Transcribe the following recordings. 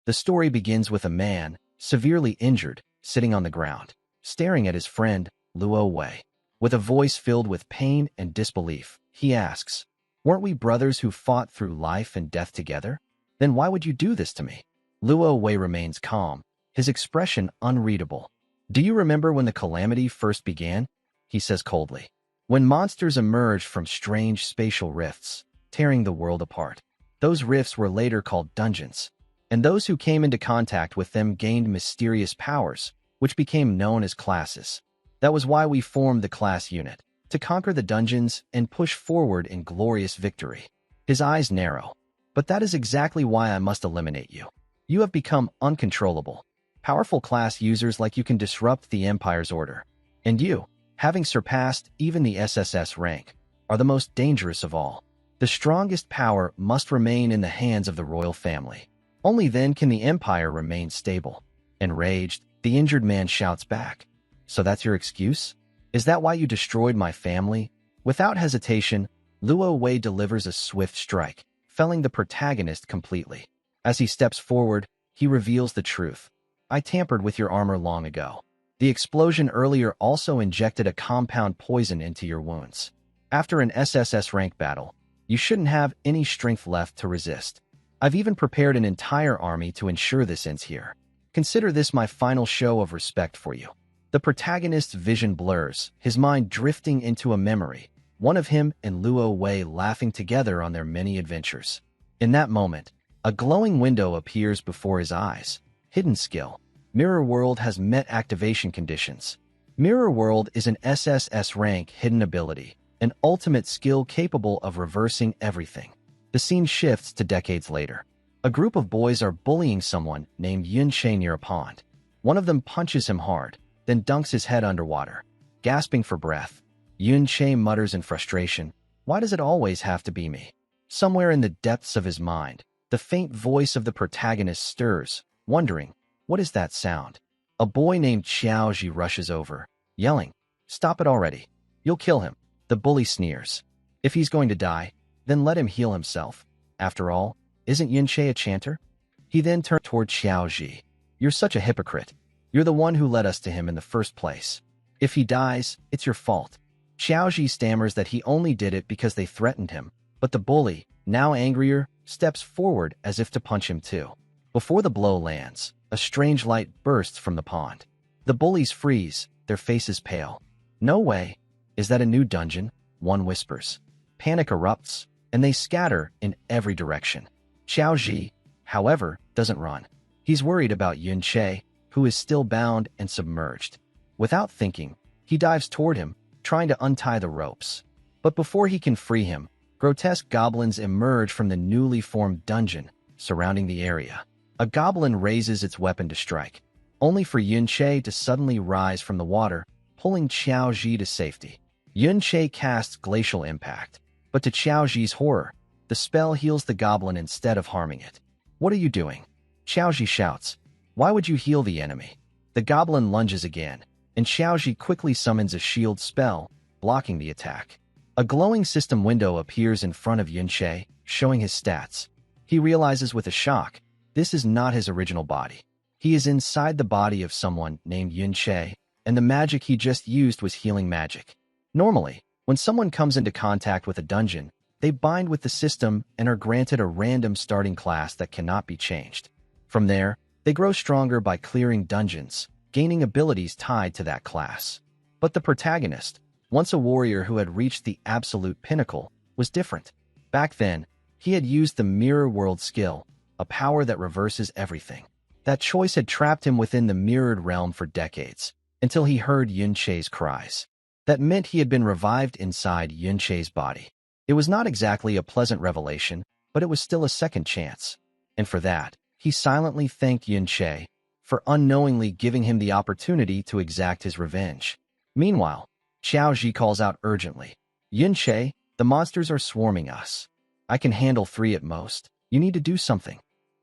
The story begins with a man, severely injured, sitting on the ground, staring at his friend, Luo Wei. With a voice filled with pain and disbelief, he asks, "Weren't we brothers who fought through life and death together? Then why would you do this to me?" Luo Wei remains calm, his expression unreadable. "Do you remember when the calamity first began?" he says coldly. "When monsters emerged from strange spatial rifts, tearing the world apart. Those rifts were later called dungeons, and those who came into contact with them gained mysterious powers, which became known as classes. That was why we formed the class unit, to conquer the dungeons and push forward in glorious victory." His eyes narrow. "But that is exactly why I must eliminate you. You have become uncontrollable. Powerful class users like you can disrupt the Empire's order. And you, having surpassed even the SSS rank, are the most dangerous of all. The strongest power must remain in the hands of the royal family. Only then can the Empire remain stable." Enraged, the injured man shouts back, "So that's your excuse? Is that why you destroyed my family?" Without hesitation, Luo Wei delivers a swift strike, felling the protagonist completely. As he steps forward, he reveals the truth. "I tampered with your armor long ago. The explosion earlier also injected a compound poison into your wounds. After an SSS rank battle, you shouldn't have any strength left to resist. I've even prepared an entire army to ensure this ends here. Consider this my final show of respect for you." The protagonist's vision blurs, his mind drifting into a memory, one of him and Luo Wei laughing together on their many adventures. In that moment, a glowing window appears before his eyes. Hidden skill. Mirror World has met activation conditions. Mirror World is an SSS rank hidden ability, an ultimate skill capable of reversing everything. The scene shifts to decades later. A group of boys are bullying someone named Yun Che near a pond. One of them punches him hard, then dunks his head underwater. Gasping for breath, Yun Che mutters in frustration, "Why does it always have to be me?" Somewhere in the depths of his mind, the faint voice of the protagonist stirs, wondering, what is that sound? A boy named Xiao Ji rushes over, yelling, "Stop it already. You'll kill him." The bully sneers. "If he's going to die, then let him heal himself. After all, isn't Yun Che a chanter?" He then turned toward Xiao Ji. "You're such a hypocrite. You're the one who led us to him in the first place. If he dies, it's your fault." Xiao Ji stammers that he only did it because they threatened him, but the bully, now angrier, steps forward as if to punch him too. Before the blow lands, a strange light bursts from the pond. The bullies freeze, their faces pale. "No way. Is that a new dungeon?" one whispers. Panic erupts, and they scatter in every direction. Xiao Ji, however, doesn't run. He's worried about Yun Che, who is still bound and submerged. Without thinking, he dives toward him, trying to untie the ropes. But before he can free him, grotesque goblins emerge from the newly formed dungeon surrounding the area. A goblin raises its weapon to strike, only for Yun Che to suddenly rise from the water, pulling Xiao Ji to safety. Yun Che casts Glacial Impact, but to Xiao Ji's horror, the spell heals the goblin instead of harming it. "What are you doing?" Xiao Ji shouts. "Why would you heal the enemy?" The goblin lunges again, and Xiao Ji quickly summons a shield spell, blocking the attack. A glowing system window appears in front of Yun Che, showing his stats. He realizes with a shock, this is not his original body. He is inside the body of someone named Yun Che, and the magic he just used was healing magic. Normally, when someone comes into contact with a dungeon, they bind with the system and are granted a random starting class that cannot be changed. From there, they grow stronger by clearing dungeons, gaining abilities tied to that class. But the protagonist, once a warrior who had reached the absolute pinnacle, was different. Back then, he had used the Mirror World skill, a power that reverses everything. That choice had trapped him within the mirrored realm for decades, until he heard Yun Che's cries. That meant he had been revived inside Yun Che's body. It was not exactly a pleasant revelation, but it was still a second chance. And for that, he silently thanked Yun Che for unknowingly giving him the opportunity to exact his revenge. Meanwhile, Xiao Ji calls out urgently, "Yun Che, the monsters are swarming us. I can handle 3 at most. You need to do something."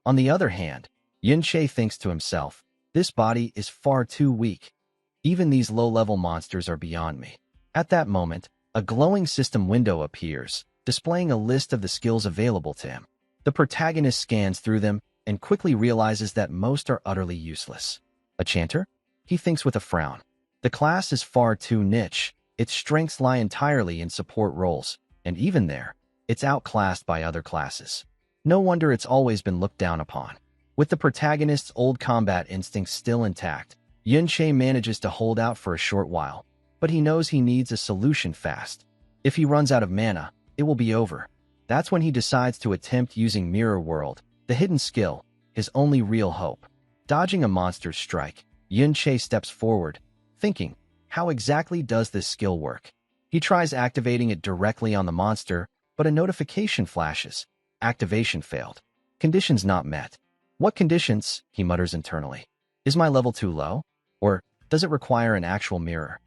On the other hand, Yun Che thinks to himself, "This body is far too weak. Even these low-level monsters are beyond me." At that moment, a glowing system window appears, displaying a list of the skills available to him. The protagonist scans through them, and quickly realizes that most are utterly useless. A chanter? He thinks with a frown. The class is far too niche. Its strengths lie entirely in support roles, and even there, it's outclassed by other classes. No wonder it's always been looked down upon. With the protagonist's old combat instincts still intact, Yun-Che manages to hold out for a short while, but he knows he needs a solution fast. If he runs out of mana, it will be over. That's when he decides to attempt using Mirror World, the hidden skill, his only real hope. Dodging a monster's strike, Yun-Che steps forward, thinking, how exactly does this skill work? He tries activating it directly on the monster, but a notification flashes. Activation failed. Conditions not met. What conditions? He mutters internally. Is my level too low? Or does it require an actual mirror?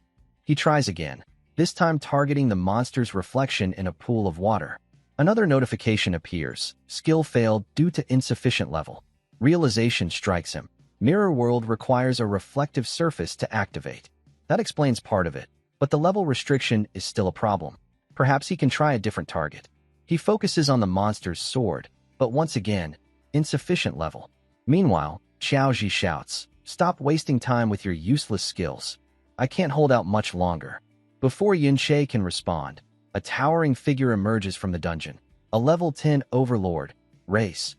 He tries again, this time targeting the monster's reflection in a pool of water. Another notification appears. Skill failed due to insufficient level. Realization strikes him. Mirror World requires a reflective surface to activate. That explains part of it, but the level restriction is still a problem. Perhaps he can try a different target. He focuses on the monster's sword, but once again, insufficient level. Meanwhile, Xiaoji shouts, stop wasting time with your useless skills. I can't hold out much longer. Before Yun-Che can respond, a towering figure emerges from the dungeon. A level 10 overlord, Wraith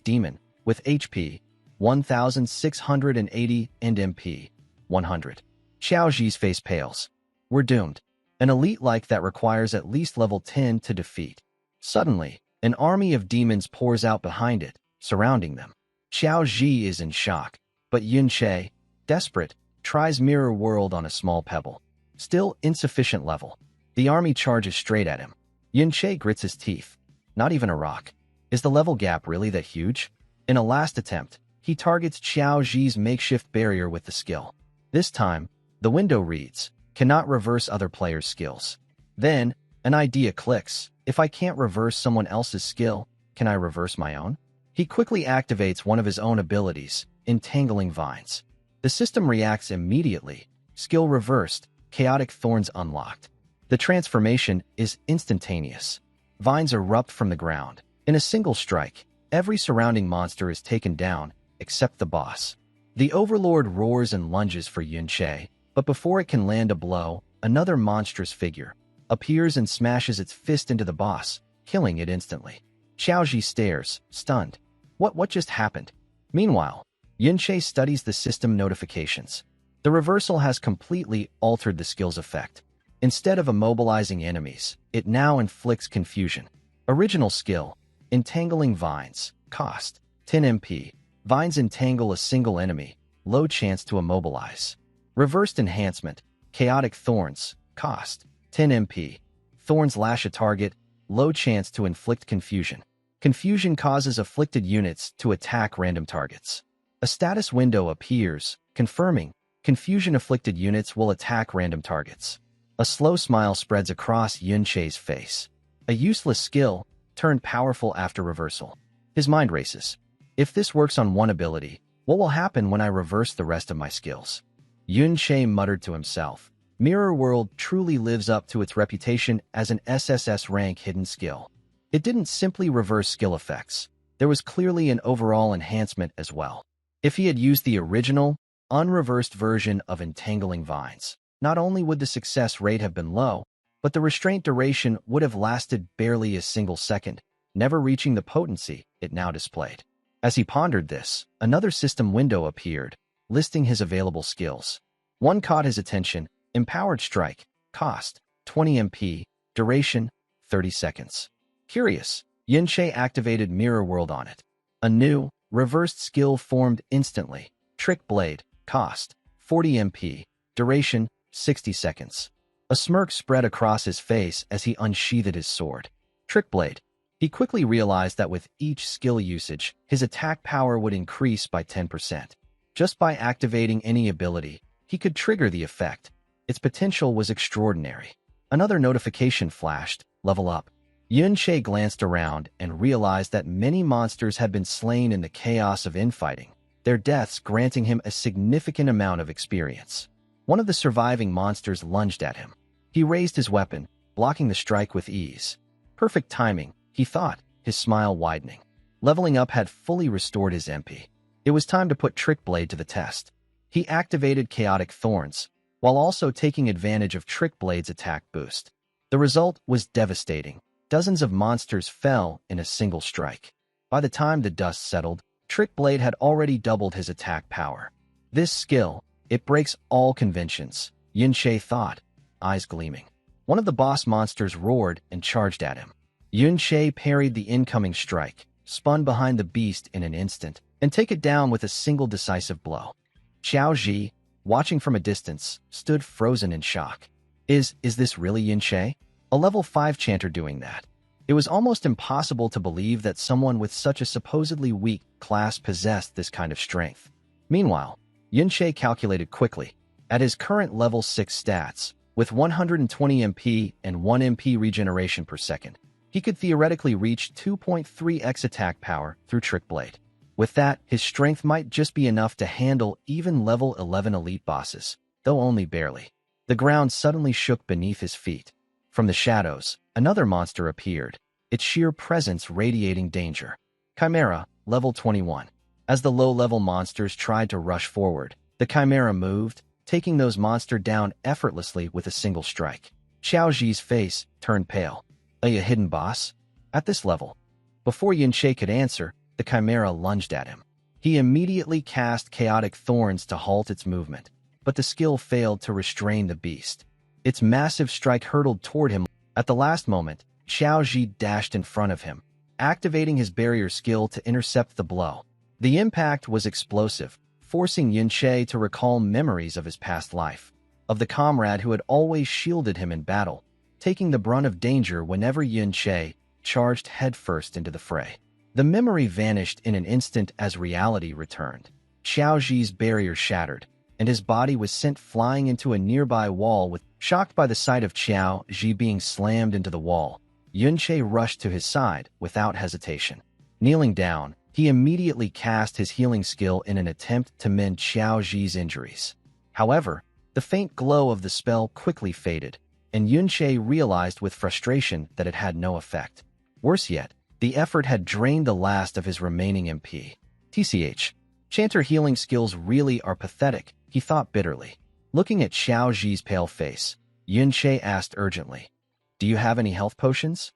Demon, with HP 1,680 and MP 100. Xiaoji's face pales. We're doomed. An elite like that requires at least level 10 to defeat. Suddenly, an army of demons pours out behind it, surrounding them. Xiaoji is in shock, but Yun-Che, desperate, tries Mirror World on a small pebble. Still insufficient level. The army charges straight at him. Yun-Che grits his teeth. Not even a rock. Is the level gap really that huge? In a last attempt, he targets Xiaoji's makeshift barrier with the skill. This time, the window reads, cannot reverse other players' skills. Then, an idea clicks. If I can't reverse someone else's skill, can I reverse my own? He quickly activates one of his own abilities, Entangling Vines. The system reacts immediately. Skill reversed, Chaotic Thorns unlocked. The transformation is instantaneous. Vines erupt from the ground. In a single strike, every surrounding monster is taken down, except the boss. The Overlord roars and lunges for Yun-Che, but before it can land a blow, another monstrous figure appears and smashes its fist into the boss, killing it instantly. Xiaoji stares, stunned. What just happened? Meanwhile, Yun-Che studies the system notifications. The reversal has completely altered the skill's effect. Instead of immobilizing enemies, it now inflicts confusion. Original skill, Entangling Vines, cost 10 MP. Vines entangle a single enemy, low chance to immobilize. Reversed enhancement, Chaotic Thorns, cost 10 MP. Thorns lash a target, low chance to inflict confusion. Confusion causes afflicted units to attack random targets. A status window appears, confirming confusion-afflicted units will attack random targets. A slow smile spreads across Yun-Che's face. A useless skill, turned powerful after reversal. His mind races. If this works on one ability, what will happen when I reverse the rest of my skills? Yun-Che muttered to himself. Mirror World truly lives up to its reputation as an SSS-Rank hidden skill. It didn't simply reverse skill effects. There was clearly an overall enhancement as well. If he had used the original, unreversed version of Entangling Vines, not only would the success rate have been low, but the restraint duration would have lasted barely a single second, never reaching the potency it now displayed. As he pondered this, another system window appeared, listing his available skills. One caught his attention, Empowered Strike, cost 20 MP, duration 30 seconds. Curious, Yun-Che activated Mirror World on it. A new, reversed skill formed instantly, Trick Blade, cost 40 MP, duration 60 seconds. A smirk spread across his face as he unsheathed his sword. Trick Blade. He quickly realized that with each skill usage, his attack power would increase by 10%. Just by activating any ability, he could trigger the effect. Its potential was extraordinary. Another notification flashed, level up. Yun-Che glanced around and realized that many monsters had been slain in the chaos of infighting, their deaths granting him a significant amount of experience. One of the surviving monsters lunged at him. He raised his weapon, blocking the strike with ease. Perfect timing, he thought, his smile widening. Leveling up had fully restored his MP. It was time to put Trick Blade to the test. He activated Chaotic Thorns, while also taking advantage of Trick Blade's attack boost. The result was devastating. Dozens of monsters fell in a single strike. By the time the dust settled, Trick Blade had already doubled his attack power. This skill, it breaks all conventions, Yun-Che thought, eyes gleaming. One of the boss monsters roared and charged at him. Yun-Che parried the incoming strike, spun behind the beast in an instant, and take it down with a single decisive blow. Xiao Ji, watching from a distance, stood frozen in shock. Is this really Yun-Che? A level 5 chanter doing that? It was almost impossible to believe that someone with such a supposedly weak class possessed this kind of strength. Meanwhile, Yun-Che calculated quickly. At his current level 6 stats, with 120 MP and 1 MP regeneration per second, he could theoretically reach 2.3x attack power through Trick Blade. With that, his strength might just be enough to handle even level 11 elite bosses, though only barely. The ground suddenly shook beneath his feet. From the shadows, another monster appeared, its sheer presence radiating danger. Chimera, level 21. As the low-level monsters tried to rush forward, the Chimera moved, taking those monsters down effortlessly with a single strike. Xiao Ji's face turned pale. A hidden boss? At this level? Before Yun-Che could answer, the Chimera lunged at him. He immediately cast Chaotic Thorns to halt its movement, but the skill failed to restrain the beast. Its massive strike hurtled toward him. At the last moment, Xiao Ji dashed in front of him, activating his barrier skill to intercept the blow. The impact was explosive, forcing Yun-Che to recall memories of his past life, of the comrade who had always shielded him in battle, taking the brunt of danger whenever Yun-Che charged headfirst into the fray. The memory vanished in an instant as reality returned. Xiao Ji's barrier shattered, and his body was sent flying into a nearby wall. Shocked by the sight of Xiao Ji being slammed into the wall, Yun-Che rushed to his side without hesitation. Kneeling down, he immediately cast his healing skill in an attempt to mend Xiao Ji's injuries. However, the faint glow of the spell quickly faded, and Yun-Che realized with frustration that it had no effect. Worse yet, the effort had drained the last of his remaining MP. TCH. Chanter healing skills really are pathetic, he thought bitterly. Looking at Xiao Ji's pale face, Yun-Che asked urgently, "Do you have any health potions?"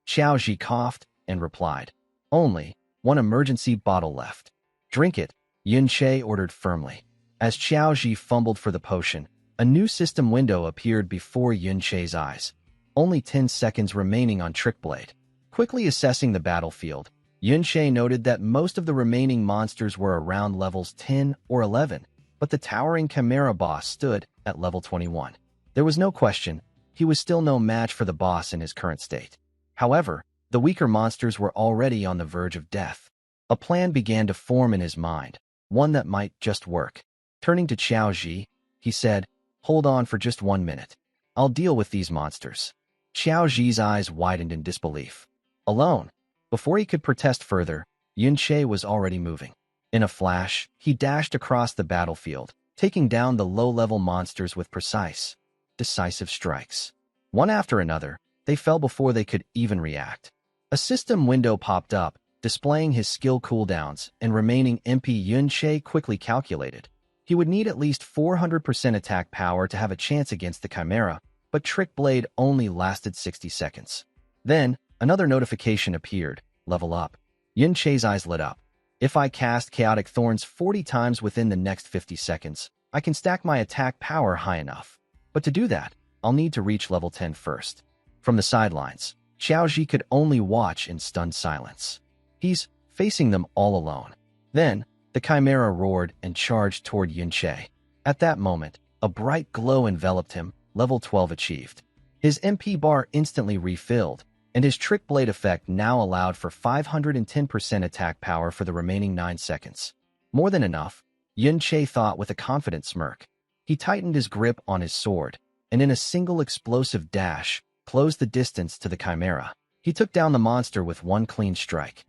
Xiao Ji coughed and replied, "Only one emergency bottle left." "Drink it," Yun-Che ordered firmly. As Xiao Ji fumbled for the potion, a new system window appeared before Yun-Che's eyes. Only 10 seconds remaining on Trick Blade. Quickly assessing the battlefield, Yun-Che noted that most of the remaining monsters were around levels 10 or 11, but the towering Chimera boss stood at level 21. There was no question, he was still no match for the boss in his current state. However, the weaker monsters were already on the verge of death. A plan began to form in his mind, one that might just work. Turning to Xiao Ji, he said, "Hold on for just 1 minute. I'll deal with these monsters." Xiao Ji's eyes widened in disbelief. Alone, before he could protest further, Yun-Che was already moving. In a flash, he dashed across the battlefield, taking down the low-level monsters with precise, decisive strikes. One after another, they fell before they could even react. A system window popped up, displaying his skill cooldowns and remaining MP. Yun-Che quickly calculated. He would need at least 400% attack power to have a chance against the Chimera, but Trick Blade only lasted 60 seconds. Then, another notification appeared, "Level up." Yun-Che's eyes lit up. "If I cast Chaotic Thorns 40 times within the next 50 seconds, I can stack my attack power high enough. But to do that, I'll need to reach level 10 first." From the sidelines, Xiao Ji could only watch in stunned silence. He's facing them all alone. Then, the Chimera roared and charged toward Yun-Che. At that moment, a bright glow enveloped him, level 12 achieved. His MP bar instantly refilled, and his Trick Blade effect now allowed for 510% attack power for the remaining 9 seconds. More than enough, Yun-Che thought with a confident smirk. He tightened his grip on his sword, and in a single explosive dash, closed the distance to the Chimera. He took down the monster with one clean strike.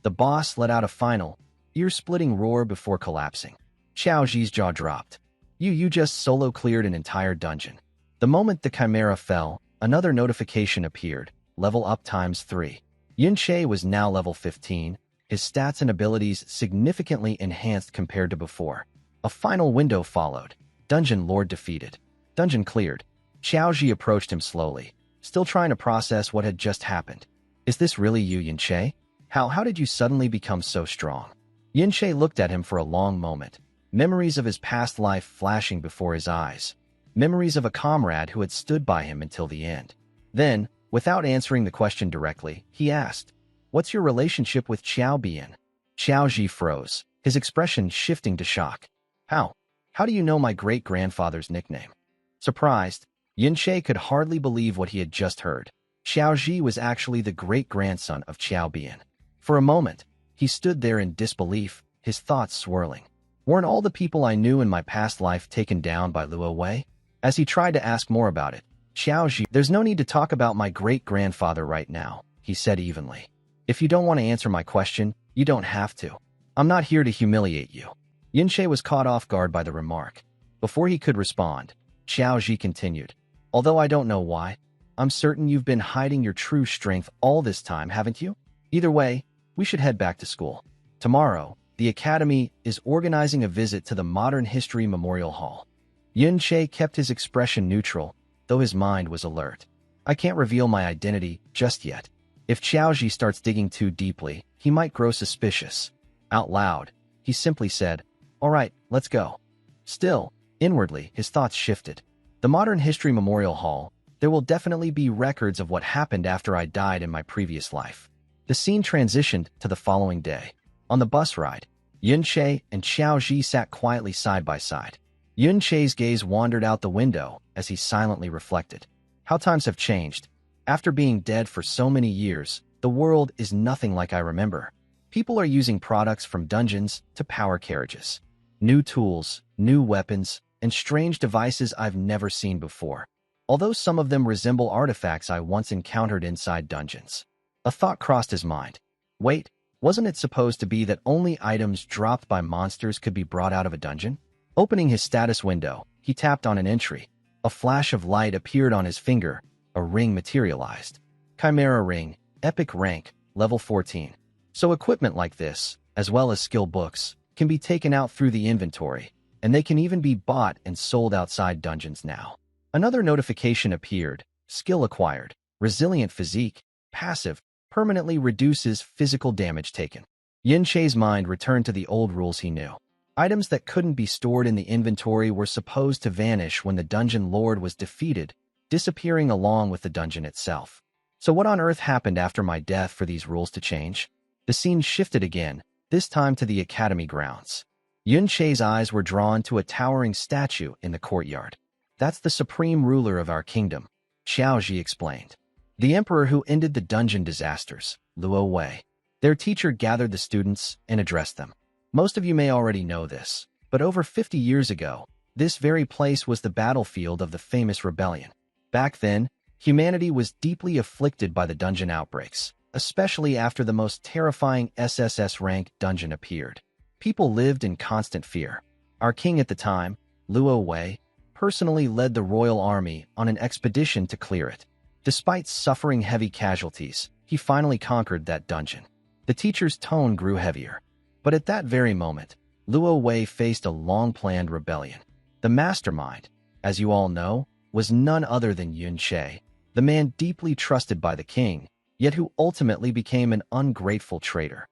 The boss let out a final, ear-splitting roar before collapsing. Xiao Ji's jaw dropped. You just solo cleared an entire dungeon." The moment the Chimera fell, another notification appeared, "Level up ×3." Yun-Che was now level 15, his stats and abilities significantly enhanced compared to before. A final window followed. Dungeon Lord defeated. Dungeon cleared. Xiaoji approached him slowly, still trying to process what had just happened. Is this really you, Yunche? How did you suddenly become so strong? Yunche looked at him for a long moment, memories of his past life flashing before his eyes. Memories of a comrade who had stood by him until the end. Then, without answering the question directly, he asked, "What's your relationship with Xiao Bian?" Xiaoji froze, his expression shifting to shock. How do you know my great-grandfather's nickname?" Surprised, Yunche could hardly believe what he had just heard. Xiaoji was actually the great-grandson of Xiao Bian. For a moment, he stood there in disbelief, his thoughts swirling. Weren't all the people I knew in my past life taken down by Luo Wei? As he tried to ask more about it, Xiaoji, "There's no need to talk about my great-grandfather right now," he said evenly. "If you don't want to answer my question, you don't have to. I'm not here to humiliate you." Yunche was caught off guard by the remark. Before he could respond, Xiaoji continued, "Although I don't know why, I'm certain you've been hiding your true strength all this time, haven't you? Either way, we should head back to school. Tomorrow, the Academy is organizing a visit to the Modern History Memorial Hall." Yunche kept his expression neutral, though his mind was alert. "I can't reveal my identity just yet. If Xiaoji starts digging too deeply, he might grow suspicious." Out loud, he simply said, "All right, let's go." Still, inwardly, his thoughts shifted. The Modern History Memorial Hall, there will definitely be records of what happened after I died in my previous life. The scene transitioned to the following day. On the bus ride, Yunche and Xiaoji sat quietly side by side. Yunche's gaze wandered out the window as he silently reflected. How times have changed. After being dead for so many years, the world is nothing like I remember. People are using products from dungeons to power carriages. New tools, new weapons, and strange devices I've never seen before. Although some of them resemble artifacts I once encountered inside dungeons. A thought crossed his mind. Wait, wasn't it supposed to be that only items dropped by monsters could be brought out of a dungeon? Opening his status window, he tapped on an entry. A flash of light appeared on his finger. A ring materialized. Chimera Ring, Epic Rank, Level 14. So equipment like this, as well as skill books, can be taken out through the inventory, and they can even be bought and sold outside dungeons now. Another notification appeared. Skill acquired. Resilient physique. Passive. Permanently reduces physical damage taken. Yunche's mind returned to the old rules he knew. Items that couldn't be stored in the inventory were supposed to vanish when the dungeon lord was defeated, disappearing along with the dungeon itself. So what on earth happened after my death for these rules to change? The scene shifted again, this time to the academy grounds. Yunche's eyes were drawn to a towering statue in the courtyard. "That's the supreme ruler of our kingdom," Xiaoji explained. "The emperor who ended the dungeon disasters, Luo Wei." Their teacher gathered the students and addressed them. "Most of you may already know this, but over 50 years ago, this very place was the battlefield of the famous rebellion. Back then, humanity was deeply afflicted by the dungeon outbreaks, especially after the most terrifying SSS-Rank dungeon appeared. People lived in constant fear. Our king at the time, Luo Wei, personally led the royal army on an expedition to clear it. Despite suffering heavy casualties, he finally conquered that dungeon." The teacher's tone grew heavier. But at that very moment, Luo Wei faced a long-planned rebellion. The mastermind, as you all know, was none other than Yunche, the man deeply trusted by the king, yet who ultimately became an ungrateful traitor.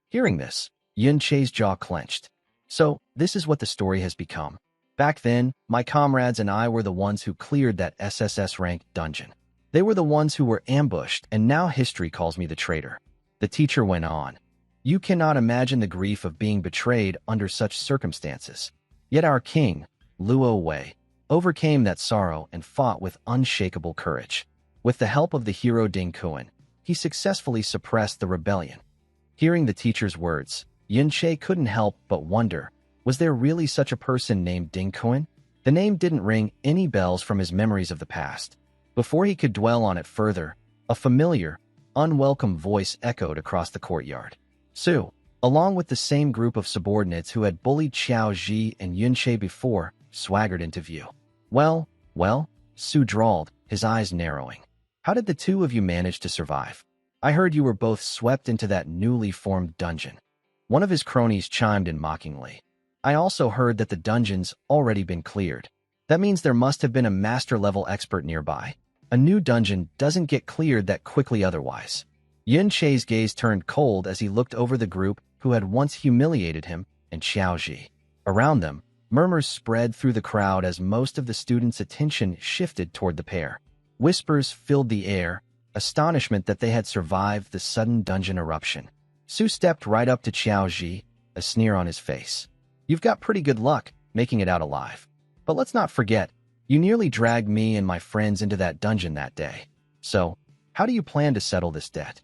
Hearing this, Yunche's jaw clenched. "So, this is what the story has become. Back then, my comrades and I were the ones who cleared that SSS-Rank dungeon. They were the ones who were ambushed, and now history calls me the traitor." The teacher went on. "You cannot imagine the grief of being betrayed under such circumstances. Yet our king, Luo Wei, overcame that sorrow and fought with unshakable courage. With the help of the hero Ding Kuan, he successfully suppressed the rebellion." Hearing the teacher's words, Yunche couldn't help but wonder, was there really such a person named Ding Kuan? The name didn't ring any bells from his memories of the past. Before he could dwell on it further, a familiar, unwelcome voice echoed across the courtyard. Su, along with the same group of subordinates who had bullied Xiaoji and Yunche before, swaggered into view. Well, Su drawled, his eyes narrowing. "How did the two of you manage to survive?" I heard you were both swept into that newly formed dungeon. One of his cronies chimed in mockingly. I also heard that the dungeon's already been cleared. That means there must have been a master-level expert nearby. A new dungeon doesn't get cleared that quickly otherwise. Yun Che's gaze turned cold as he looked over the group who had once humiliated him and Xiaoji. Around them, murmurs spread through the crowd as most of the students' attention shifted toward the pair. Whispers filled the air, astonishment that they had survived the sudden dungeon eruption. Su stepped right up to Xiaoji, a sneer on his face. You've got pretty good luck making it out alive. But let's not forget, you nearly dragged me and my friends into that dungeon that day. So, how do you plan to settle this debt?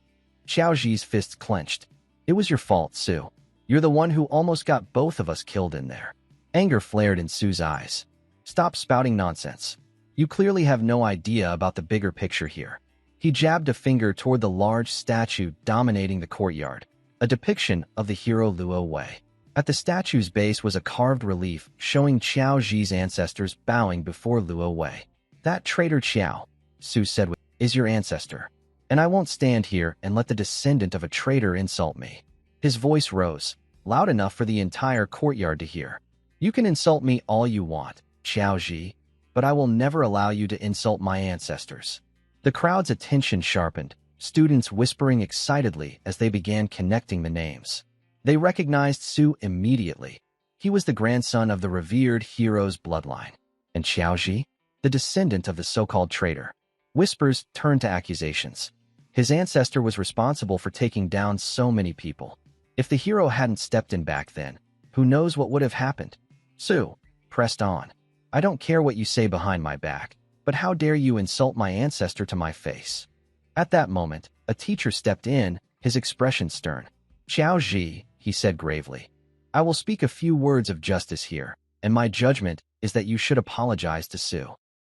Xiaoji's fists clenched. It was your fault, Su. You're the one who almost got both of us killed in there. Anger flared in Su's eyes. Stop spouting nonsense. You clearly have no idea about the bigger picture here. He jabbed a finger toward the large statue dominating the courtyard, a depiction of the hero Luo Wei. At the statue's base was a carved relief showing Qiao Ji's ancestors bowing before Luo Wei. That traitor Qiao, Su said, is your ancestor. And I won't stand here and let the descendant of a traitor insult me. His voice rose, loud enough for the entire courtyard to hear. You can insult me all you want, Qiao Ji, but I will never allow you to insult my ancestors. The crowd's attention sharpened, students whispering excitedly as they began connecting the names. They recognized Su immediately. He was the grandson of the revered hero's bloodline. And Xiaoji, the descendant of the so-called traitor. Whispers turned to accusations. His ancestor was responsible for taking down so many people. If the hero hadn't stepped in back then, who knows what would have happened? Su pressed on. I don't care what you say behind my back, but how dare you insult my ancestor to my face? At that moment, a teacher stepped in, his expression stern. Xiaoji, he said gravely, I will speak a few words of justice here, and my judgment is that you should apologize to Su.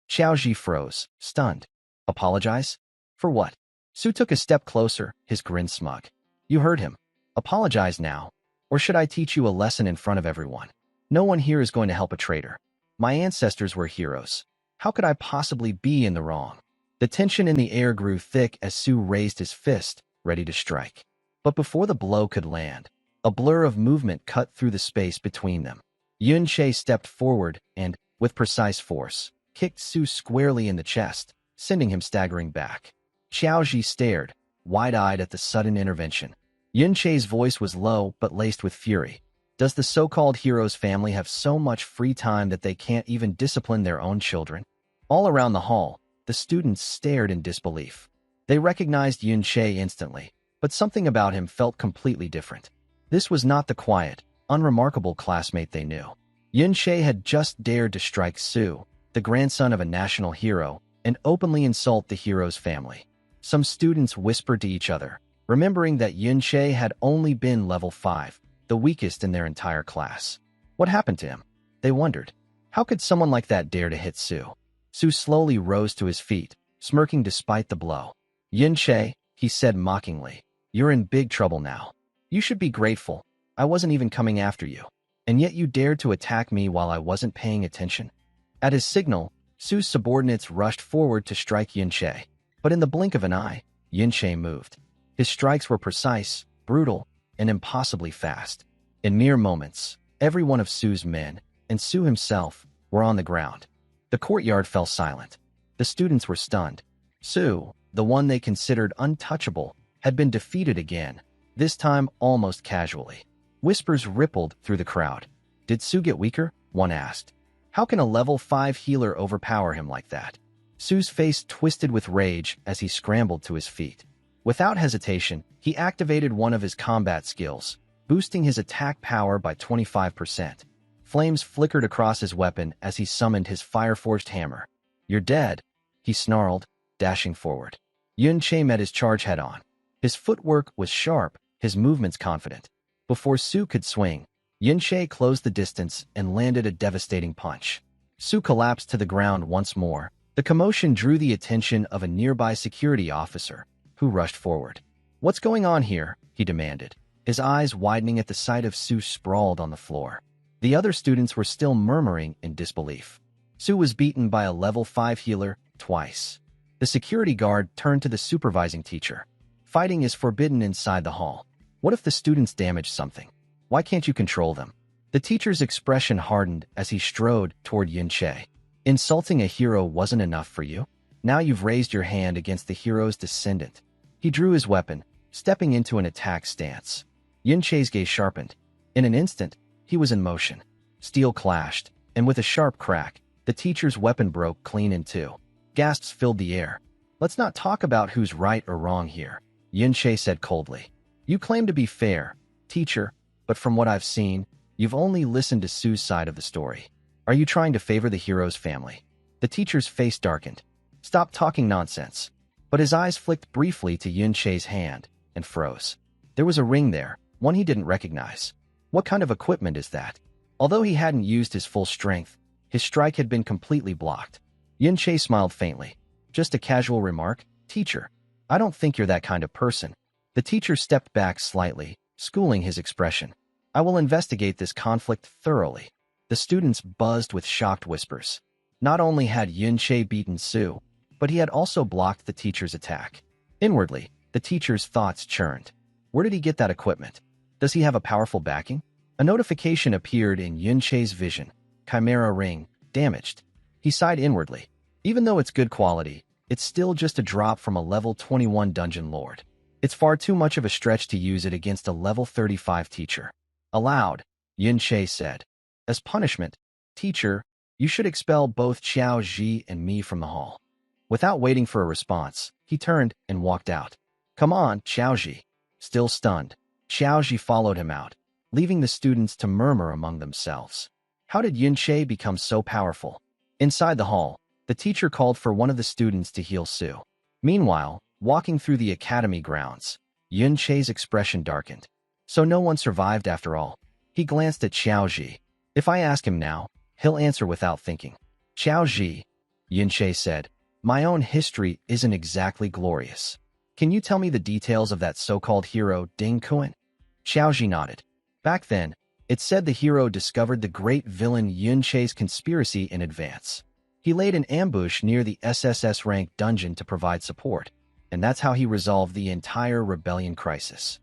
Xiaoji froze, stunned. Apologize? For what? Su took a step closer, his grin smug. You heard him. Apologize now, or should I teach you a lesson in front of everyone? No one here is going to help a traitor. My ancestors were heroes. How could I possibly be in the wrong? The tension in the air grew thick as Su raised his fist, ready to strike. But before the blow could land, a blur of movement cut through the space between them. Yun Che stepped forward and, with precise force, kicked Su squarely in the chest, sending him staggering back. Xiaoji stared, wide-eyed at the sudden intervention. Yun Che's voice was low but laced with fury. Does the so-called hero's family have so much free time that they can't even discipline their own children? All around the hall, the students stared in disbelief. They recognized Yun Che instantly, but something about him felt completely different. This was not the quiet, unremarkable classmate they knew. Yun Che had just dared to strike Su, the grandson of a national hero, and openly insult the hero's family. Some students whispered to each other, remembering that Yun Che had only been level 5, the weakest in their entire class. What happened to him? They wondered. How could someone like that dare to hit Su? Su slowly rose to his feet, smirking despite the blow. Yun Che, he said mockingly, you're in big trouble now. You should be grateful. I wasn't even coming after you. And yet you dared to attack me while I wasn't paying attention. At his signal, Su's subordinates rushed forward to strike Yun Che. But in the blink of an eye, Yun Che moved. His strikes were precise, brutal, and impossibly fast. In mere moments, every one of Su's men, and Su himself, were on the ground. The courtyard fell silent. The students were stunned. Su, the one they considered untouchable, had been defeated again, this time almost casually. Whispers rippled through the crowd. Did Su get weaker? One asked. How can a level 5 healer overpower him like that? Su's face twisted with rage as he scrambled to his feet. Without hesitation, he activated one of his combat skills, boosting his attack power by 25%. Flames flickered across his weapon as he summoned his fire-forged hammer. You're dead, he snarled, dashing forward. Yun Che met his charge head-on. His footwork was sharp, his movements confident. Before Su could swing, Yun Che closed the distance and landed a devastating punch. Su collapsed to the ground once more. The commotion drew the attention of a nearby security officer, who rushed forward. What's going on here? He demanded, his eyes widening at the sight of Su sprawled on the floor. The other students were still murmuring in disbelief. Su was beaten by a level 5 healer twice. The security guard turned to the supervising teacher. Fighting is forbidden inside the hall. What if the students damage something? Why can't you control them? The teacher's expression hardened as he strode toward Yunche. Insulting a hero wasn't enough for you? Now you've raised your hand against the hero's descendant. He drew his weapon, stepping into an attack stance. Yunche's gaze sharpened. In an instant, he was in motion. Steel clashed, and with a sharp crack, the teacher's weapon broke clean in two. Gasps filled the air. Let's not talk about who's right or wrong here, Yunche said coldly. You claim to be fair, teacher, but from what I've seen, you've only listened to Su's side of the story. Are you trying to favor the hero's family? The teacher's face darkened. Stop talking nonsense. But his eyes flicked briefly to Yunche's hand and froze. There was a ring there, one he didn't recognize. What kind of equipment is that? Although he hadn't used his full strength, his strike had been completely blocked. Yunche smiled faintly. Just a casual remark, teacher. I don't think you're that kind of person. The teacher stepped back slightly, schooling his expression. I will investigate this conflict thoroughly. The students buzzed with shocked whispers. Not only had Yunche beaten Su, but he had also blocked the teacher's attack. Inwardly, the teacher's thoughts churned. Where did he get that equipment? Does he have a powerful backing? A notification appeared in Yunche's vision. Chimera ring, damaged. He sighed inwardly. Even though it's good quality, it's still just a drop from a level 21 dungeon lord. It's far too much of a stretch to use it against a level 35 teacher. Aloud, Yunche said. As punishment, teacher, you should expel both Xiao Ji and me from the hall. Without waiting for a response, he turned and walked out. Come on, Xiao Ji. Still stunned, Xiao Ji followed him out, leaving the students to murmur among themselves. How did Yunche become so powerful? Inside the hall, the teacher called for one of the students to heal Su. Meanwhile, walking through the academy grounds, Yunche's expression darkened. So no one survived after all. He glanced at Xiao Ji. If I ask him now, he'll answer without thinking. Xiao Ji, Yunche said, my own history isn't exactly glorious. Can you tell me the details of that so-called hero Ding Kuan? Xiao Ji nodded. Back then, it said the hero discovered the great villain Yunche's conspiracy in advance. He laid an ambush near the SSS-Rank dungeon to provide support, and that's how he resolved the entire rebellion crisis.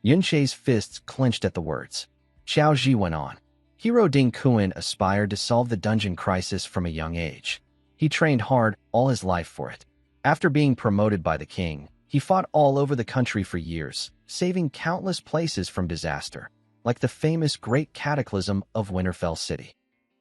Yunche's fists clenched at the words. Xiao Ji went on. Hero Ding Kuan aspired to solve the dungeon crisis from a young age. He trained hard all his life for it. After being promoted by the king, he fought all over the country for years, saving countless places from disaster, like the famous Great Cataclysm of Winterfell City.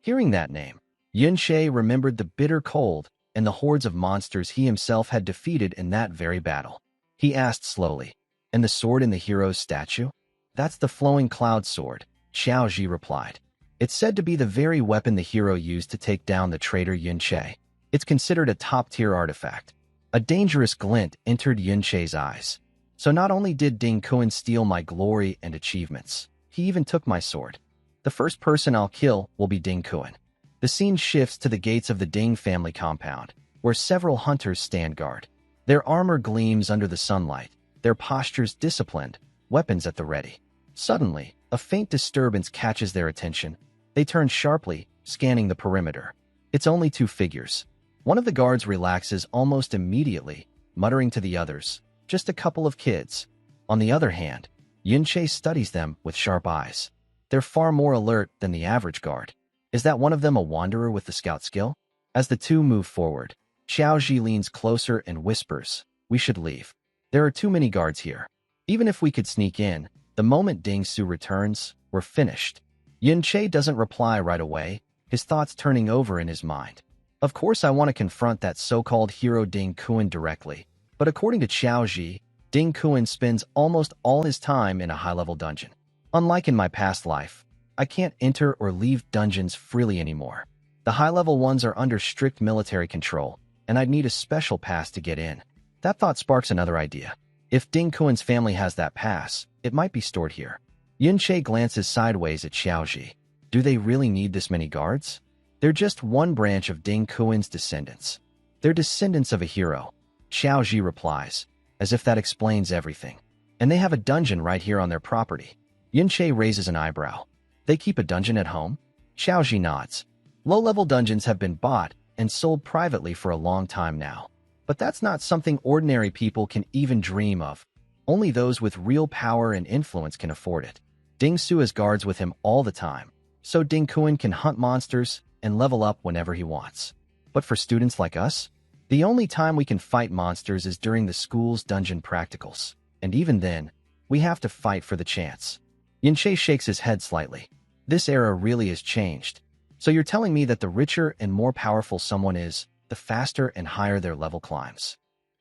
Hearing that name, Yunche remembered the bitter cold and the hordes of monsters he himself had defeated in that very battle. He asked slowly, and the sword in the hero's statue? That's the flowing cloud sword, Xiao Ji replied. It's said to be the very weapon the hero used to take down the traitor Yunche. It's considered a top-tier artifact. A dangerous glint entered Yunche's eyes. So not only did Ding Kuan steal my glory and achievements, he even took my sword. The first person I'll kill will be Ding Kuan. The scene shifts to the gates of the Ding family compound, where several hunters stand guard. Their armor gleams under the sunlight, their postures disciplined, weapons at the ready. Suddenly, a faint disturbance catches their attention. They turn sharply, scanning the perimeter. It's only two figures. One of the guards relaxes almost immediately, muttering to the others, just a couple of kids. On the other hand, Yunche studies them with sharp eyes. They're far more alert than the average guard. Is that one of them a wanderer with the scout skill? As the two move forward, Xiao Ji leans closer and whispers, we should leave. There are too many guards here. Even if we could sneak in, the moment Ding Su returns, we're finished. Yunche doesn't reply right away, his thoughts turning over in his mind. Of course I want to confront that so-called hero Ding Kuan directly, but according to Xiao Ji, Ding Kuan spends almost all his time in a high-level dungeon. Unlike in my past life, I can't enter or leave dungeons freely anymore. The high-level ones are under strict military control, and I'd need a special pass to get in. That thought sparks another idea. If Ding Kuan's family has that pass, it might be stored here. Yunche glances sideways at Xiao Ji. Do they really need this many guards? They're just one branch of Ding Kuan's descendants. They're descendants of a hero, Xiao Ji replies, as if that explains everything. And they have a dungeon right here on their property. Yunche raises an eyebrow. They keep a dungeon at home? Xiao Ji nods. Low-level dungeons have been bought and sold privately for a long time now. But that's not something ordinary people can even dream of. Only those with real power and influence can afford it. Ding Su has guards with him all the time, so Ding Kuan can hunt monsters and level up whenever he wants. But for students like us, the only time we can fight monsters is during the school's dungeon practicals, and even then, we have to fight for the chance. Yinche shakes his head slightly. This era really has changed. So you're telling me that the richer and more powerful someone is, the faster and higher their level climbs.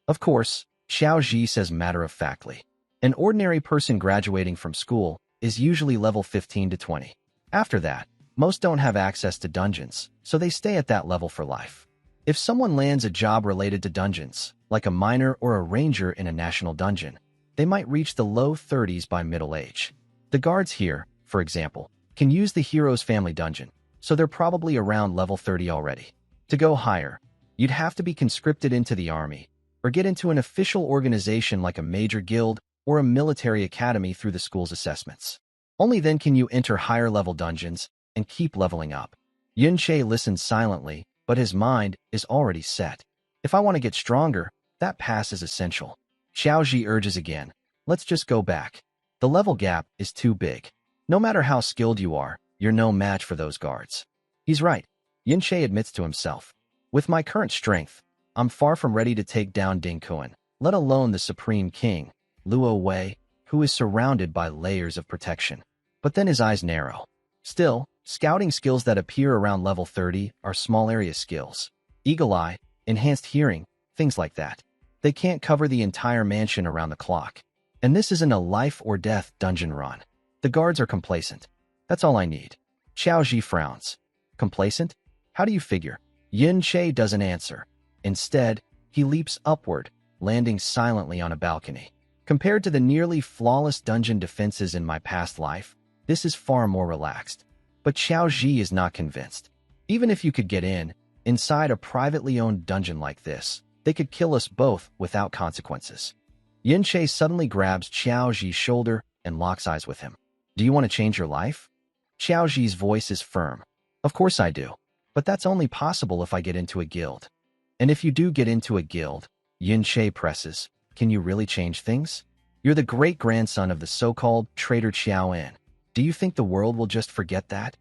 Of course, Xiao Ji says matter-of-factly. An ordinary person graduating from school is usually level 15 to 20. After that, most don't have access to dungeons, so they stay at that level for life. If someone lands a job related to dungeons, like a miner or a ranger in a national dungeon, they might reach the low 30s by middle age. The guards here, for example, can use the hero's family dungeon, so they're probably around level 30 already. To go higher, you'd have to be conscripted into the army, or get into an official organization like a major guild or a military academy through the school's assessments. Only then can you enter higher-level dungeons and keep leveling up. Yunche listens silently, but his mind is already set. If I want to get stronger, that pass is essential. Xiaoji urges again. Let's just go back. The level gap is too big. No matter how skilled you are, you're no match for those guards. He's right. Yunche admits to himself. With my current strength, I'm far from ready to take down Ding Kuan, let alone the Supreme King, Luo Wei, who is surrounded by layers of protection. But then his eyes narrow. Still, scouting skills that appear around level 30 are small area skills. Eagle Eye, enhanced hearing, things like that. They can't cover the entire mansion around the clock. And this isn't a life-or-death dungeon run. The guards are complacent. That's all I need. Xiaoji frowns. Complacent? How do you figure? Yin Che doesn't answer. Instead, he leaps upward, landing silently on a balcony. Compared to the nearly flawless dungeon defenses in my past life, this is far more relaxed. But Xiao Ji is not convinced. Even if you could get inside a privately owned dungeon like this, they could kill us both without consequences. Yin Che suddenly grabs Xiao Ji's shoulder and locks eyes with him. Do you want to change your life? Xiao Ji's voice is firm. Of course I do. But that's only possible if I get into a guild. And if you do get into a guild, Yin Che presses, can you really change things? You're the great-grandson of the so-called traitor Xiao En. Do you think the world will just forget that?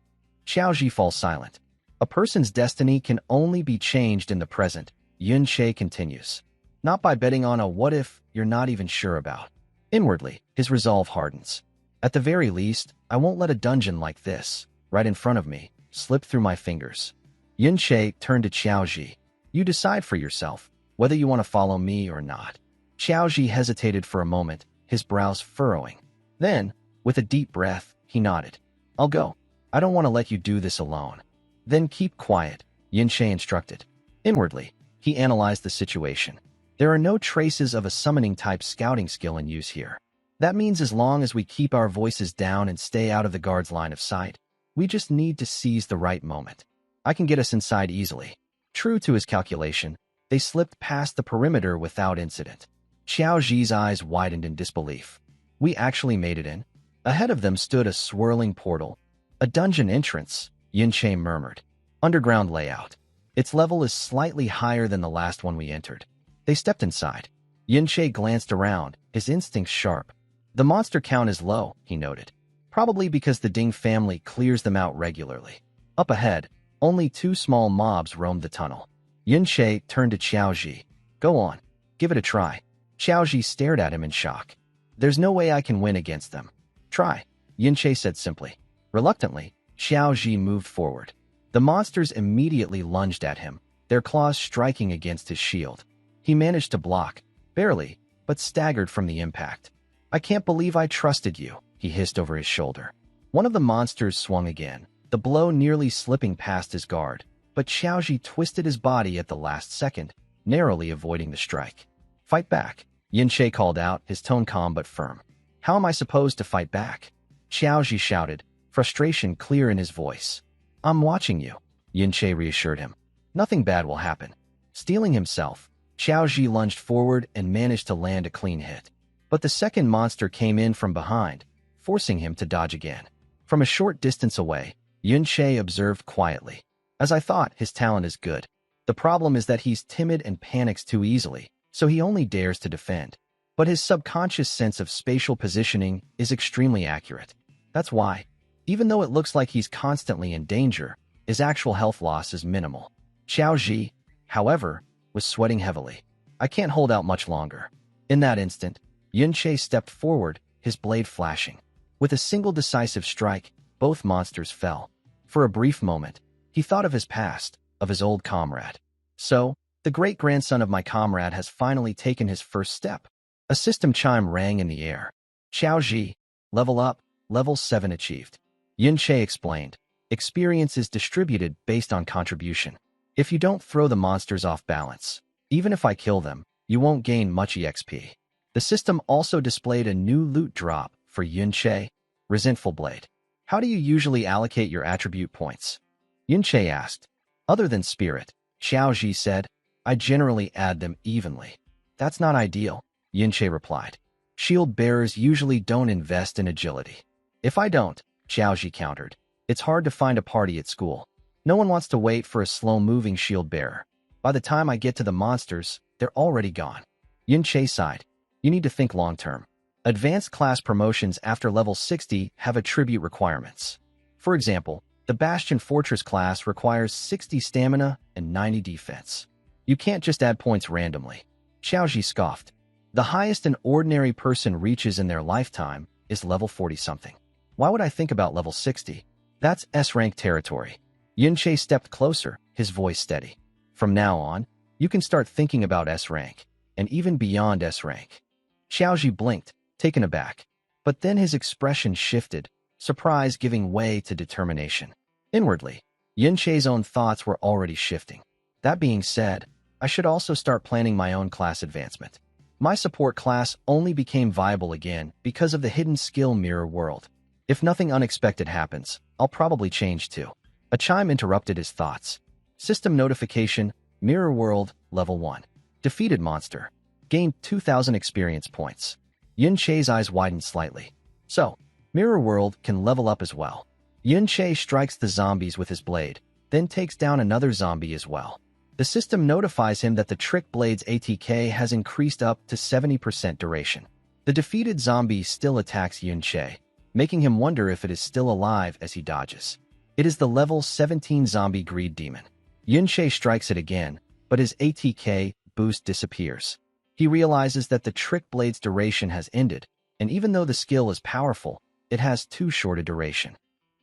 Xiao Ji falls silent. A person's destiny can only be changed in the present, Yin Che continues. Not by betting on a what-if you're not even sure about. Inwardly, his resolve hardens. At the very least, I won't let a dungeon like this, right in front of me, slip through my fingers. Yin Che turned to Xiao Ji. You decide for yourself, whether you want to follow me or not. Xiao Ji hesitated for a moment, his brows furrowing. Then, with a deep breath, he nodded. I'll go. I don't want to let you do this alone. Then keep quiet, Yin Che instructed. Inwardly, he analyzed the situation. There are no traces of a summoning-type scouting skill in use here. That means as long as we keep our voices down and stay out of the guard's line of sight, we just need to seize the right moment. I can get us inside easily. True to his calculation, they slipped past the perimeter without incident. Xiao Ji's eyes widened in disbelief. We actually made it in. Ahead of them stood a swirling portal. A dungeon entrance, Yin Che murmured. Underground layout. Its level is slightly higher than the last one we entered. They stepped inside. Yin Che glanced around, his instincts sharp. The monster count is low, he noted. Probably because the Ding family clears them out regularly. Up ahead, only 2 small mobs roamed the tunnel. Yin Che turned to Xiao Ji. Go on. Give it a try. Xiao Ji stared at him in shock. There's no way I can win against them. Try, Yin Che said simply. Reluctantly, Xiao Ji moved forward. The monsters immediately lunged at him, their claws striking against his shield. He managed to block, barely, but staggered from the impact. I can't believe I trusted you, he hissed over his shoulder. One of the monsters swung again, the blow nearly slipping past his guard, but Xiaoji twisted his body at the last second, narrowly avoiding the strike. Fight back, Yin Che called out, his tone calm but firm. How am I supposed to fight back? Xiaoji shouted, frustration clear in his voice. I'm watching you, Yin Che reassured him. Nothing bad will happen. Steeling himself, Xiaoji lunged forward and managed to land a clean hit. But the second monster came in from behind, forcing him to dodge again. From a short distance away, Yin Che observed quietly. As I thought, his talent is good. The problem is that he's timid and panics too easily, so he only dares to defend. but his subconscious sense of spatial positioning is extremely accurate. That's why, even though it looks like he's constantly in danger, his actual health loss is minimal. Xiao Ji, however, was sweating heavily. I can't hold out much longer. In that instant, Yun Che stepped forward, his blade flashing. With a single decisive strike, both monsters fell. For a brief moment, he thought of his past, of his old comrade. So, the great-grandson of my comrade has finally taken his first step. A system chime rang in the air. Xiao Ji, level up, level 7 achieved. Yun Che explained. Experience is distributed based on contribution. If you don't throw the monsters off balance, even if I kill them, you won't gain much EXP. The system also displayed a new loot drop for Yun Che, Resentful Blade. How do you usually allocate your attribute points? Yun Che asked. Other than spirit, Xiao Ji said, I generally add them evenly. That's not ideal, Yun Che replied. Shield bearers usually don't invest in agility. If I don't, Xiao Ji countered, it's hard to find a party at school. No one wants to wait for a slow-moving shield bearer. By the time I get to the monsters, they're already gone. Yun Che sighed. You need to think long-term. Advanced class promotions after level 60 have attribute requirements. For example, the Bastion Fortress class requires 60 stamina and 90 defense. You can't just add points randomly. Xiao Ji scoffed. The highest an ordinary person reaches in their lifetime is level 40-something. Why would I think about level 60? That's S-rank territory. Yun Che stepped closer, his voice steady. From now on, you can start thinking about S-rank, and even beyond S-rank. Xiao Ji blinked, taken aback. But then his expression shifted, surprise giving way to determination. Inwardly, Yun Che's own thoughts were already shifting. That being said, I should also start planning my own class advancement. My support class only became viable again because of the hidden skill Mirror World. If nothing unexpected happens, I'll probably change too. A chime interrupted his thoughts. System notification, Mirror World, level 1. Defeated monster. Gained 2,000 experience points. Yun Che's eyes widened slightly. So, Mirror World can level up as well. Yun Che strikes the zombies with his blade, then takes down another zombie as well. The system notifies him that the Trick Blade's ATK has increased up to 70% duration. The defeated zombie still attacks Yun Che, making him wonder if it is still alive as he dodges. It is the level 17 zombie Greed Demon. Yun Che strikes it again, but his ATK boost disappears. He realizes that the Trick Blade's duration has ended, and even though the skill is powerful, it has too short a duration.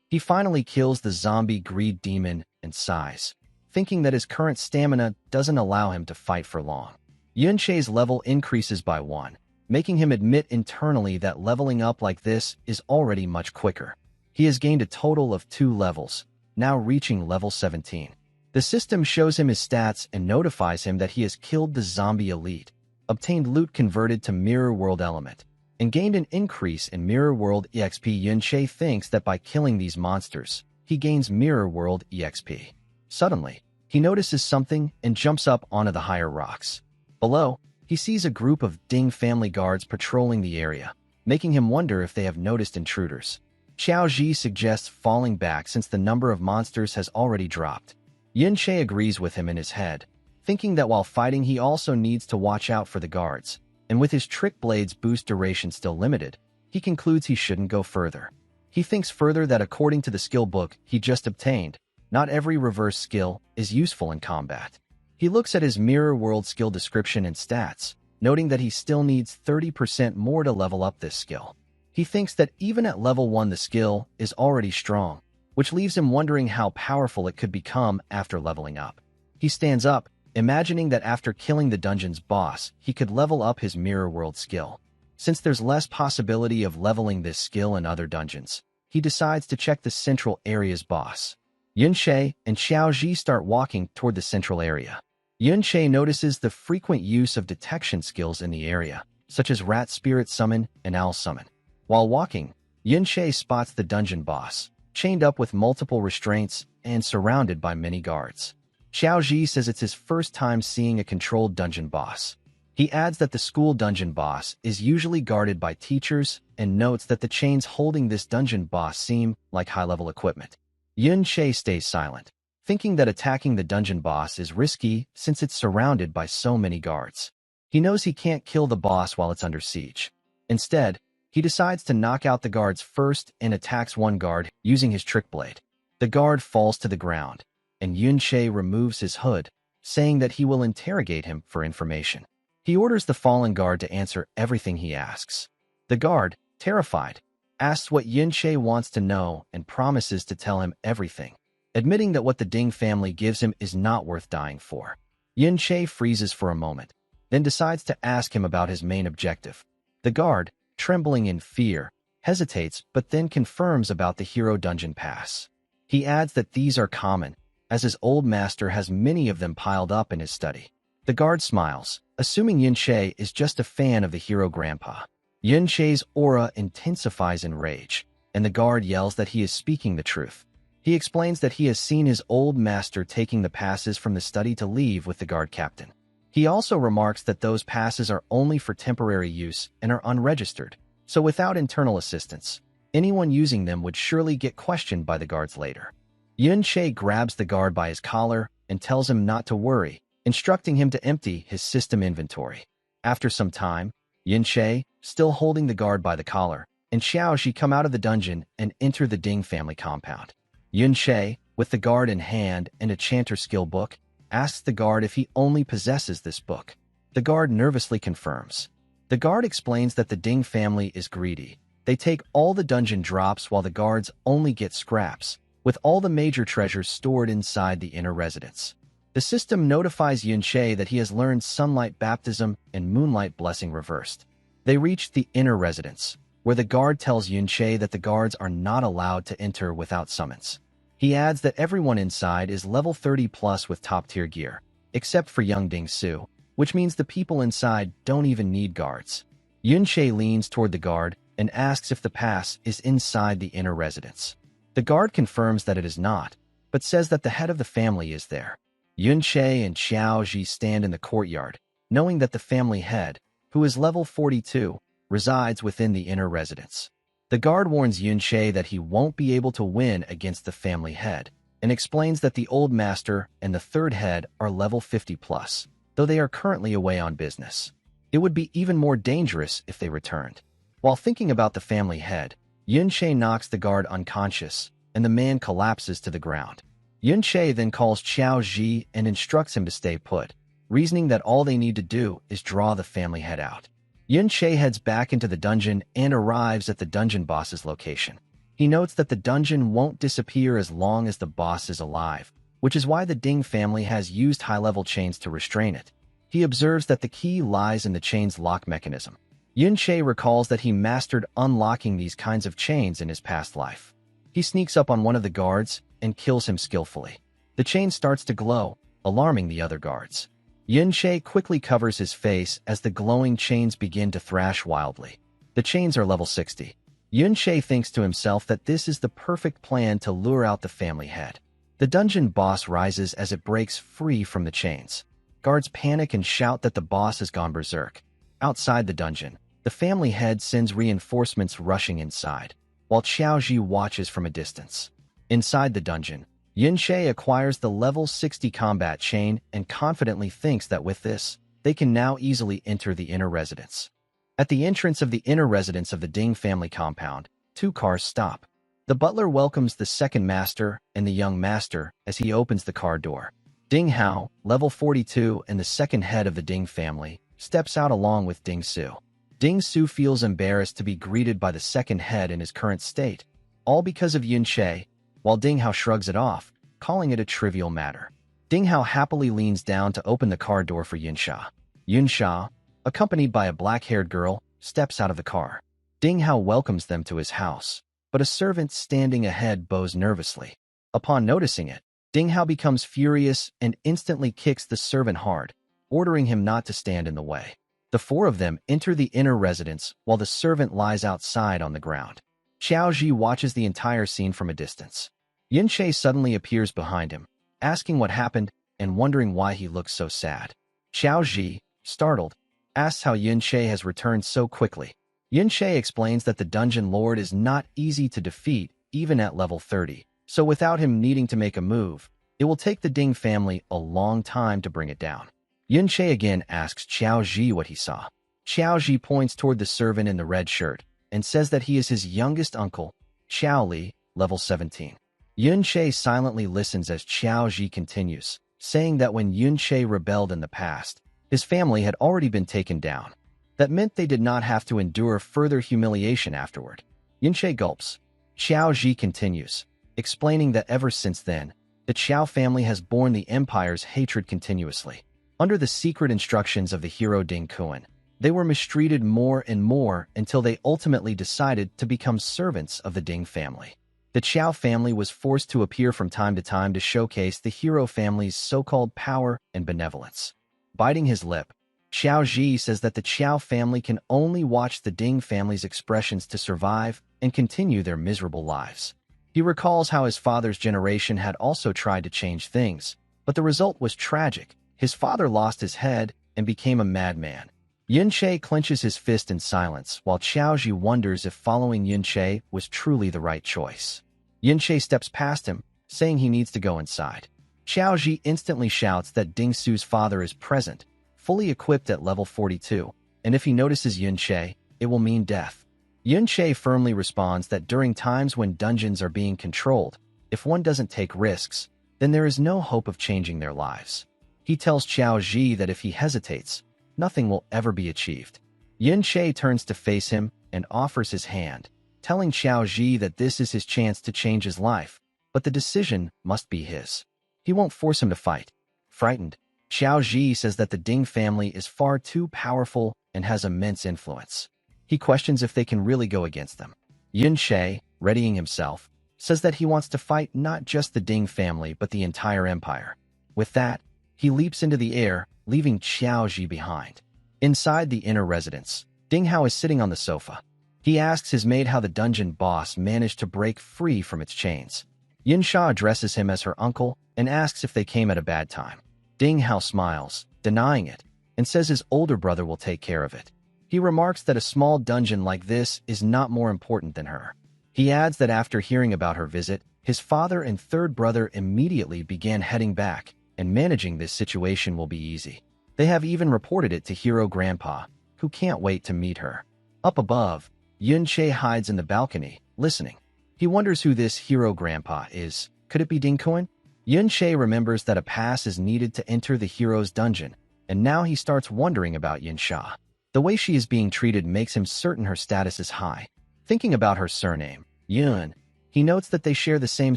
He finally kills the zombie Greed Demon and sighs, thinking that his current stamina doesn't allow him to fight for long. Yun Che's level increases by 1, making him admit internally that leveling up like this is already much quicker. He has gained a total of 2 levels, now reaching level 17. The system shows him his stats and notifies him that he has killed the zombie elite, obtained loot converted to Mirror World element, and gained an increase in Mirror World EXP. Yun Che thinks that by killing these monsters, he gains Mirror World EXP. Suddenly, he notices something and jumps up onto the higher rocks. Below, he sees a group of Ding family guards patrolling the area, making him wonder if they have noticed intruders. Xiao Ji suggests falling back since the number of monsters has already dropped. Yun Che agrees with him in his head, thinking that while fighting he also needs to watch out for the guards, and with his Trick Blade's boost duration still limited, he concludes he shouldn't go further. He thinks further that according to the skill book he just obtained, not every reverse skill is useful in combat. He looks at his Mirror World skill description and stats, noting that he still needs 30% more to level up this skill. He thinks that even at level 1 the skill is already strong, which leaves him wondering how powerful it could become after leveling up. He stands up, imagining that after killing the dungeon's boss, he could level up his Mirror World skill. Since there's less possibility of leveling this skill in other dungeons, he decides to check the central area's boss. Yun Che and Xiao Ji start walking toward the central area. Yun Che notices the frequent use of detection skills in the area, such as Rat Spirit Summon and Owl Summon. While walking, Yun Che spots the dungeon boss, chained up with multiple restraints and surrounded by many guards. Xiao Ji says it's his first time seeing a controlled dungeon boss. He adds that the school dungeon boss is usually guarded by teachers and notes that the chains holding this dungeon boss seem like high-level equipment. Yun Che stays silent, thinking that attacking the dungeon boss is risky since it's surrounded by so many guards. He knows he can't kill the boss while it's under siege. Instead, he decides to knock out the guards first and attacks one guard using his trick blade. The guard falls to the ground, and Yun-che removes his hood, saying that he will interrogate him for information. He orders the fallen guard to answer everything he asks. The guard, terrified, asks what Yun-che wants to know and promises to tell him everything, admitting that what the Ding family gives him is not worth dying for. Yun-che freezes for a moment, then decides to ask him about his main objective. The guard, trembling in fear, hesitates but then confirms about the Hero Dungeon Pass. He adds that these are common, as his old master has many of them piled up in his study. The guard smiles, assuming Yun-che is just a fan of the hero grandpa. Yun-che's aura intensifies in rage, and the guard yells that he is speaking the truth. He explains that he has seen his old master taking the passes from the study to leave with the guard captain. He also remarks that those passes are only for temporary use and are unregistered, so without internal assistance, anyone using them would surely get questioned by the guards later. Yun-che grabs the guard by his collar and tells him not to worry, instructing him to empty his system inventory. After some time, Yun-che, still holding the guard by the collar, and Xiaoji come out of the dungeon and enter the Ding family compound. Yun-che, with the guard in hand and a chanter skill book, asks the guard if he only possesses this book. The guard nervously confirms. The guard explains that the Ding family is greedy. They take all the dungeon drops while the guards only get scraps, with all the major treasures stored inside the inner residence. The system notifies Yun-che that he has learned Sunlight Baptism and Moonlight Blessing reversed. They reach the inner residence, where the guard tells Yun-che that the guards are not allowed to enter without summons. He adds that everyone inside is level 30 plus with top-tier gear, except for young Ding Su, which means the people inside don't even need guards. Yun-che leans toward the guard and asks if the pass is inside the inner residence. The guard confirms that it is not, but says that the head of the family is there. Yun-che and Xiaoji stand in the courtyard, knowing that the family head, who is level 42, resides within the inner residence. The guard warns Yun-che that he won't be able to win against the family head, and explains that the old master and the third head are level 50 plus, though they are currently away on business. It would be even more dangerous if they returned. While thinking about the family head, Yun-che knocks the guard unconscious, and the man collapses to the ground. Yun-che then calls Xiaoji and instructs him to stay put, reasoning that all they need to do is draw the family head out. Yun-che heads back into the dungeon and arrives at the dungeon boss's location. He notes that the dungeon won't disappear as long as the boss is alive, which is why the Ding family has used high-level chains to restrain it. He observes that the key lies in the chain's lock mechanism. Yun-che recalls that he mastered unlocking these kinds of chains in his past life. He sneaks up on one of the guards and kills him skillfully. The chain starts to glow, alarming the other guards. Yun-che quickly covers his face as the glowing chains begin to thrash wildly. The chains are level 60. Yun-che thinks to himself that this is the perfect plan to lure out the family head. The dungeon boss rises as it breaks free from the chains. Guards panic and shout that the boss has gone berserk. Outside the dungeon, the family head sends reinforcements rushing inside, while Xiaoji watches from a distance. Inside the dungeon, Yun-che acquires the level 60 combat chain and confidently thinks that with this, they can now easily enter the inner residence. At the entrance of the inner residence of the Ding family compound, two cars stop. The butler welcomes the second master and the young master as he opens the car door. Ding Hao, level 42 and the second head of the Ding family, steps out along with Ding Su. Ding Su feels embarrassed to be greeted by the second head in his current state, all because of Yun-che, while Ding Hao shrugs it off, calling it a trivial matter. Ding Hao happily leans down to open the car door for Yun-sha. Yun-sha, accompanied by a black-haired girl, steps out of the car. Ding Hao welcomes them to his house, but a servant standing ahead bows nervously. Upon noticing it, Ding Hao becomes furious and instantly kicks the servant hard, ordering him not to stand in the way. The four of them enter the inner residence while the servant lies outside on the ground. Xiaoji watches the entire scene from a distance. Yun-che suddenly appears behind him, asking what happened and wondering why he looks so sad. Xiaoji, startled, asks how Yun-che has returned so quickly. Yun-che explains that the dungeon lord is not easy to defeat even at level 30, so without him needing to make a move, it will take the Ding family a long time to bring it down. Yunche again asks Xiao Ji what he saw. Xiao Ji points toward the servant in the red shirt and says that he is his youngest uncle, Xiao Li, level 17. Yunche silently listens as Xiao Ji continues, saying that when Yunche rebelled in the past, his family had already been taken down. That meant they did not have to endure further humiliation afterward. Yunche gulps. Xiao Ji continues, explaining that ever since then, the Qiao family has borne the empire's hatred continuously. Under the secret instructions of the hero Ding Kuan, they were mistreated more and more until they ultimately decided to become servants of the Ding family. The Qiao family was forced to appear from time to time to showcase the hero family's so-called power and benevolence. Biting his lip, Xiao Ji says that the Qiao family can only watch the Ding family's expressions to survive and continue their miserable lives. He recalls how his father's generation had also tried to change things, but the result was tragic. His father lost his head and became a madman. Yunche clenches his fist in silence while Xiao Ji wonders if following Yunche was truly the right choice. Yunche steps past him, saying he needs to go inside. Xiao Ji instantly shouts that Ding Su's father is present, fully equipped at level 42, and if he notices Yunche, it will mean death. Yunche firmly responds that during times when dungeons are being controlled, if one doesn't take risks, then there is no hope of changing their lives. He tells Xiao Ji that if he hesitates, nothing will ever be achieved. Yunche turns to face him and offers his hand, telling Xiao Ji that this is his chance to change his life, but the decision must be his. He won't force him to fight. Frightened, Xiao Ji says that the Ding family is far too powerful and has immense influence. He questions if they can really go against them. Yunche, readying himself, says that he wants to fight not just the Ding family but the entire empire. With that, he leaps into the air, leaving Xiao Ji behind. Inside the inner residence, Ding Hao is sitting on the sofa. He asks his maid how the dungeon boss managed to break free from its chains. Yinsha addresses him as her uncle and asks if they came at a bad time. Ding Hao smiles, denying it, and says his older brother will take care of it. He remarks that a small dungeon like this is not more important than her. He adds that after hearing about her visit, his father and third brother immediately began heading back, and managing this situation will be easy. They have even reported it to Hero Grandpa, who can't wait to meet her. Up above, Yunche hides in the balcony, listening. He wonders who this Hero Grandpa is. Could it be Ding Kuan? Yunche remembers that a pass is needed to enter the hero's dungeon, and now he starts wondering about Yinsha. The way she is being treated makes him certain her status is high. Thinking about her surname, Yun, he notes that they share the same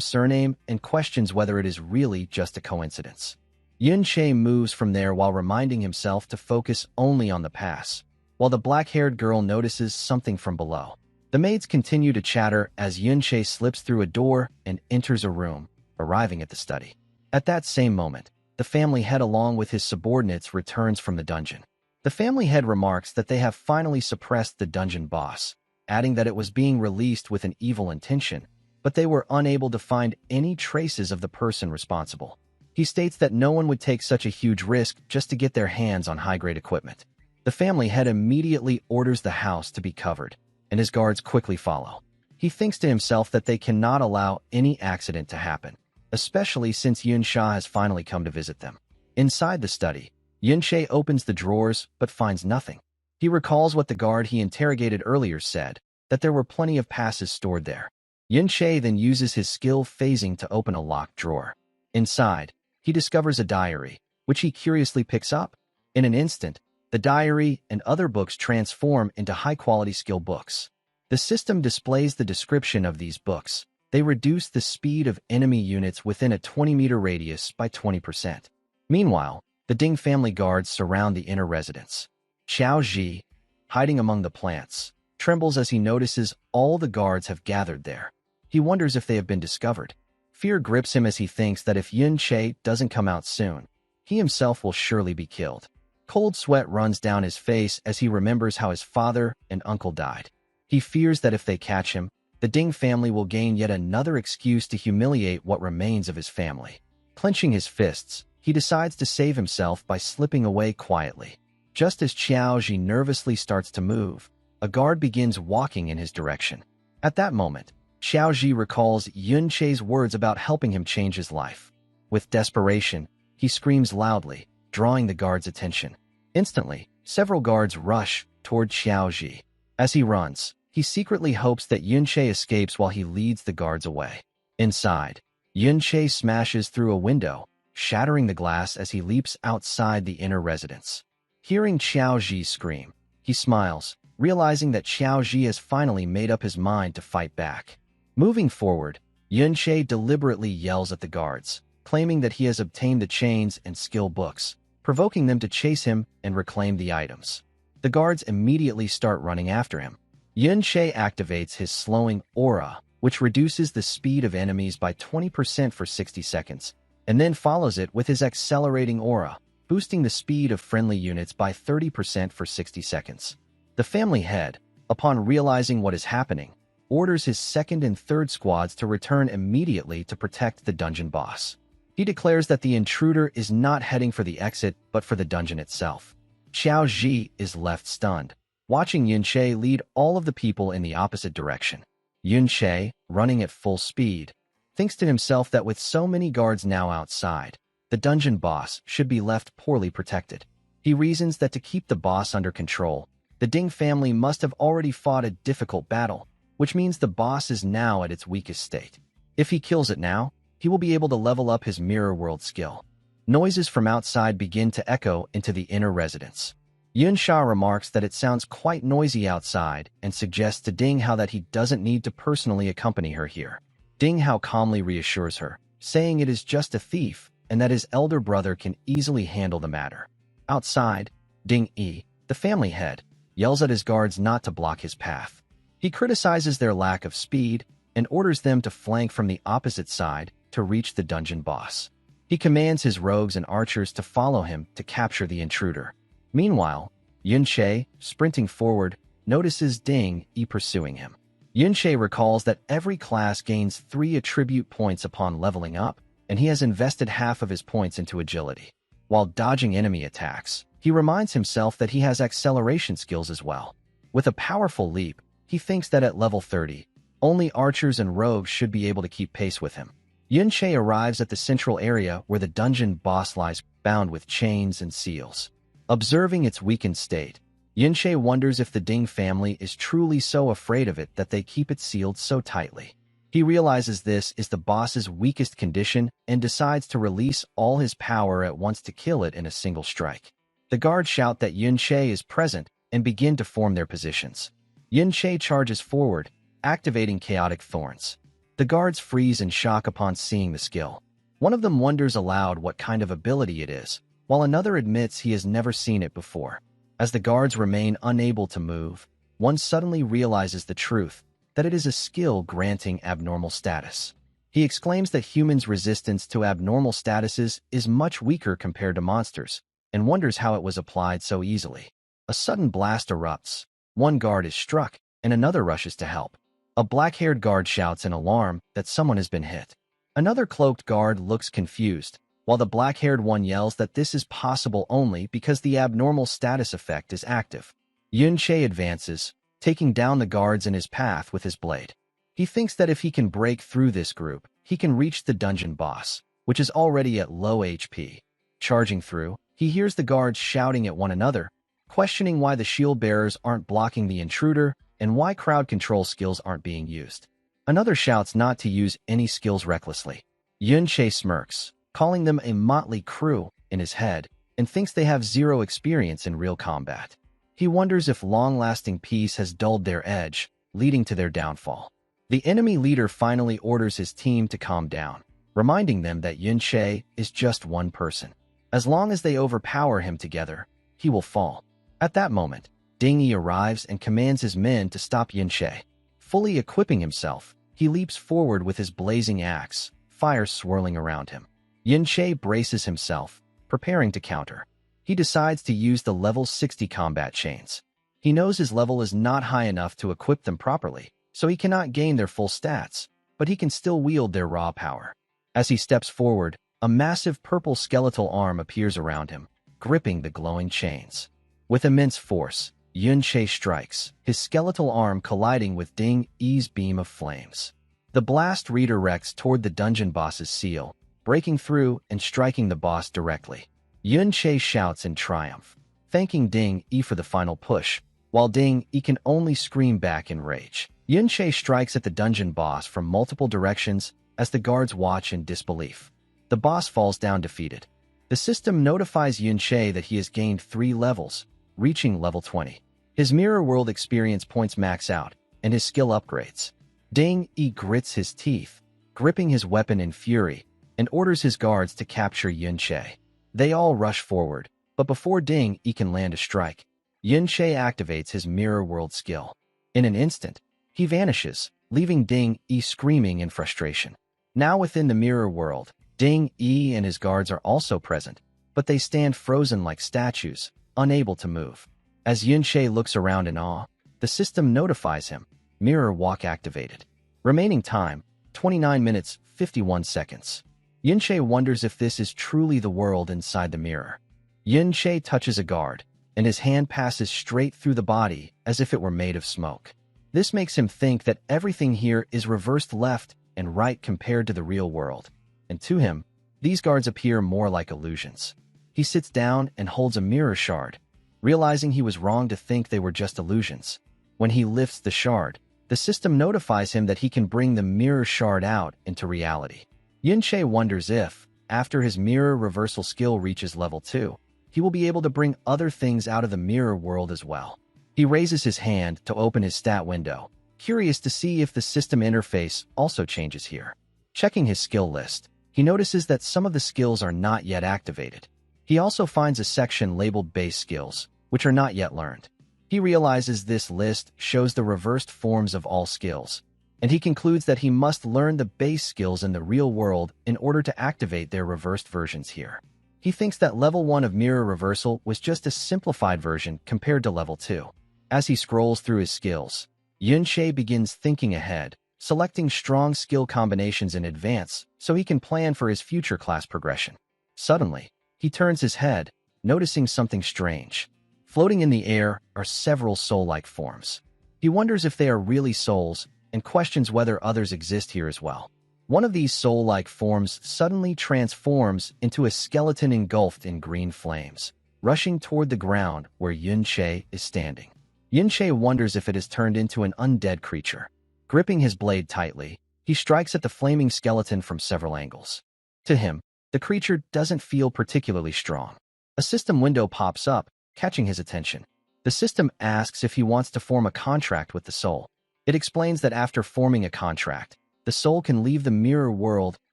surname and questions whether it is really just a coincidence. Yunche moves from there while reminding himself to focus only on the pass, while the black-haired girl notices something from below. The maids continue to chatter as Yunche slips through a door and enters a room, arriving at the study. At that same moment, the family head along with his subordinates returns from the dungeon. The family head remarks that they have finally suppressed the dungeon boss, adding that it was being released with an evil intention, but they were unable to find any traces of the person responsible. He states that no one would take such a huge risk just to get their hands on high-grade equipment. The family head immediately orders the house to be covered, and his guards quickly follow. He thinks to himself that they cannot allow any accident to happen, especially since Yunsha has finally come to visit them. Inside the study, Yunche opens the drawers but finds nothing. He recalls what the guard he interrogated earlier said, that there were plenty of passes stored there. Yunche then uses his skill phasing to open a locked drawer. Inside, he discovers a diary, which he curiously picks up. In an instant, the diary and other books transform into high-quality skill books. The system displays the description of these books. They reduce the speed of enemy units within a 20-meter radius by 20%. Meanwhile, the Ding family guards surround the inner residence. Xiao Ji, hiding among the plants, trembles as he notices all the guards have gathered there. He wonders if they have been discovered. Fear grips him as he thinks that if Yunche doesn't come out soon, he himself will surely be killed. Cold sweat runs down his face as he remembers how his father and uncle died. He fears that if they catch him, the Ding family will gain yet another excuse to humiliate what remains of his family. Clenching his fists, he decides to save himself by slipping away quietly. Just as Xiao Ji nervously starts to move, a guard begins walking in his direction. At that moment, Xiao Ji recalls Yunche's words about helping him change his life. With desperation, he screams loudly, drawing the guard's attention. Instantly, several guards rush toward Xiaoji. As he runs, he secretly hopes that Yunche escapes while he leads the guards away. Inside, Yunche smashes through a window, shattering the glass as he leaps outside the inner residence. Hearing Xiaoji scream, he smiles, realizing that Xiaoji has finally made up his mind to fight back. Moving forward, Yunche deliberately yells at the guards, claiming that he has obtained the chains and skill books, provoking them to chase him and reclaim the items. The guards immediately start running after him. Yunche activates his slowing aura, which reduces the speed of enemies by 20% for 60 seconds, and then follows it with his accelerating aura, boosting the speed of friendly units by 30% for 60 seconds. The family head, upon realizing what is happening, orders his second and third squads to return immediately to protect the dungeon boss. He declares that the intruder is not heading for the exit but for the dungeon itself. Xiao Ji is left stunned, watching Yunche lead all of the people in the opposite direction. Yunche, running at full speed, thinks to himself that with so many guards now outside, the dungeon boss should be left poorly protected. He reasons that to keep the boss under control, the Ding family must have already fought a difficult battle, which means the boss is now at its weakest state. If he kills it now, he will be able to level up his mirror world skill. Noises from outside begin to echo into the inner residence. Yunsha remarks that it sounds quite noisy outside and suggests to Ding Hao that he doesn't need to personally accompany her here. Ding Hao calmly reassures her, saying it is just a thief and that his elder brother can easily handle the matter. Outside, Ding Yi, the family head, yells at his guards not to block his path. He criticizes their lack of speed and orders them to flank from the opposite side to reach the dungeon boss. He commands his rogues and archers to follow him to capture the intruder. Meanwhile, Yunche, sprinting forward, notices Ding Yi pursuing him. Yunche recalls that every class gains 3 attribute points upon leveling up, and he has invested half of his points into agility. While dodging enemy attacks, he reminds himself that he has acceleration skills as well. With a powerful leap, he thinks that at level 30, only archers and rogues should be able to keep pace with him. Yunche arrives at the central area where the dungeon boss lies, bound with chains and seals. Observing its weakened state, Yunche wonders if the Ding family is truly so afraid of it that they keep it sealed so tightly. He realizes this is the boss's weakest condition and decides to release all his power at once to kill it in a single strike. The guards shout that Yunche is present and begin to form their positions. Yunche charges forward, activating Chaotic Thorns. The guards freeze in shock upon seeing the skill. One of them wonders aloud what kind of ability it is, while another admits he has never seen it before. As the guards remain unable to move, one suddenly realizes the truth, that it is a skill granting abnormal status. He exclaims that humans' resistance to abnormal statuses is much weaker compared to monsters, and wonders how it was applied so easily. A sudden blast erupts. One guard is struck, and another rushes to help. A black-haired guard shouts in alarm that someone has been hit. Another cloaked guard looks confused, while the black-haired one yells that this is possible only because the abnormal status effect is active. Yunche advances, taking down the guards in his path with his blade. He thinks that if he can break through this group, he can reach the dungeon boss, which is already at low HP. Charging through, he hears the guards shouting at one another, questioning why the shield bearers aren't blocking the intruder and why crowd control skills aren't being used. Another shouts not to use any skills recklessly. Yunche smirks, calling them a motley crew in his head, and thinks they have zero experience in real combat. He wonders if long-lasting peace has dulled their edge, leading to their downfall. The enemy leader finally orders his team to calm down, reminding them that Yunche is just one person. As long as they overpower him together, he will fall. At that moment, Ding Yi arrives and commands his men to stop Yunche. Fully equipping himself, he leaps forward with his blazing axe, fire swirling around him. Yunche braces himself, preparing to counter. He decides to use the level 60 combat chains. He knows his level is not high enough to equip them properly, so he cannot gain their full stats, but he can still wield their raw power. As he steps forward, a massive purple skeletal arm appears around him, gripping the glowing chains. With immense force, Yunche strikes, his skeletal arm colliding with Ding Yi's beam of flames. The blast redirects toward the dungeon boss's seal, breaking through and striking the boss directly. Yun Che shouts in triumph, thanking Ding Yi for the final push, while Ding Yi can only scream back in rage. Yun Che strikes at the dungeon boss from multiple directions as the guards watch in disbelief. The boss falls down defeated. The system notifies Yun Che that he has gained 3 levels, reaching level 20. His mirror world experience points max out, and his skill upgrades. Ding Yi grits his teeth, gripping his weapon in fury, and orders his guards to capture Yun Che. They all rush forward, but before Ding Yi can land a strike, Yun Che activates his mirror world skill. In an instant, he vanishes, leaving Ding Yi screaming in frustration. Now within the mirror world, Ding Yi and his guards are also present, but they stand frozen like statues, unable to move. As Yun Che looks around in awe, the system notifies him, mirror walk activated. Remaining time, 29 minutes, 51 seconds. Yun Che wonders if this is truly the world inside the mirror. Yun Che touches a guard, and his hand passes straight through the body as if it were made of smoke. This makes him think that everything here is reversed left and right compared to the real world, and to him, these guards appear more like illusions. He sits down and holds a mirror shard, realizing he was wrong to think they were just illusions. When he lifts the shard, the system notifies him that he can bring the mirror shard out into reality. Yun Che wonders if, after his mirror reversal skill reaches level 2, he will be able to bring other things out of the mirror world as well. He raises his hand to open his stat window, curious to see if the system interface also changes here. Checking his skill list, he notices that some of the skills are not yet activated. He also finds a section labeled base skills, which are not yet learned. He realizes this list shows the reversed forms of all skills, and he concludes that he must learn the base skills in the real world in order to activate their reversed versions here. He thinks that level 1 of mirror reversal was just a simplified version compared to level 2. As he scrolls through his skills, Yun Che begins thinking ahead, selecting strong skill combinations in advance so he can plan for his future class progression. Suddenly, he turns his head, noticing something strange. Floating in the air are several soul-like forms. He wonders if they are really souls and questions whether others exist here as well. One of these soul-like forms suddenly transforms into a skeleton engulfed in green flames, rushing toward the ground where Yun Che is standing. Yun Che wonders if it has turned into an undead creature. Gripping his blade tightly, he strikes at the flaming skeleton from several angles. To him, the creature doesn't feel particularly strong. A system window pops up, catching his attention. The system asks if he wants to form a contract with the soul. It explains that after forming a contract, the soul can leave the mirror world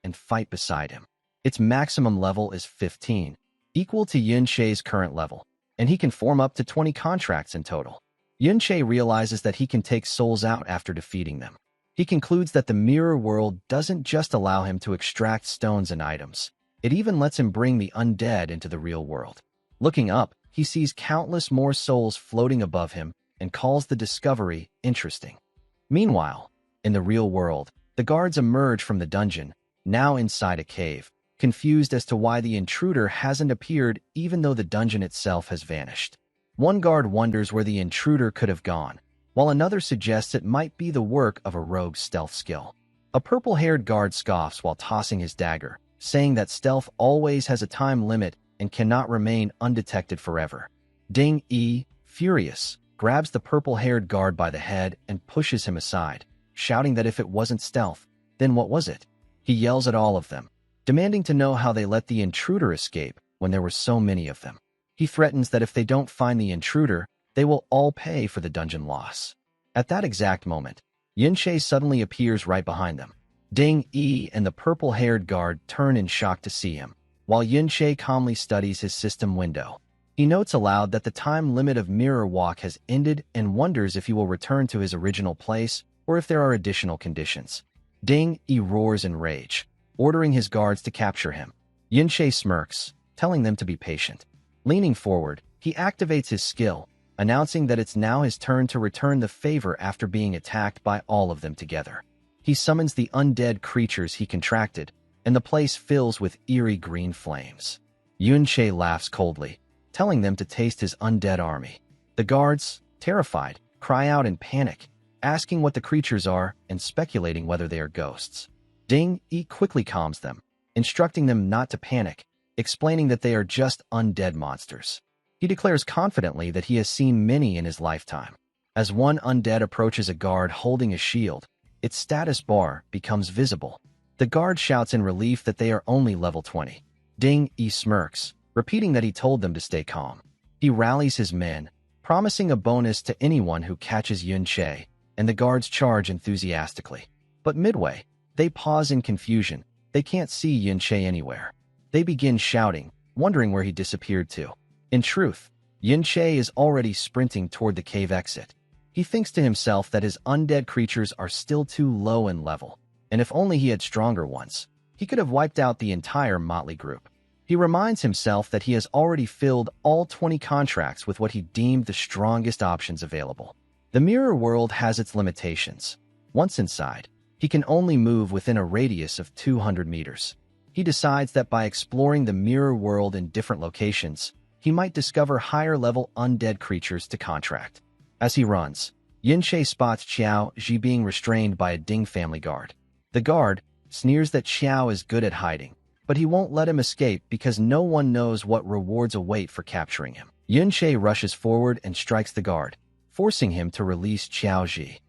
and fight beside him. Its maximum level is 15, equal to Yun Che's current level, and he can form up to 20 contracts in total. Yun Che realizes that he can take souls out after defeating them. He concludes that the mirror world doesn't just allow him to extract stones and items, it even lets him bring the undead into the real world. Looking up, he sees countless more souls floating above him and calls the discovery interesting. Meanwhile, in the real world, the guards emerge from the dungeon, now inside a cave, confused as to why the intruder hasn't appeared even though the dungeon itself has vanished. One guard wonders where the intruder could have gone, while another suggests it might be the work of a rogue stealth skill. A purple-haired guard scoffs while tossing his dagger, saying that stealth always has a time limit and cannot remain undetected forever. Ding Yi, furious, grabs the purple-haired guard by the head and pushes him aside, shouting that if it wasn't stealth, then what was it? He yells at all of them, demanding to know how they let the intruder escape when there were so many of them. He threatens that if they don't find the intruder, they will all pay for the dungeon loss. At that exact moment, Yun Che suddenly appears right behind them. Ding Yi and the purple-haired guard turn in shock to see him, while Yun Che calmly studies his system window. He notes aloud that the time limit of Mirror Walk has ended and wonders if he will return to his original place or if there are additional conditions. Ding Yi roars in rage, ordering his guards to capture him. Yun Che smirks, telling them to be patient. Leaning forward, he activates his skill, announcing that it's now his turn to return the favor after being attacked by all of them together. He summons the undead creatures he contracted, and the place fills with eerie green flames. Yun Che laughs coldly, telling them to taste his undead army. The guards, terrified, cry out in panic, asking what the creatures are and speculating whether they are ghosts. Ding Yi quickly calms them, instructing them not to panic, explaining that they are just undead monsters. He declares confidently that he has seen many in his lifetime. As one undead approaches a guard holding a shield, its status bar becomes visible. The guard shouts in relief that they are only level 20. Ding smirks, repeating that he told them to stay calm. He rallies his men, promising a bonus to anyone who catches Yun-Che, and the guards charge enthusiastically. But midway, they pause in confusion. They can't see Yun-Che anywhere. They begin shouting, wondering where he disappeared to. In truth, Yun-Che is already sprinting toward the cave exit. He thinks to himself that his undead creatures are still too low in level, and if only he had stronger ones, he could have wiped out the entire motley group. He reminds himself that he has already filled all 20 contracts with what he deemed the strongest options available. The mirror world has its limitations. Once inside, he can only move within a radius of 200 meters. He decides that by exploring the mirror world in different locations, he might discover higher-level undead creatures to contract. As he runs, Yun-Che spots Xiao Ji being restrained by a Ding family guard. The guard sneers that Xiao is good at hiding, but he won't let him escape because no one knows what rewards await for capturing him. Yun-Che rushes forward and strikes the guard, forcing him to release Xiao Ji.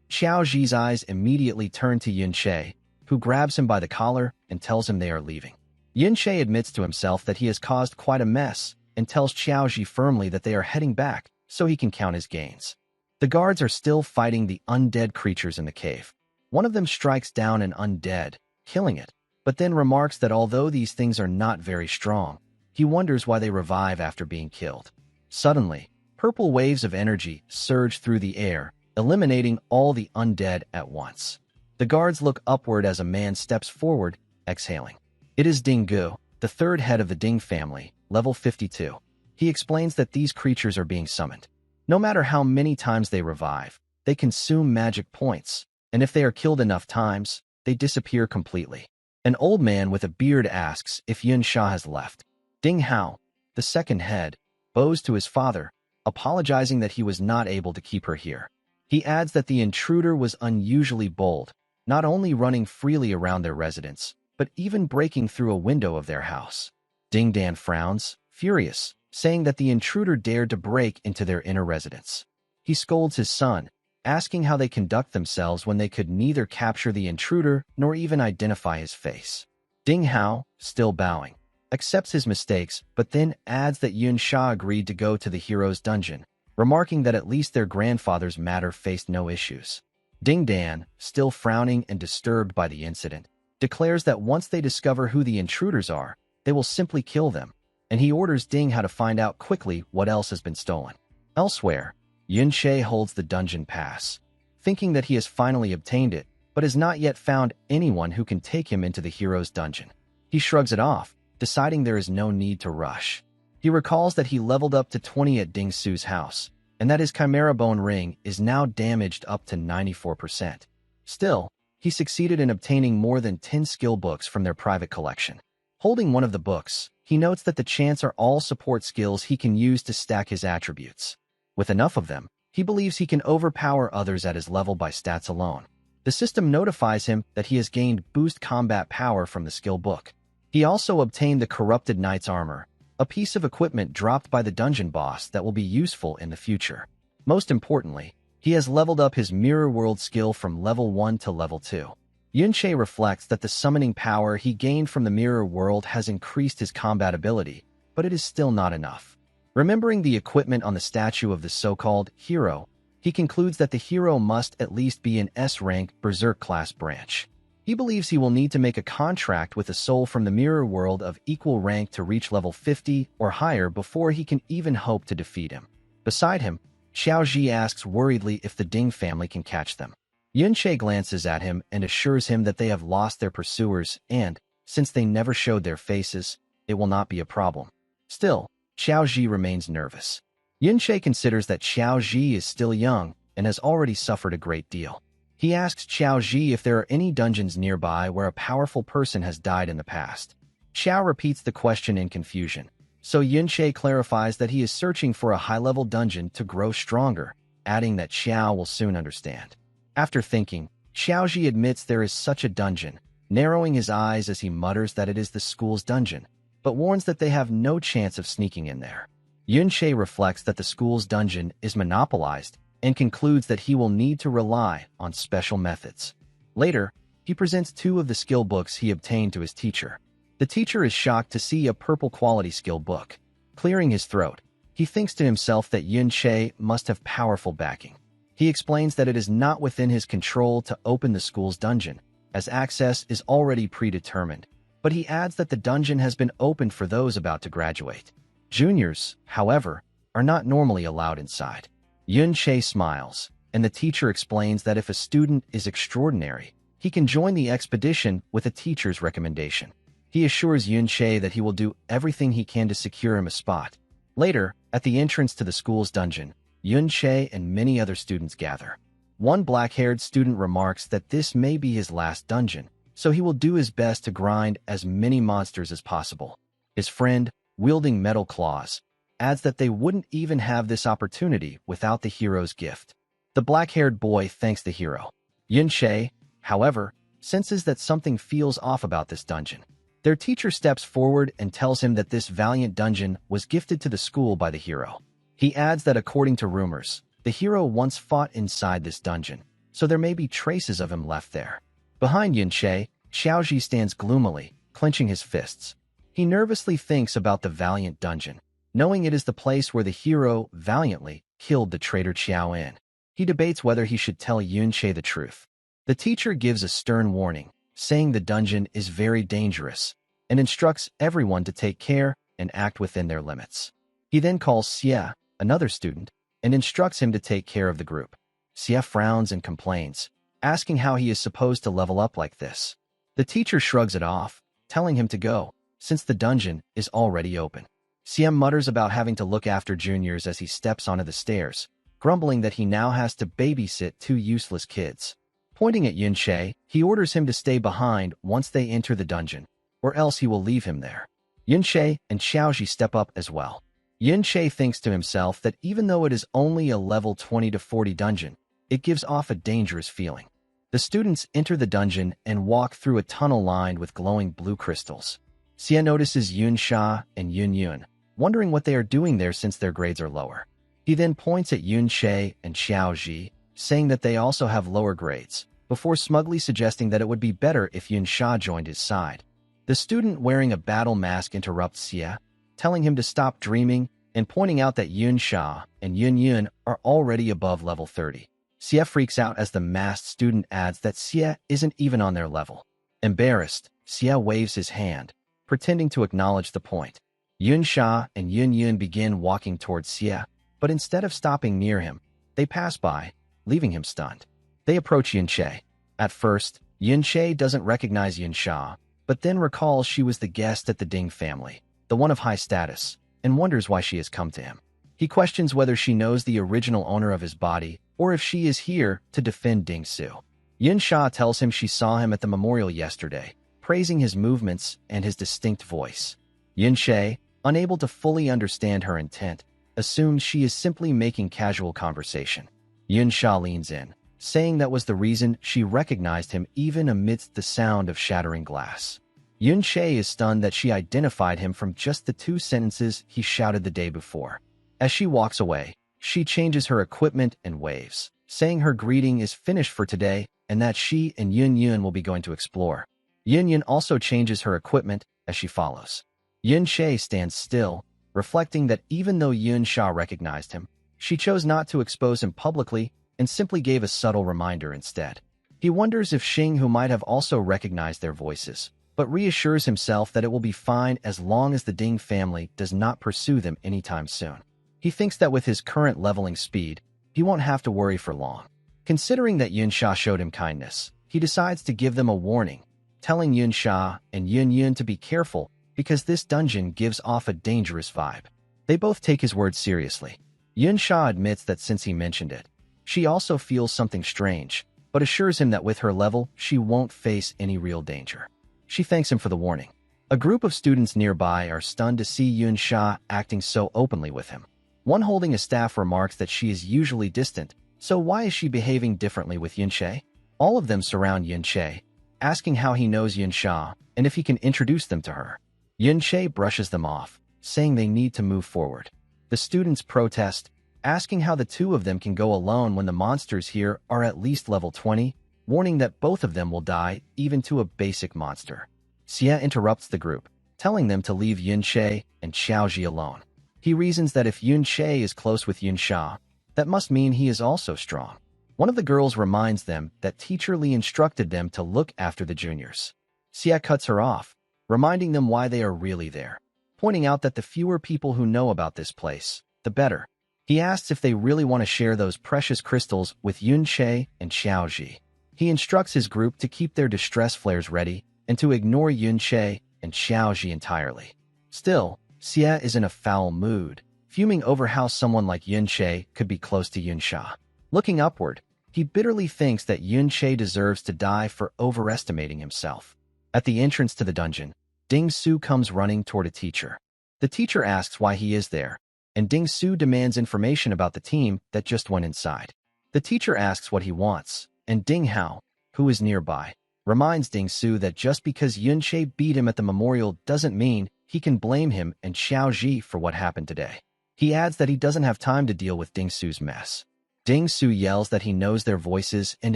Xiao Ji's eyes immediately turn to Yun-Che, who grabs him by the collar and tells him they are leaving. Yun-Che admits to himself that he has caused quite a mess and tells Xiao Ji firmly that they are heading back so he can count his gains. The guards are still fighting the undead creatures in the cave. One of them strikes down an undead, killing it, but then remarks that although these things are not very strong, he wonders why they revive after being killed. Suddenly, purple waves of energy surge through the air, eliminating all the undead at once. The guards look upward as a man steps forward, exhaling. It is Ding Gu, the third head of the Ding family, level 52. He explains that these creatures are being summoned. No matter how many times they revive, they consume magic points, and if they are killed enough times, they disappear completely. An old man with a beard asks if Yun Sha has left. Ding Hao, the second head, bows to his father, apologizing that he was not able to keep her here. He adds that the intruder was unusually bold, not only running freely around their residence, but even breaking through a window of their house. Ding Dan frowns, furious, saying that the intruder dared to break into their inner residence. He scolds his son, asking how they conduct themselves when they could neither capture the intruder nor even identify his face. Ding Hao, still bowing, accepts his mistakes but then adds that Yun Sha agreed to go to the hero's dungeon, remarking that at least their grandfather's matter faced no issues. Ding Dan, still frowning and disturbed by the incident, declares that once they discover who the intruders are, they will simply kill them, and he orders Ding Hao to find out quickly what else has been stolen. Elsewhere, Yun-Che holds the dungeon pass, thinking that he has finally obtained it, but has not yet found anyone who can take him into the hero's dungeon. He shrugs it off, deciding there is no need to rush. He recalls that he leveled up to 20 at Ding Su's house, and that his Chimera Bone Ring is now damaged up to 94%. Still, he succeeded in obtaining more than 10 skill books from their private collection. Holding one of the books, he notes that the chants are all support skills he can use to stack his attributes. With enough of them, he believes he can overpower others at his level by stats alone. The system notifies him that he has gained boost combat power from the skill book. He also obtained the Corrupted Knight's Armor, a piece of equipment dropped by the dungeon boss that will be useful in the future. Most importantly, he has leveled up his Mirror World skill from level 1 to level 2. Yun-Che reflects that the summoning power he gained from the Mirror World has increased his combat ability, but it is still not enough. Remembering the equipment on the statue of the so-called hero, he concludes that the hero must at least be an S-Rank Berserk class branch. He believes he will need to make a contract with a soul from the Mirror World of equal rank to reach level 50 or higher before he can even hope to defeat him. Beside him, Xiao Ji asks worriedly if the Ding family can catch them. Yun-Che glances at him and assures him that they have lost their pursuers and, since they never showed their faces, it will not be a problem. Still, Xiao Ji remains nervous. Yun-Che considers that Xiao Ji is still young and has already suffered a great deal. He asks Xiao Ji if there are any dungeons nearby where a powerful person has died in the past. Xiao repeats the question in confusion, so Yun-Che clarifies that he is searching for a high-level dungeon to grow stronger, adding that Xiao will soon understand. After thinking, Xiao Ji admits there is such a dungeon, narrowing his eyes as he mutters that it is the school's dungeon. but warns that they have no chance of sneaking in there. Yun-Che reflects that the school's dungeon is monopolized and concludes that he will need to rely on special methods. Later, he presents 2 of the skill books he obtained to his teacher. The teacher is shocked to see a purple quality skill book. Clearing his throat, he thinks to himself that Yun-Che must have powerful backing. He explains that it is not within his control to open the school's dungeon, as access is already predetermined, but he adds that the dungeon has been opened for those about to graduate. Juniors, however, are not normally allowed inside. Yun-Che smiles, and the teacher explains that if a student is extraordinary, he can join the expedition with a teacher's recommendation. He assures Yun-Che that he will do everything he can to secure him a spot. Later, at the entrance to the school's dungeon, Yun-Che and many other students gather. One black-haired student remarks that this may be his last dungeon, so he will do his best to grind as many monsters as possible. His friend, wielding metal claws, adds that they wouldn't even have this opportunity without the hero's gift. The black-haired boy thanks the hero. Yun-Che, however, senses that something feels off about this dungeon. Their teacher steps forward and tells him that this valiant dungeon was gifted to the school by the hero. He adds that according to rumors, the hero once fought inside this dungeon, so there may be traces of him left there. Behind Yun-Che, Xiaoji stands gloomily, clenching his fists. He nervously thinks about the valiant dungeon, knowing it is the place where the hero valiantly killed the traitor Qiao-En. He debates whether he should tell Yun-Che the truth. The teacher gives a stern warning, saying the dungeon is very dangerous, and instructs everyone to take care and act within their limits. He then calls Xie, another student, and instructs him to take care of the group. Xie frowns and complains, asking how he is supposed to level up like this. The teacher shrugs it off, telling him to go, since the dungeon is already open. Xie mutters about having to look after juniors as he steps onto the stairs, grumbling that he now has to babysit 2 useless kids. Pointing at Yun-Che, he orders him to stay behind once they enter the dungeon, or else he will leave him there. Yun-Che and Xiaoji step up as well. Yun-Che thinks to himself that even though it is only a level 20 to 40 dungeon, it gives off a dangerous feeling. The students enter the dungeon and walk through a tunnel lined with glowing blue crystals. Xie notices Yun-Sha and Yun-Yun, wondering what they are doing there since their grades are lower. He then points at Yun-Che and Xiaoji, saying that they also have lower grades, before smugly suggesting that it would be better if Yun-Sha joined his side. The student wearing a battle mask interrupts Xie, telling him to stop dreaming and pointing out that Yun-Sha and Yun-Yun are already above level 30. Xie freaks out as the masked student adds that Xie isn't even on their level. Embarrassed, Xie waves his hand, pretending to acknowledge the point. Yun-Sha and Yun-Yun begin walking towards Xie, but instead of stopping near him, they pass by, leaving him stunned. They approach Yun-Che. At first, Yun-Che doesn't recognize Yun-Sha, but then recalls she was the guest at the Ding family, the one of high status, and wonders why she has come to him. He questions whether she knows the original owner of his body or if she is here to defend Ding Su. Yun-Sha tells him she saw him at the memorial yesterday, praising his movements and his distinct voice. Yun-Che, unable to fully understand her intent, assumes she is simply making casual conversation. Yun-Sha leans in, saying that was the reason she recognized him even amidst the sound of shattering glass. Yun-Che is stunned that she identified him from just the 2 sentences he shouted the day before. As she walks away, she changes her equipment and waves, saying her greeting is finished for today and that she and Yun-Yun will be going to explore. Yun-Yun also changes her equipment as she follows. Yun-Che stands still, reflecting that even though Yun-Sha recognized him, she chose not to expose him publicly and simply gave a subtle reminder instead. He wonders if Xing Hu might have also recognized their voices, but reassures himself that it will be fine as long as the Ding family does not pursue them anytime soon. He thinks that with his current leveling speed, he won't have to worry for long. Considering that Yun-Sha showed him kindness, he decides to give them a warning, telling Yun-Sha and Yun-Yun to be careful because this dungeon gives off a dangerous vibe. They both take his words seriously. Yun-Sha admits that since he mentioned it, she also feels something strange, but assures him that with her level, she won't face any real danger. She thanks him for the warning. A group of students nearby are stunned to see Yun-Sha acting so openly with him. One holding a staff remarks that she is usually distant, so why is she behaving differently with Yun-Che? All of them surround Yun-Che, asking how he knows Yun-Sha and if he can introduce them to her. Yunche brushes them off, saying they need to move forward. The students protest, asking how the two of them can go alone when the monsters here are at least level 20, warning that both of them will die, even to a basic monster. Xie interrupts the group, telling them to leave Yunche and Xiaoji alone. He reasons that if Yunche is close with Yunsha, that must mean he is also strong. One of the girls reminds them that Teacher Li instructed them to look after the juniors. Xie cuts her off, reminding them why they are really there, pointing out that the fewer people who know about this place, the better. He asks if they really want to share those precious crystals with Yunche and Xiaoji. He instructs his group to keep their distress flares ready and to ignore Yunche and Xiaoji entirely. Still, Xie is in a foul mood, fuming over how someone like Yunche could be close to Yunsha. Looking upward, he bitterly thinks that Yunche deserves to die for overestimating himself. At the entrance to the dungeon, Ding Su comes running toward a teacher. The teacher asks why he is there, and Ding Su demands information about the team that just went inside. The teacher asks what he wants, and Ding Hao, who is nearby, reminds Ding Su that just because Yunche beat him at the memorial doesn't mean he can blame him and Xiaoji for what happened today. He adds that he doesn't have time to deal with Ding Su's mess. Ding Su yells that he knows their voices and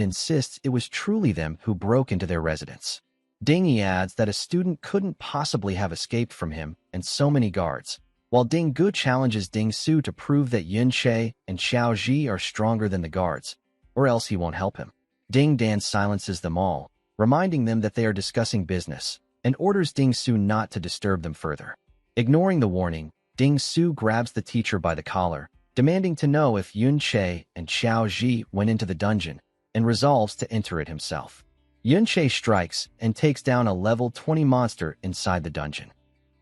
insists it was truly them who broke into their residence. Ding Yi adds that a student couldn't possibly have escaped from him and so many guards, while Ding Gu challenges Ding Su to prove that Yunche and Xiaoji are stronger than the guards, or else he won't help him. Ding Dan silences them all, reminding them that they are discussing business, and orders Ding Su not to disturb them further. Ignoring the warning, Ding Su grabs the teacher by the collar, demanding to know if Yunche and Xiaoji went into the dungeon, and resolves to enter it himself. Yunche strikes and takes down a level 20 monster inside the dungeon.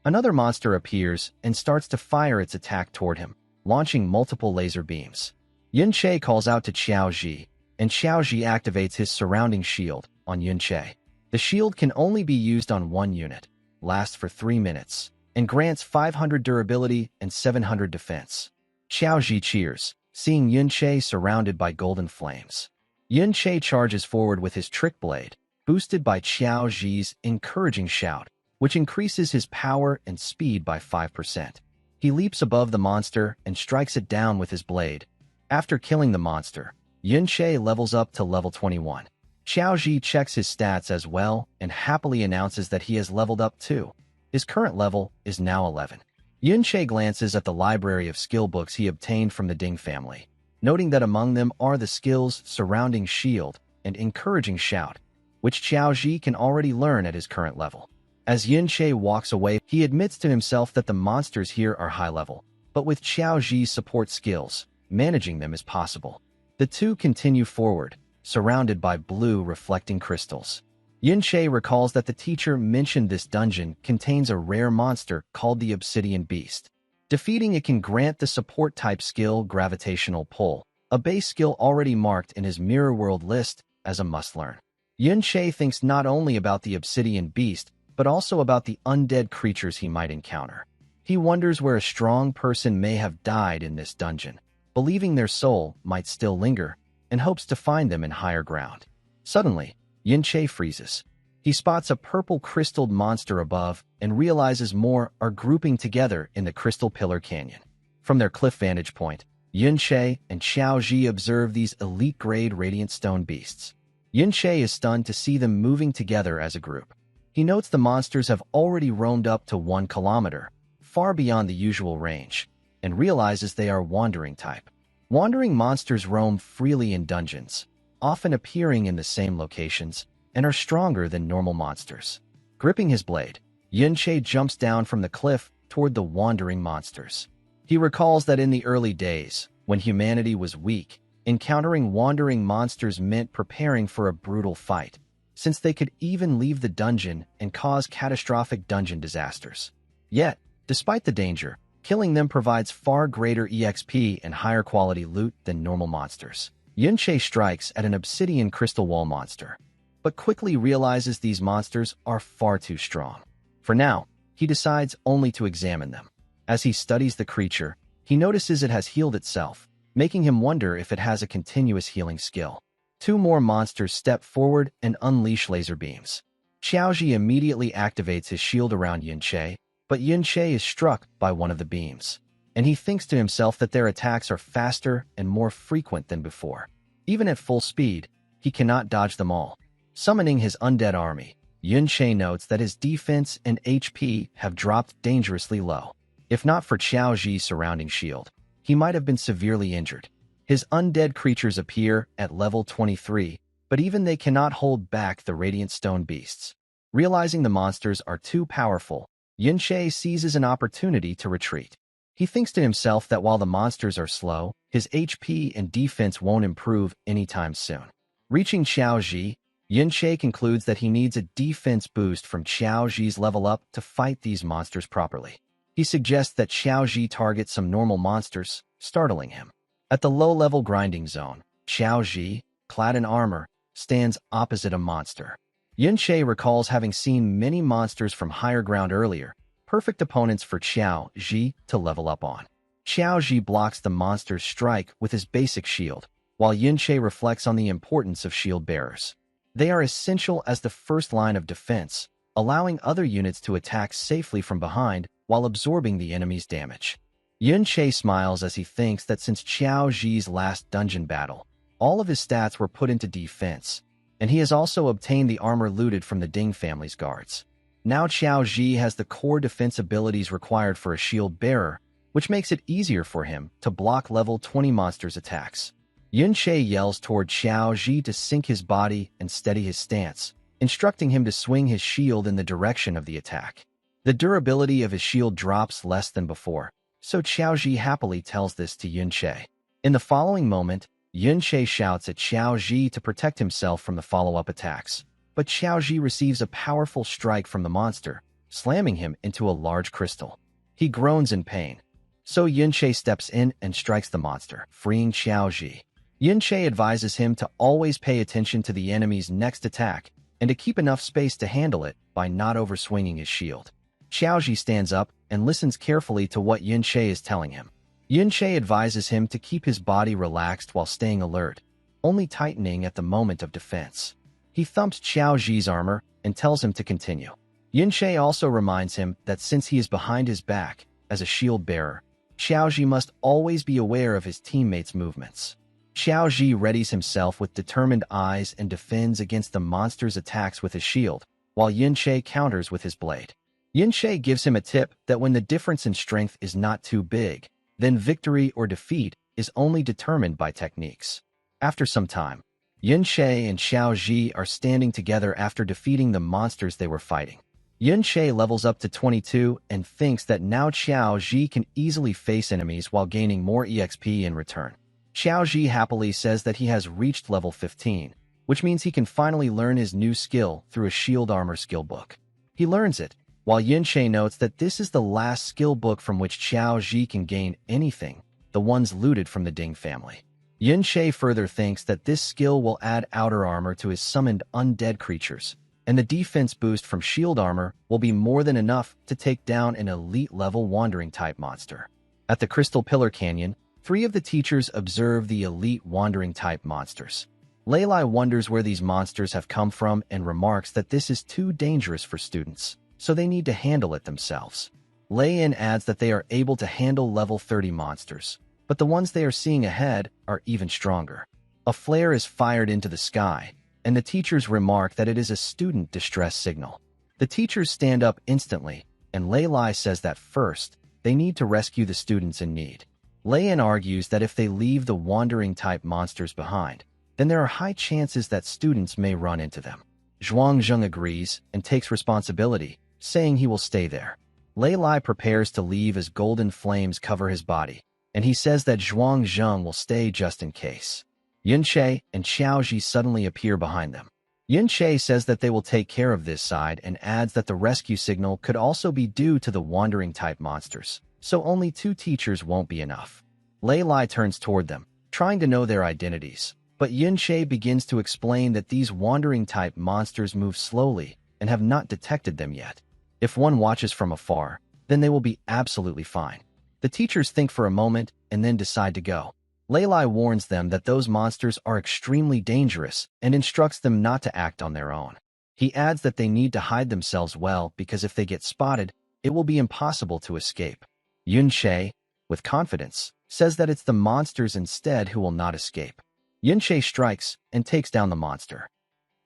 Another monster appears and starts to fire its attack toward him, launching multiple laser beams. Yunche calls out to Xiaoji, and Xiaoji activates his surrounding shield on Yunche. The shield can only be used on one unit, lasts for 3 minutes, and grants 500 durability and 700 defense. Xiaoji cheers, seeing Yunche surrounded by golden flames. Yunche charges forward with his trick blade, boosted by Xiaoji's encouraging shout, which increases his power and speed by 5%. He leaps above the monster and strikes it down with his blade. After killing the monster, Yunche levels up to level 21. Xiaoji checks his stats as well and happily announces that he has leveled up too. His current level is now 11. Yunche glances at the library of skill books he obtained from the Ding family, noting that among them are the skills Surrounding Shield and Encouraging Shout, which Xiaoji can already learn at his current level. As Yunche walks away, he admits to himself that the monsters here are high level, but with Xiaoji's support skills, managing them is possible. The two continue forward, surrounded by blue reflecting crystals. Yunche recalls that the teacher mentioned this dungeon contains a rare monster called the Obsidian Beast. Defeating it can grant the support type skill Gravitational Pull, a base skill already marked in his Mirror World list as a must-learn. Yunche thinks not only about the Obsidian Beast, but also about the undead creatures he might encounter. He wonders where a strong person may have died in this dungeon, believing their soul might still linger, and hopes to find them in higher ground. Suddenly, Yunche freezes. He spots a purple crystalled monster above and realizes more are grouping together in the Crystal Pillar Canyon. From their cliff vantage point, Yunche and Xiaoji observe these elite-grade radiant stone beasts. Yunche is stunned to see them moving together as a group. He notes the monsters have already roamed up to 1 kilometer, far beyond the usual range, and realizes they are wandering type. Wandering monsters roam freely in dungeons, often appearing in the same locations, and are stronger than normal monsters. Gripping his blade, Yunche jumps down from the cliff toward the wandering monsters. He recalls that in the early days, when humanity was weak, encountering wandering monsters meant preparing for a brutal fight, since they could even leave the dungeon and cause catastrophic dungeon disasters. Yet, despite the danger, killing them provides far greater EXP and higher quality loot than normal monsters. Yunche strikes at an obsidian crystal wall monster, but quickly realizes these monsters are far too strong. For now, he decides only to examine them. As he studies the creature, he notices it has healed itself, making him wonder if it has a continuous healing skill. 2 more monsters step forward and unleash laser beams. Xiaoji immediately activates his shield around Yunche, but Yunche is struck by one of the beams, and he thinks to himself that their attacks are faster and more frequent than before. Even at full speed, he cannot dodge them all. Summoning his undead army, Yunche notes that his defense and HP have dropped dangerously low. If not for Qiao Ji's surrounding shield, he might have been severely injured. His undead creatures appear at level 23, but even they cannot hold back the Radiant Stone beasts. Realizing the monsters are too powerful, Yunche seizes an opportunity to retreat. He thinks to himself that while the monsters are slow, his HP and defense won't improve anytime soon. Reaching Qiao Ji, Yunche concludes that he needs a defense boost from Qiao Ji's level up to fight these monsters properly. He suggests that Qiao Ji target some normal monsters, startling him. At the low-level grinding zone, Qiao Ji, clad in armor, stands opposite a monster. Yunche recalls having seen many monsters from higher ground earlier, perfect opponents for Qiao Ji to level up on. Qiao Ji blocks the monster's strike with his basic shield, while Yunche reflects on the importance of shield bearers. They are essential as the first line of defense, allowing other units to attack safely from behind while absorbing the enemy's damage. Yunche smiles as he thinks that since Qiao Ji's last dungeon battle, all of his stats were put into defense, and he has also obtained the armor looted from the Ding family's guards. Now Qiao Ji has the core defense abilities required for a shield bearer, which makes it easier for him to block level 20 monsters' attacks. Yunche yells toward Qiao Ji to sink his body and steady his stance, instructing him to swing his shield in the direction of the attack. The durability of his shield drops less than before, so Qiao Ji happily tells this to Yunche. In the following moment, Yunche shouts at Qiao Ji to protect himself from the follow-up attacks, but Qiao Ji receives a powerful strike from the monster, slamming him into a large crystal. He groans in pain, so Yunche steps in and strikes the monster, freeing Qiao Ji. Yunche advises him to always pay attention to the enemy's next attack and to keep enough space to handle it by not overswinging his shield. Qiao Ji stands up and listens carefully to what Yunche is telling him. Yunche advises him to keep his body relaxed while staying alert, only tightening at the moment of defense. He thumps Qiao Ji's armor and tells him to continue. Yunche also reminds him that since he is behind his back, as a shield bearer, Qiao Ji must always be aware of his teammates' movements. Qiao Ji readies himself with determined eyes and defends against the monster's attacks with his shield, while Yunche counters with his blade. Yunche gives him a tip that when the difference in strength is not too big, then victory or defeat is only determined by techniques. After some time, Yunche and Qiao Ji are standing together after defeating the monsters they were fighting. Yunche levels up to 22 and thinks that now Qiao Ji can easily face enemies while gaining more EXP in return. Qiao Ji happily says that he has reached level 15, which means he can finally learn his new skill through a shield armor skill book. He learns it, while Yunche notes that this is the last skill book from which Qiao Ji can gain anything, the ones looted from the Ding family. Yunche further thinks that this skill will add outer armor to his summoned undead creatures, and the defense boost from shield armor will be more than enough to take down an elite-level wandering-type monster. At the Crystal Pillar Canyon, 3 of the teachers observe the elite wandering-type monsters. Leilai wonders where these monsters have come from and remarks that this is too dangerous for students, so they need to handle it themselves. Lei-In adds that they are able to handle level 30 monsters, but the ones they are seeing ahead are even stronger. A flare is fired into the sky, and the teachers remark that it is a student distress signal. The teachers stand up instantly, and Leilai says that first, they need to rescue the students in need. Lei-In argues that if they leave the wandering-type monsters behind, then there are high chances that students may run into them. Zhuangzheng agrees and takes responsibility, saying he will stay there. Leilai prepares to leave as golden flames cover his body, and he says that Zhuangzheng will stay just in case. Yunche and Qiao Ji suddenly appear behind them. Yunche says that they will take care of this side and adds that the rescue signal could also be due to the wandering-type monsters, so only 2 teachers won't be enough. Leilai turns toward them, trying to know their identities, but Yunche begins to explain that these wandering-type monsters move slowly and have not detected them yet. If one watches from afar, then they will be absolutely fine. The teachers think for a moment and then decide to go. Leilai warns them that those monsters are extremely dangerous and instructs them not to act on their own. He adds that they need to hide themselves well because if they get spotted, it will be impossible to escape. Yunche, with confidence, says that it's the monsters instead who will not escape. Yunche strikes and takes down the monster.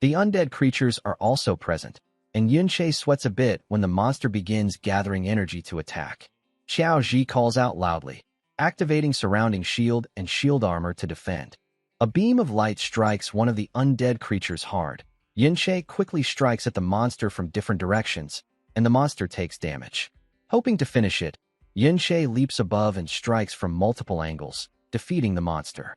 The undead creatures are also present, and Yunche sweats a bit when the monster begins gathering energy to attack. Xiao Ji calls out loudly, activating surrounding shield and shield armor to defend. A beam of light strikes one of the undead creatures hard. Yunche quickly strikes at the monster from different directions, and the monster takes damage. Hoping to finish it, Yunche leaps above and strikes from multiple angles, defeating the monster.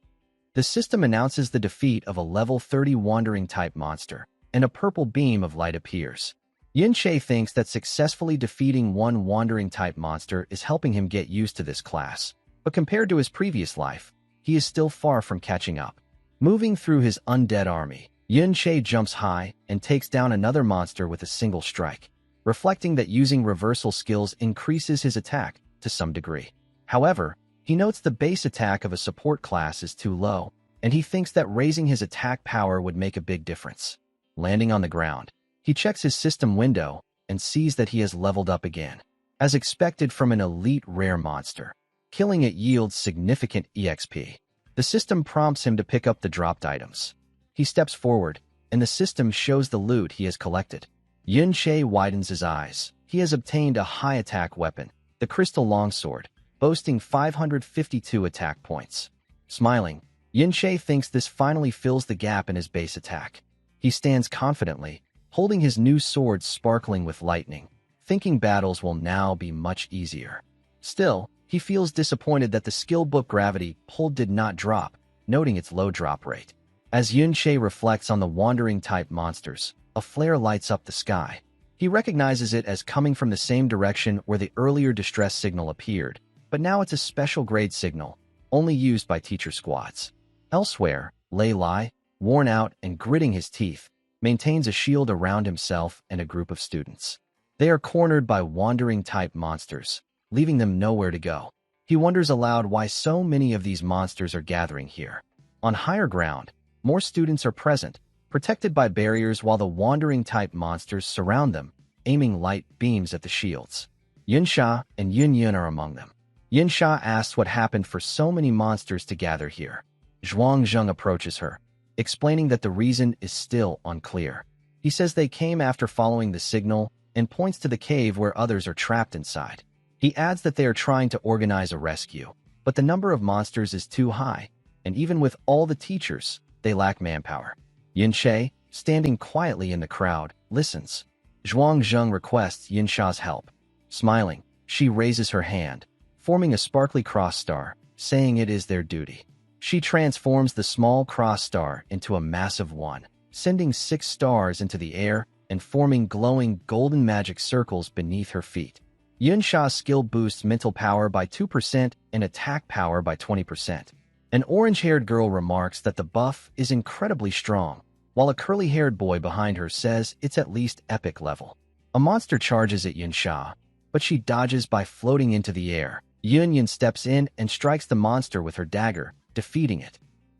The system announces the defeat of a level 30 wandering-type monster, and a purple beam of light appears. Yunche thinks that successfully defeating one wandering-type monster is helping him get used to this class, but compared to his previous life, he is still far from catching up. Moving through his undead army, Yunche jumps high and takes down another monster with a single strike, reflecting that using reversal skills increases his attack to some degree. However, he notes the base attack of a support class is too low, and he thinks that raising his attack power would make a big difference. Landing on the ground, he checks his system window and sees that he has leveled up again. As expected from an elite rare monster, killing it yields significant EXP. The system prompts him to pick up the dropped items. He steps forward, and the system shows the loot he has collected. Yunche widens his eyes. He has obtained a high attack weapon, the Crystal Longsword, boasting 552 attack points. Smiling, Yunche thinks this finally fills the gap in his base attack. He stands confidently, holding his new sword sparkling with lightning, thinking battles will now be much easier. Still, he feels disappointed that the skill book gravity pulled did not drop, noting its low drop rate. As Yunche reflects on the wandering-type monsters, a flare lights up the sky. He recognizes it as coming from the same direction where the earlier distress signal appeared, but now it's a special grade signal, only used by teacher squads. Elsewhere, Lei Lai, worn out and gritting his teeth, maintains a shield around himself and a group of students. They are cornered by wandering-type monsters, leaving them nowhere to go. He wonders aloud why so many of these monsters are gathering here. On higher ground, more students are present, protected by barriers while the wandering-type monsters surround them, aiming light beams at the shields. Yunsha and Yunyun are among them. Yunsha asks what happened for so many monsters to gather here. Zhuangzheng approaches her, explaining that the reason is still unclear. He says they came after following the signal and points to the cave where others are trapped inside. He adds that they are trying to organize a rescue, but the number of monsters is too high, and even with all the teachers, they lack manpower. Yunche, standing quietly in the crowd, listens. Zhuangzheng requests Yunsha's help. Smiling, she raises her hand, forming a sparkly cross star, saying it is their duty. She transforms the small cross star into a massive one, sending 6 stars into the air and forming glowing golden magic circles beneath her feet. Yunsha's skill boosts mental power by 2% and attack power by 20%. An orange-haired girl remarks that the buff is incredibly strong, while a curly-haired boy behind her says it's at least epic level. A monster charges at Yunsha, but she dodges by floating into the air. Yunyun steps in and strikes the monster with her dagger, defeating it.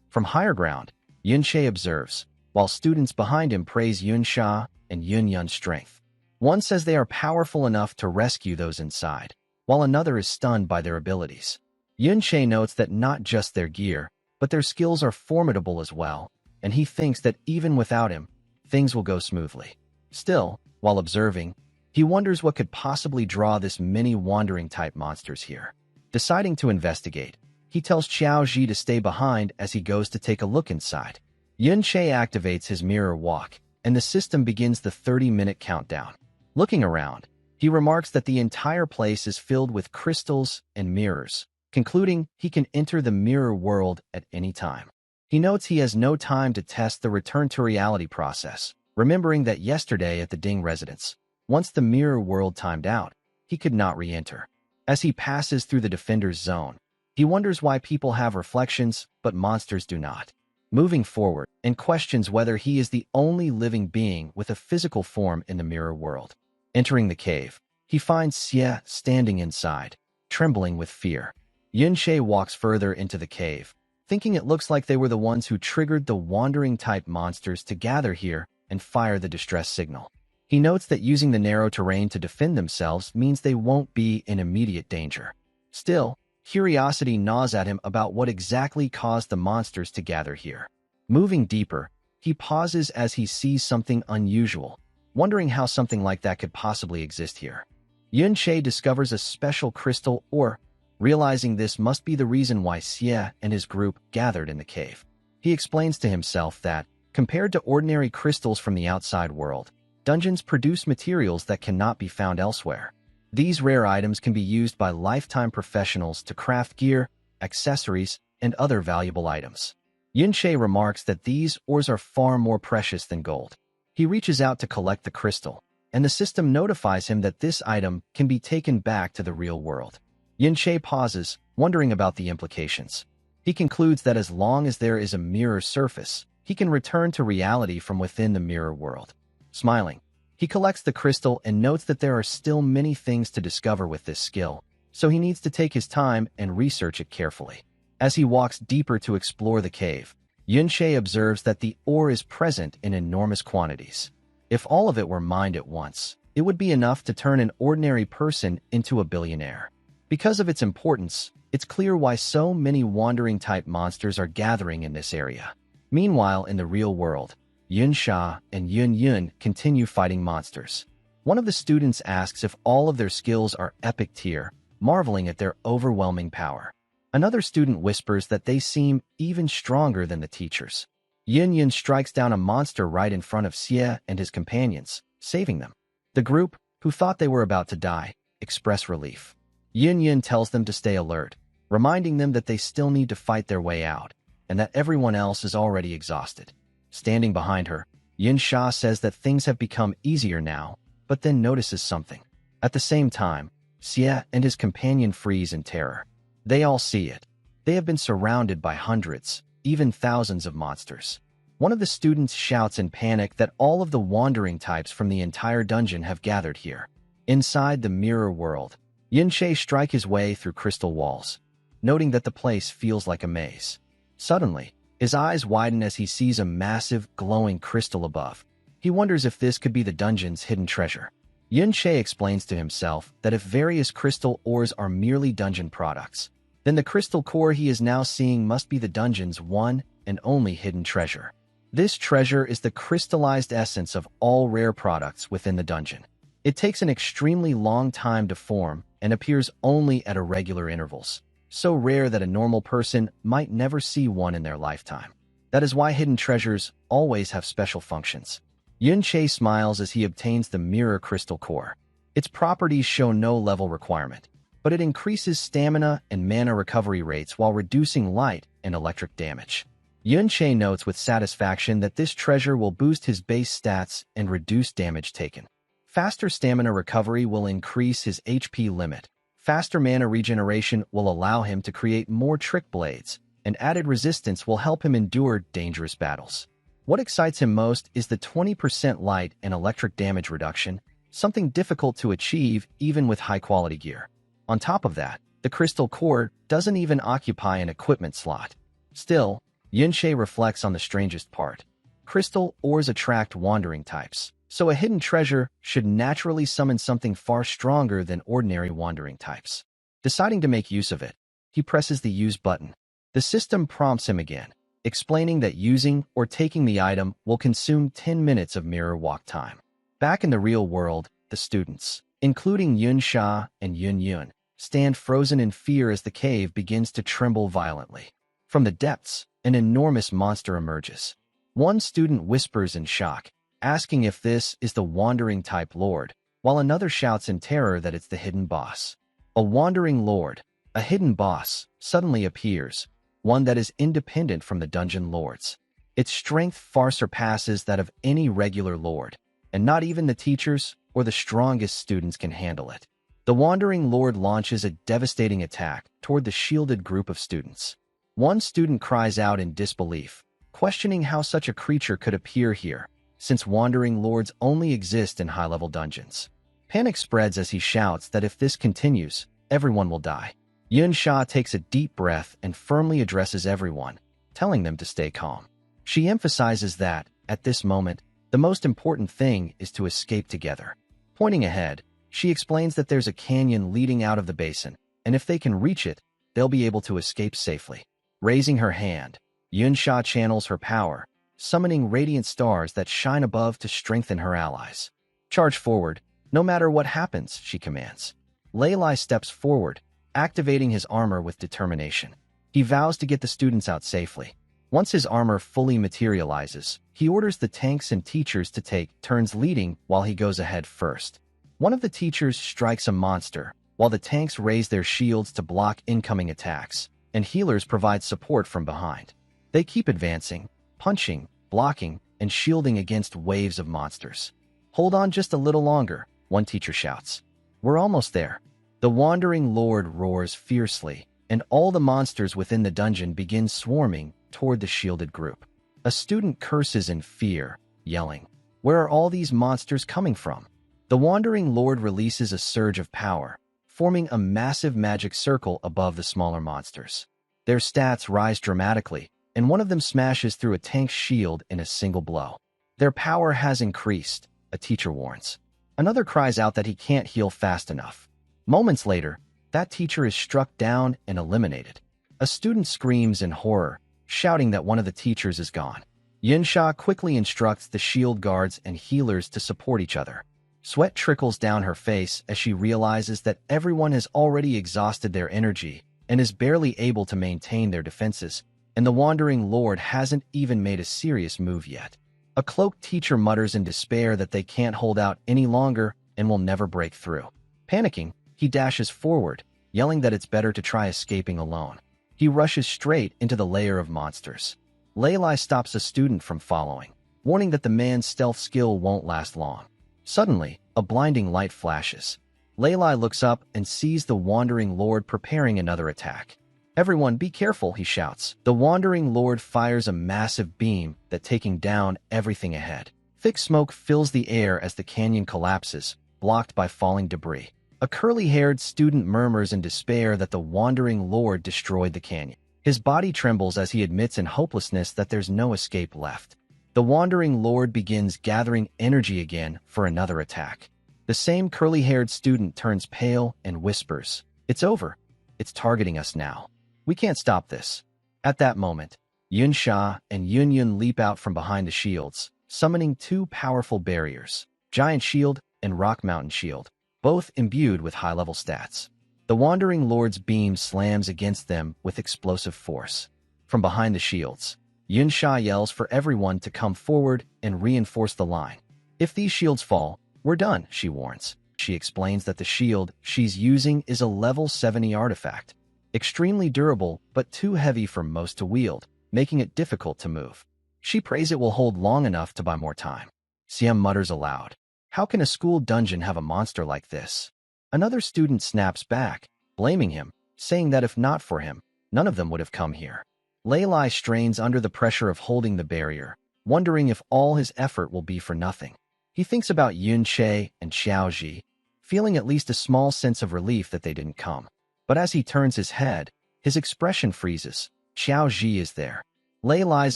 From higher ground, Yunche observes, while students behind him praise Yunsha and Yunyun's strength. One says they are powerful enough to rescue those inside, while another is stunned by their abilities. Yunche notes that not just their gear, but their skills are formidable as well, and he thinks that even without him, things will go smoothly. Still, while observing, he wonders what could possibly draw this many wandering-type monsters here. Deciding to investigate, he tells Xiao Ji to stay behind as he goes to take a look inside. Yunche activates his mirror walk, and the system begins the 30-minute countdown. Looking around, he remarks that the entire place is filled with crystals and mirrors, concluding he can enter the mirror world at any time. He notes he has no time to test the return to reality process, remembering that yesterday at the Ding residence, once the mirror world timed out, he could not re-enter. As he passes through the defender's zone, he wonders why people have reflections, but monsters do not. Moving forward, and questions whether he is the only living being with a physical form in the mirror world. Entering the cave, he finds Xie standing inside, trembling with fear. Yunche walks further into the cave, thinking it looks like they were the ones who triggered the wandering-type monsters to gather here and fire the distress signal. He notes that using the narrow terrain to defend themselves means they won't be in immediate danger. Still, curiosity gnaws at him about what exactly caused the monsters to gather here. Moving deeper, he pauses as he sees something unusual, wondering how something like that could possibly exist here. Yun-Che discovers a special crystal ore, realizing this must be the reason why Xie and his group gathered in the cave. He explains to himself that, compared to ordinary crystals from the outside world, dungeons produce materials that cannot be found elsewhere. These rare items can be used by lifetime professionals to craft gear, accessories, and other valuable items. Yun-Che remarks that these ores are far more precious than gold. He reaches out to collect the crystal, and the system notifies him that this item can be taken back to the real world. Yun-Che pauses, wondering about the implications. He concludes that as long as there is a mirror surface, he can return to reality from within the mirror world. Smiling, he collects the crystal and notes that there are still many things to discover with this skill, so he needs to take his time and research it carefully. As he walks deeper to explore the cave, Yun-Che observes that the ore is present in enormous quantities. If all of it were mined at once, it would be enough to turn an ordinary person into a billionaire. Because of its importance, it's clear why so many wandering-type monsters are gathering in this area. Meanwhile, in the real world, Yun-Sha and Yun-Yun continue fighting monsters. One of the students asks if all of their skills are epic tier, marveling at their overwhelming power. Another student whispers that they seem even stronger than the teachers. Yun-Yun strikes down a monster right in front of Xie and his companions, saving them. The group, who thought they were about to die, express relief. Yun-Yun tells them to stay alert, reminding them that they still need to fight their way out, and that everyone else is already exhausted. Standing behind her, Yun-Sha says that things have become easier now, but then notices something. At the same time, Xie and his companion freeze in terror. They all see it. They have been surrounded by hundreds, even thousands of monsters. One of the students shouts in panic that all of the wandering types from the entire dungeon have gathered here. Inside the mirror world, Yun-Che strikes his way through crystal walls, noting that the place feels like a maze. Suddenly, his eyes widen as he sees a massive, glowing crystal above. He wonders if this could be the dungeon's hidden treasure. Yun-Che explains to himself that if various crystal ores are merely dungeon products, then the crystal core he is now seeing must be the dungeon's one and only hidden treasure. This treasure is the crystallized essence of all rare products within the dungeon. It takes an extremely long time to form and appears only at irregular intervals, so rare that a normal person might never see one in their lifetime. That is why hidden treasures always have special functions. Yun-Che smiles as he obtains the mirror crystal core. Its properties show no level requirement, but it increases stamina and mana recovery rates while reducing light and electric damage. Yun-Che notes with satisfaction that this treasure will boost his base stats and reduce damage taken. Faster stamina recovery will increase his HP limit. Faster mana regeneration will allow him to create more trick blades, and added resistance will help him endure dangerous battles. What excites him most is the 20% light and electric damage reduction, something difficult to achieve even with high-quality gear. On top of that, the crystal core doesn't even occupy an equipment slot. Still, Yun-Che reflects on the strangest part. Crystal ores attract wandering types, so a hidden treasure should naturally summon something far stronger than ordinary wandering types. Deciding to make use of it, he presses the Use button. The system prompts him again, explaining that using or taking the item will consume 10 minutes of mirror walk time. Back in the real world, the students, including Yun-Sha and Yun-Yun, stand frozen in fear as the cave begins to tremble violently. From the depths, an enormous monster emerges. One student whispers in shock, asking if this is the wandering type lord, while another shouts in terror that it's the hidden boss. A wandering lord, a hidden boss, suddenly appears, one that is independent from the dungeon lords. Its strength far surpasses that of any regular lord, and not even the teachers or the strongest students can handle it. The wandering lord launches a devastating attack toward the shielded group of students. One student cries out in disbelief, questioning how such a creature could appear here, since wandering lords only exist in high-level dungeons. Panic spreads as he shouts that if this continues, everyone will die. Yun-Sha takes a deep breath and firmly addresses everyone, telling them to stay calm. She emphasizes that, at this moment, The most important thing is to escape together. Pointing ahead, she explains that there's a canyon leading out of the basin, and if they can reach it, they'll be able to escape safely. Raising her hand, Yunsha channels her power, summoning radiant stars that shine above to strengthen her allies. Charge forward, no matter what happens, she commands. Lei Lai steps forward, activating his armor with determination. He vows to get the students out safely. Once his armor fully materializes, he orders the tanks and teachers to take turns leading while he goes ahead first. One of the teachers strikes a monster, while the tanks raise their shields to block incoming attacks, and healers provide support from behind. They keep advancing, punching, blocking, and shielding against waves of monsters. Hold on just a little longer, one teacher shouts. We're almost there. The Wandering Lord roars fiercely, and all the monsters within the dungeon begin swarming toward the shielded group. A student curses in fear, yelling, "Where are all these monsters coming from?" The Wandering Lord releases a surge of power, forming a massive magic circle above the smaller monsters. Their stats rise dramatically, and one of them smashes through a tank's shield in a single blow. Their power has increased, a teacher warns. Another cries out that he can't heal fast enough. Moments later, that teacher is struck down and eliminated. A student screams in horror, shouting that one of the teachers is gone. Yunsha quickly instructs the shield guards and healers to support each other. Sweat trickles down her face as she realizes that everyone has already exhausted their energy and is barely able to maintain their defenses, and the Wandering Lord hasn't even made a serious move yet. A cloaked teacher mutters in despair that they can't hold out any longer and will never break through. Panicking, he dashes forward, yelling that it's better to try escaping alone. He rushes straight into the lair of monsters. Lei Lai stops a student from following, warning that the man's stealth skill won't last long. Suddenly, a blinding light flashes. Lei Lai looks up and sees the Wandering Lord preparing another attack. "Everyone, be careful," he shouts. The Wandering Lord fires a massive beam that taking down everything ahead. Thick smoke fills the air as the canyon collapses, blocked by falling debris. A curly-haired student murmurs in despair that the Wandering Lord destroyed the canyon. His body trembles as he admits in hopelessness that there's no escape left. The Wandering Lord begins gathering energy again for another attack. The same curly-haired student turns pale and whispers, "It's over. It's targeting us now. We can't stop this." At that moment, Yunsha and Yunyun leap out from behind the shields, summoning two powerful barriers, Giant Shield and Rock Mountain Shield, both imbued with high-level stats. The Wandering Lord's beam slams against them with explosive force. From behind the shields, Yunsha yells for everyone to come forward and reinforce the line. "If these shields fall, we're done," she warns. She explains that the shield she's using is a level 70 artifact, extremely durable but too heavy for most to wield, making it difficult to move. She prays it will hold long enough to buy more time. Siam mutters aloud, "How can a school dungeon have a monster like this?" Another student snaps back, blaming him, saying that if not for him, none of them would have come here. Lei Lai strains under the pressure of holding the barrier, wondering if all his effort will be for nothing. He thinks about Yun Che and Xiao Ji, feeling at least a small sense of relief that they didn't come. But as he turns his head, his expression freezes. Xiao Ji is there. Lei Lai's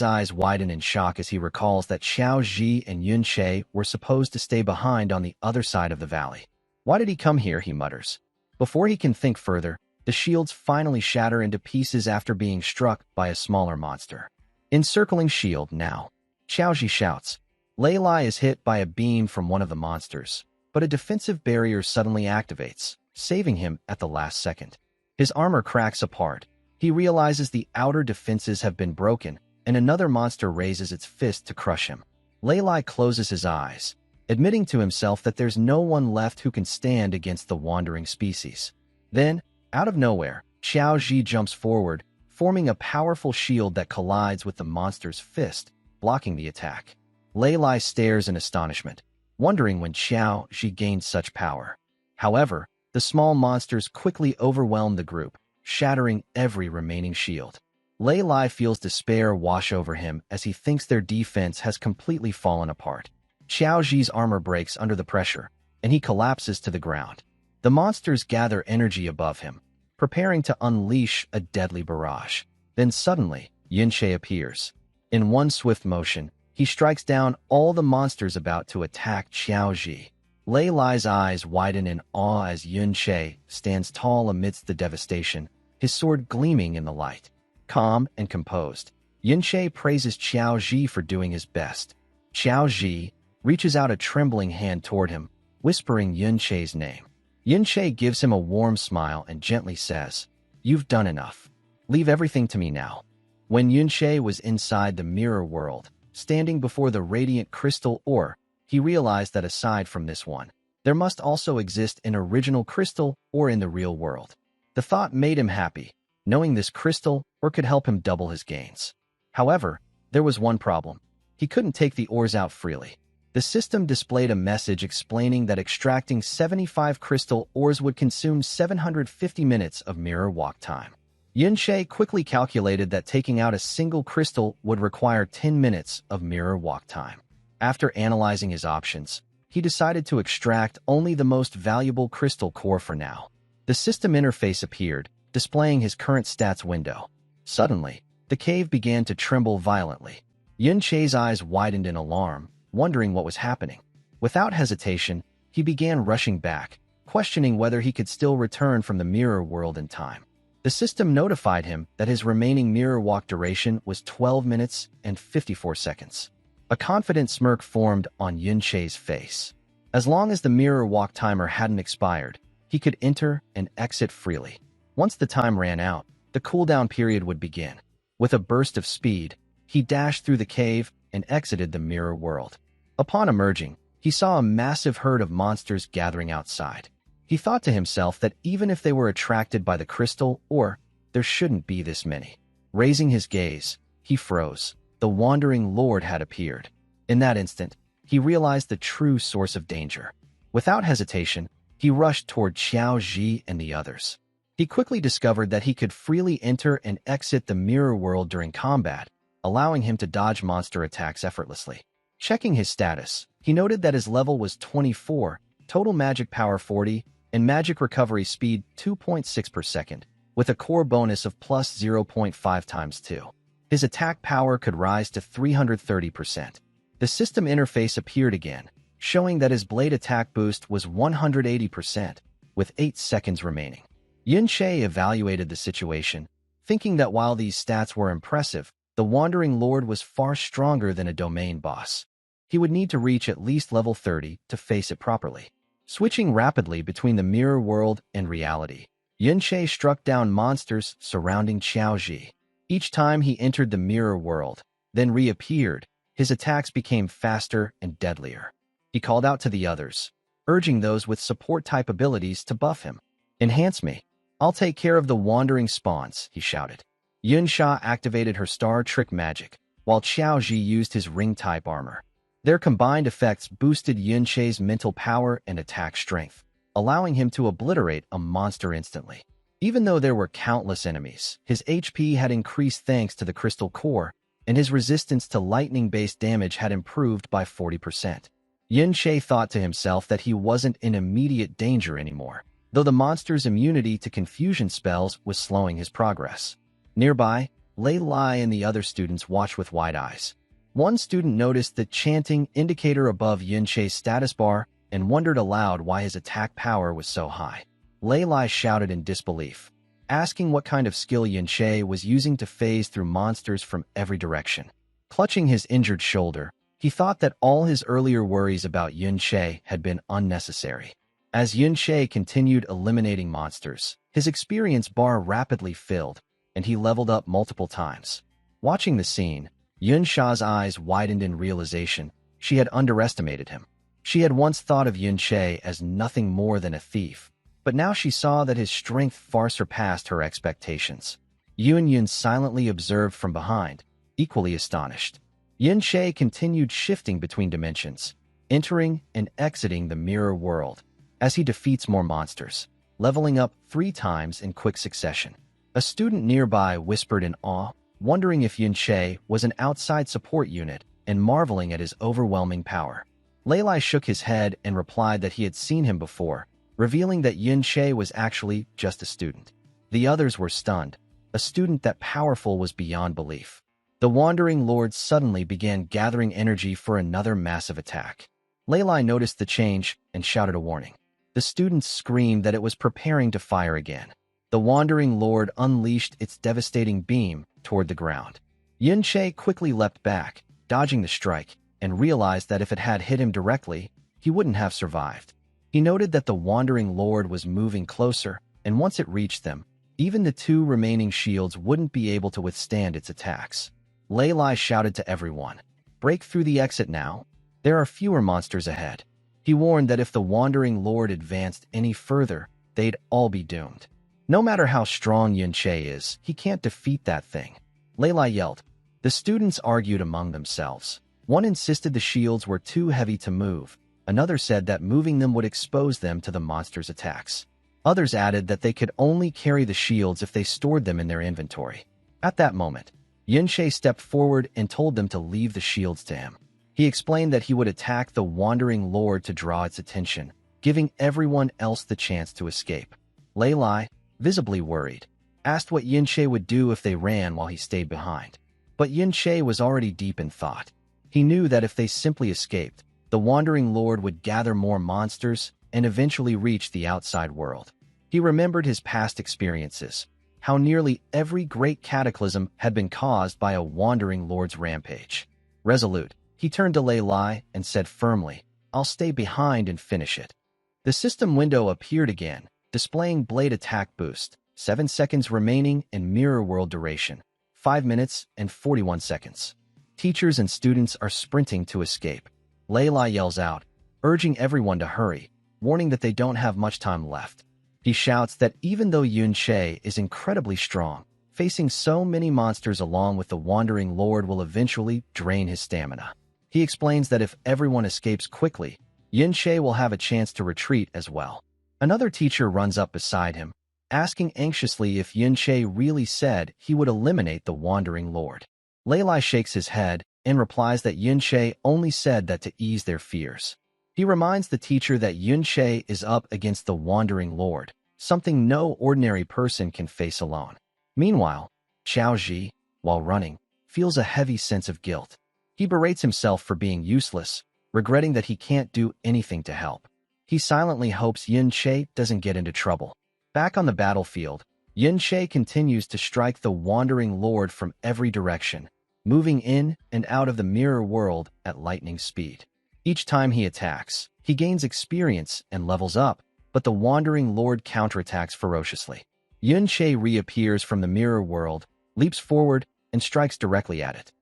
eyes widen in shock as he recalls that Xiao Ji and Yun Che were supposed to stay behind on the other side of the valley. "Why did he come here?" he mutters. Before he can think further, the shields finally shatter into pieces after being struck by a smaller monster. "Encircling shield now," Xiao Ji shouts. Lei Lai is hit by a beam from one of the monsters, but a defensive barrier suddenly activates, saving him at the last second. His armor cracks apart. He realizes the outer defenses have been broken, and another monster raises its fist to crush him. Lei Lai closes his eyes, admitting to himself that there's no one left who can stand against the wandering species. Then, out of nowhere, Xiao Ji jumps forward, forming a powerful shield that collides with the monster's fist, blocking the attack. Lei Lai stares in astonishment, wondering when Xiao Ji gained such power. However, the small monsters quickly overwhelm the group, shattering every remaining shield. Lei Lai feels despair wash over him as he thinks their defense has completely fallen apart. Xiao Ji's armor breaks under the pressure, and he collapses to the ground. The monsters gather energy above him, preparing to unleash a deadly barrage. Then suddenly, Yin Che appears. In one swift motion, He strikes down all the monsters about to attack Xiao Ji. Lei Lai's eyes widen in awe as Yun Che stands tall amidst the devastation, his sword gleaming in the light. Calm and composed, Yun Che praises Xiao Ji for doing his best. Xiao Ji reaches out a trembling hand toward him, whispering Yun Che's name. Yun Che gives him a warm smile and gently says, "You've done enough. Leave everything to me now." When Yun Che was inside the mirror world, standing before the radiant crystal ore, he realized that aside from this one, there must also exist an original crystal ore in the real world. The thought made him happy, knowing this crystal ore could help him double his gains. However, there was one problem. He couldn't take the ores out freely. The system displayed a message explaining that extracting 75 crystal ores would consume 750 minutes of mirror walk time. Yun Che quickly calculated that taking out a single crystal would require 10 minutes of mirror walk time. After analyzing his options, he decided to extract only the most valuable crystal core for now. The system interface appeared, displaying his current stats window. Suddenly, the cave began to tremble violently. Yun Che's eyes widened in alarm, wondering what was happening. Without hesitation, he began rushing back, questioning whether he could still return from the mirror world in time. The system notified him that his remaining mirror walk duration was 12 minutes and 54 seconds. A confident smirk formed on Yun Che's face. As long as the mirror walk timer hadn't expired, he could enter and exit freely. Once the time ran out, the cooldown period would begin. With a burst of speed, he dashed through the cave and exited the mirror world. Upon emerging, he saw a massive herd of monsters gathering outside. He thought to himself that even if they were attracted by the crystal ore, there shouldn't be this many. Raising his gaze, he froze. The wandering lord had appeared. In that instant, he realized the true source of danger. Without hesitation, he rushed toward Xiao Ji and the others. He quickly discovered that he could freely enter and exit the mirror world during combat, allowing him to dodge monster attacks effortlessly. Checking his status, he noted that his level was 24, total magic power 40, and magic recovery speed 2.6 per second, with a core bonus of plus 0.5 times 2. His attack power could rise to 330%. The system interface appeared again, showing that his blade attack boost was 180%, with 8 seconds remaining. Yun Che evaluated the situation, thinking that while these stats were impressive, the Wandering Lord was far stronger than a domain boss. He would need to reach at least level 30 to face it properly. Switching rapidly between the mirror world and reality, Yun Che struck down monsters surrounding Xiao Ji. Each time he entered the mirror world, then reappeared, his attacks became faster and deadlier. He called out to the others, urging those with support-type abilities to buff him. "Enhance me. I'll take care of the wandering spawns," he shouted. Yun Sha activated her Star Trick magic, while Xiao Ji used his Ring-type armor. Their combined effects boosted Yun Che's mental power and attack strength, allowing him to obliterate a monster instantly. Even though there were countless enemies, his HP had increased thanks to the crystal core, and his resistance to lightning-based damage had improved by 40%. Yun Che thought to himself that he wasn't in immediate danger anymore, though the monster's immunity to confusion spells was slowing his progress. Nearby, Lei Lai and the other students watched with wide eyes. One student noticed the chanting indicator above Yun Che's status bar and wondered aloud why his attack power was so high. Lei Lai shouted in disbelief, asking what kind of skill Yun Che was using to phase through monsters from every direction. Clutching his injured shoulder, he thought that all his earlier worries about Yun Che had been unnecessary. As Yun Che continued eliminating monsters, his experience bar rapidly filled, and he leveled up multiple times. Watching the scene, Yun Sha's eyes widened in realization she had underestimated him. She had once thought of Yun Che as nothing more than a thief, but now she saw that his strength far surpassed her expectations. Yun silently observed from behind, equally astonished. Yun Che continued shifting between dimensions, entering and exiting the mirror world, as he defeats more monsters, leveling up 3 times in quick succession. A student nearby whispered in awe, wondering if Yun Che was an outside support unit and marveling at his overwhelming power. Lei Lai shook his head and replied that he had seen him before, revealing that Yun Che was actually just a student. The others were stunned. A student that powerful was beyond belief. The Wandering Lord suddenly began gathering energy for another massive attack. Lei Lai noticed the change and shouted a warning. The students screamed that it was preparing to fire again. The Wandering Lord unleashed its devastating beam toward the ground. Yun Che quickly leapt back, dodging the strike, and realized that if it had hit him directly, he wouldn't have survived. He noted that the Wandering Lord was moving closer, and once it reached them, even the two remaining shields wouldn't be able to withstand its attacks. Lei Lai shouted to everyone, "Break through the exit now. There are fewer monsters ahead." He warned that if the Wandering Lord advanced any further, they'd all be doomed. No matter how strong Yun Che is, he can't defeat that thing. Lei Lai yelled. The students argued among themselves. One insisted the shields were too heavy to move. Another said that moving them would expose them to the monster's attacks. Others added that they could only carry the shields if they stored them in their inventory. At that moment, Yun Che stepped forward and told them to leave the shields to him. He explained that he would attack the Wandering Lord to draw its attention, giving everyone else the chance to escape. Lei Lai, visibly worried, asked what Yun Che would do if they ran while he stayed behind. But Yun Che was already deep in thought. He knew that if they simply escaped, the Wandering Lord would gather more monsters and eventually reach the outside world. He remembered his past experiences, how nearly every great cataclysm had been caused by a Wandering Lord's rampage. Resolute, he turned to Lei Lai and said firmly, "I'll stay behind and finish it." The system window appeared again, displaying blade attack boost, 7 seconds remaining in mirror world duration, 5 minutes and 41 seconds. Teachers and students are sprinting to escape. Lei Lai yells out, urging everyone to hurry, warning that they don't have much time left. He shouts that even though Yun Che is incredibly strong, facing so many monsters along with the Wandering Lord will eventually drain his stamina. He explains that if everyone escapes quickly, Yun Che will have a chance to retreat as well. Another teacher runs up beside him, asking anxiously if Yun Che really said he would eliminate the Wandering Lord. Lei Lai shakes his head and replies that Yun Che only said that to ease their fears. He reminds the teacher that Yun Che is up against the Wandering Lord, something no ordinary person can face alone. Meanwhile, Xiao Ji, while running, feels a heavy sense of guilt. He berates himself for being useless, regretting that he can't do anything to help. He silently hopes Yun Che doesn't get into trouble. Back on the battlefield, Yun Che continues to strike the Wandering Lord from every direction, moving in and out of the mirror world at lightning speed. Each time he attacks, he gains experience and levels up, but the Wandering Lord counterattacks ferociously. Yun Che reappears from the mirror world, leaps forward, and strikes directly at it.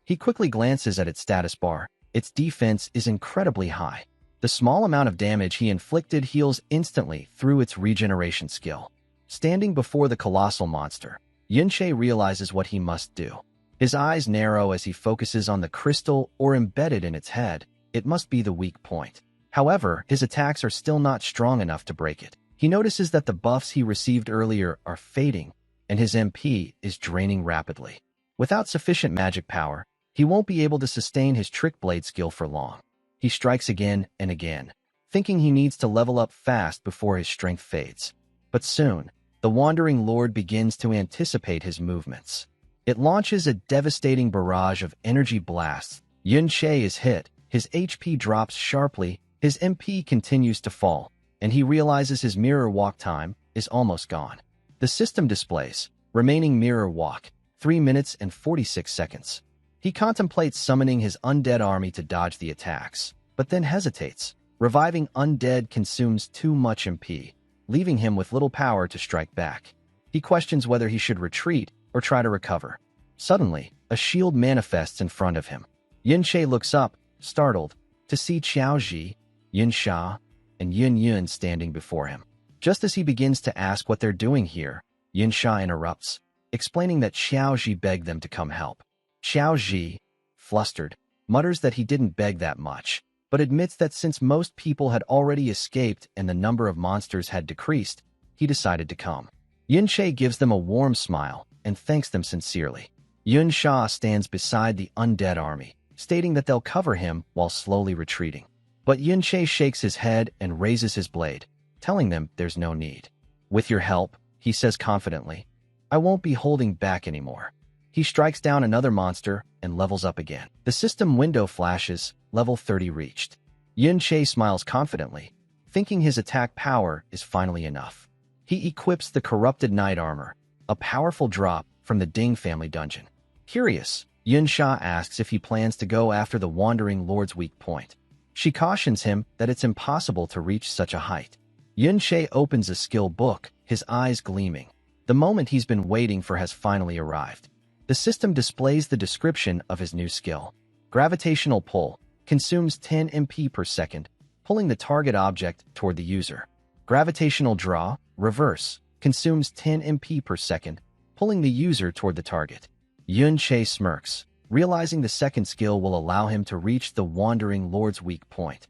He quickly glances at its status bar. Its defense is incredibly high. The small amount of damage he inflicted heals instantly through its regeneration skill. Standing before the colossal monster, Yun Che realizes what he must do. His eyes narrow as he focuses on the crystal or embedded in its head. It must be the weak point. However, his attacks are still not strong enough to break it. He notices that the buffs he received earlier are fading, and his MP is draining rapidly. Without sufficient magic power, he won't be able to sustain his trick blade skill for long. He strikes again and again, thinking he needs to level up fast before his strength fades. But soon, the Wandering Lord begins to anticipate his movements. It launches a devastating barrage of energy blasts. Yun Che is hit, his HP drops sharply, his MP continues to fall, and he realizes his mirror walk time is almost gone. The system displays, remaining mirror walk, 3 minutes and 46 seconds. He contemplates summoning his undead army to dodge the attacks, but then hesitates. Reviving undead consumes too much MP, leaving him with little power to strike back. He questions whether he should retreat or try to recover. Suddenly, a shield manifests in front of him. Yun Che looks up, startled, to see Xiao Ji, Yun Sha, and Yun Yun standing before him. Just as he begins to ask what they're doing here, Yun Sha interrupts, explaining that Xiao Ji begged them to come help. Xiao Ji, flustered, mutters that he didn't beg that much, but admits that since most people had already escaped and the number of monsters had decreased, he decided to come. Yun Che gives them a warm smile and thanks them sincerely. Yun Sha stands beside the undead army, stating that they'll cover him while slowly retreating. But Yun Che shakes his head and raises his blade, telling them there's no need. With your help, he says confidently, I won't be holding back anymore. He strikes down another monster and levels up again. The system window flashes, level 30 reached. Yun Che smiles confidently, thinking his attack power is finally enough. He equips the Corrupted Knight armor, a powerful drop from the Ding family dungeon. Curious, Yun Sha asks if he plans to go after the Wandering Lord's weak point. She cautions him that it's impossible to reach such a height. Yun Che opens a skill book, his eyes gleaming. The moment he's been waiting for has finally arrived. The system displays the description of his new skill. Gravitational pull, consumes 10 MP per second, pulling the target object toward the user. Gravitational draw, reverse, consumes 10 MP per second, pulling the user toward the target. Yun Che smirks, realizing the second skill will allow him to reach the Wandering Lord's weak point.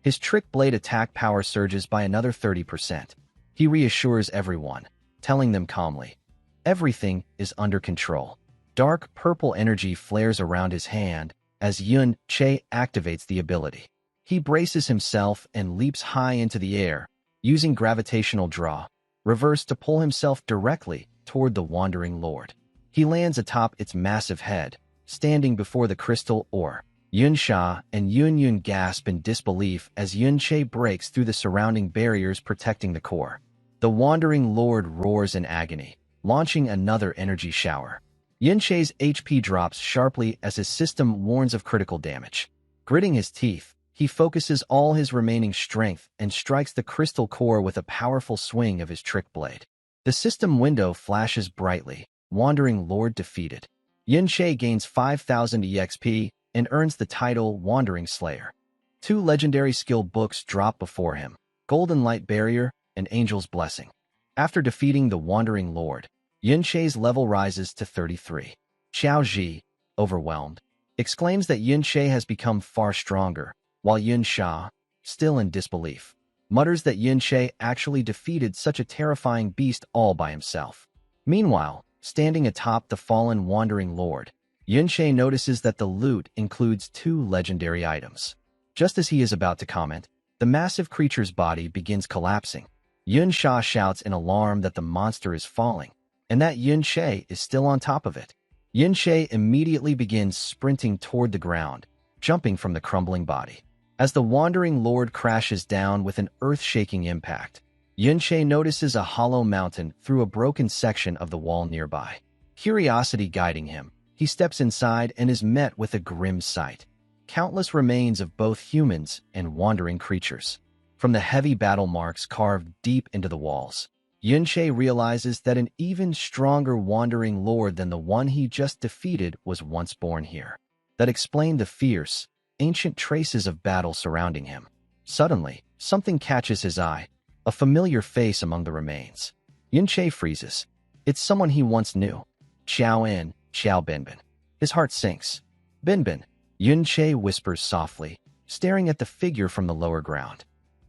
His Trick Blade attack power surges by another 30%. He reassures everyone, telling them calmly, everything is under control. Dark purple energy flares around his hand as Yun Che activates the ability. He braces himself and leaps high into the air, using gravitational draw, reverse to pull himself directly toward the Wandering Lord. He lands atop its massive head, standing before the crystal ore. Yun Sha and Yun gasp in disbelief as Yun Che breaks through the surrounding barriers protecting the core. The Wandering Lord roars in agony, launching another energy shower. Yun Che's HP drops sharply as his system warns of critical damage. Gritting his teeth, he focuses all his remaining strength and strikes the crystal core with a powerful swing of his Trick Blade. The system window flashes brightly, Wandering Lord defeated. Yun Che gains 5,000 EXP and earns the title Wandering Slayer. 2 legendary skill books drop before him, Golden Light Barrier and Angel's Blessing. After defeating the Wandering Lord, Yun Che's level rises to 33. Xiao Ji, overwhelmed, exclaims that Yun Che has become far stronger, while Yun Sha, still in disbelief, mutters that Yun Che actually defeated such a terrifying beast all by himself. Meanwhile, standing atop the fallen Wandering Lord, Yun Che notices that the loot includes 2 legendary items. Just as he is about to comment, the massive creature's body begins collapsing. Yun Sha shouts in alarm that the monster is falling, and that Yun Che is still on top of it. Yun Che immediately begins sprinting toward the ground, jumping from the crumbling body. As the Wandering Lord crashes down with an earth-shaking impact, Yun Che notices a hollow mountain through a broken section of the wall nearby. Curiosity guiding him, he steps inside and is met with a grim sight. Countless remains of both humans and wandering creatures. From the heavy battle marks carved deep into the walls, Yun Che realizes that an even stronger Wandering Lord than the one he just defeated was once born here. That explained the fierce, ancient traces of battle surrounding him. Suddenly, something catches his eye, a familiar face among the remains. Yun Che freezes. It's someone he once knew. Xiao Binbin. His heart sinks. Binbin, Yun Che whispers softly, staring at the figure from the lower ground.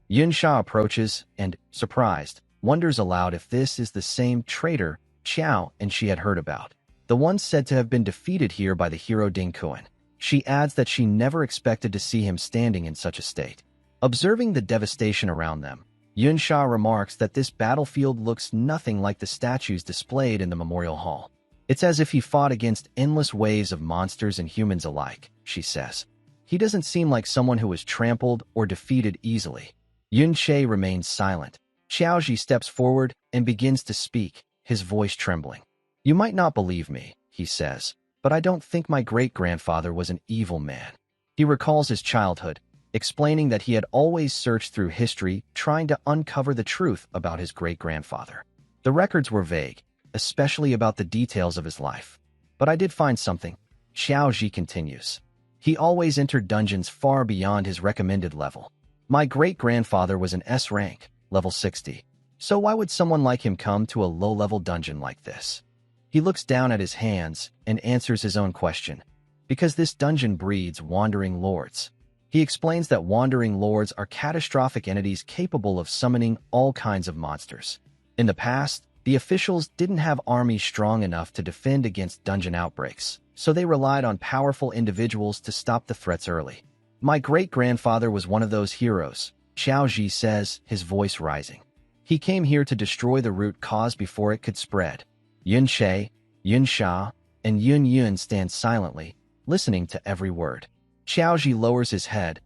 Yun Sha approaches and, surprised, wonders aloud if this is the same traitor Xiao and she had heard about, the one said to have been defeated here by the hero Ding Kuan. She adds that she never expected to see him standing in such a state. Observing the devastation around them, Yun Sha remarks that this battlefield looks nothing like the statues displayed in the memorial hall. It's as if he fought against endless waves of monsters and humans alike, she says. He doesn't seem like someone who was trampled or defeated easily. Yun Che remains silent. Xiaoji steps forward and begins to speak, his voice trembling. You might not believe me, he says, but I don't think my great-grandfather was an evil man. He recalls his childhood, explaining that he had always searched through history trying to uncover the truth about his great-grandfather. The records were vague, especially about the details of his life. But I did find something, Xiao Ji continues. He always entered dungeons far beyond his recommended level. My great-grandfather was an S rank, level 60. So why would someone like him come to a low-level dungeon like this? He looks down at his hands and answers his own question. Because this dungeon breeds Wandering Lords. He explains that Wandering Lords are catastrophic entities capable of summoning all kinds of monsters. In the past, the officials didn't have armies strong enough to defend against dungeon outbreaks, so they relied on powerful individuals to stop the threats early. My great-grandfather was one of those heroes, Xiao Ji says, his voice rising. He came here to destroy the root cause before it could spread. Yun Che, Yun Sha, and Yun Yun stands silently, listening to every word. Xiaoji lowers his head.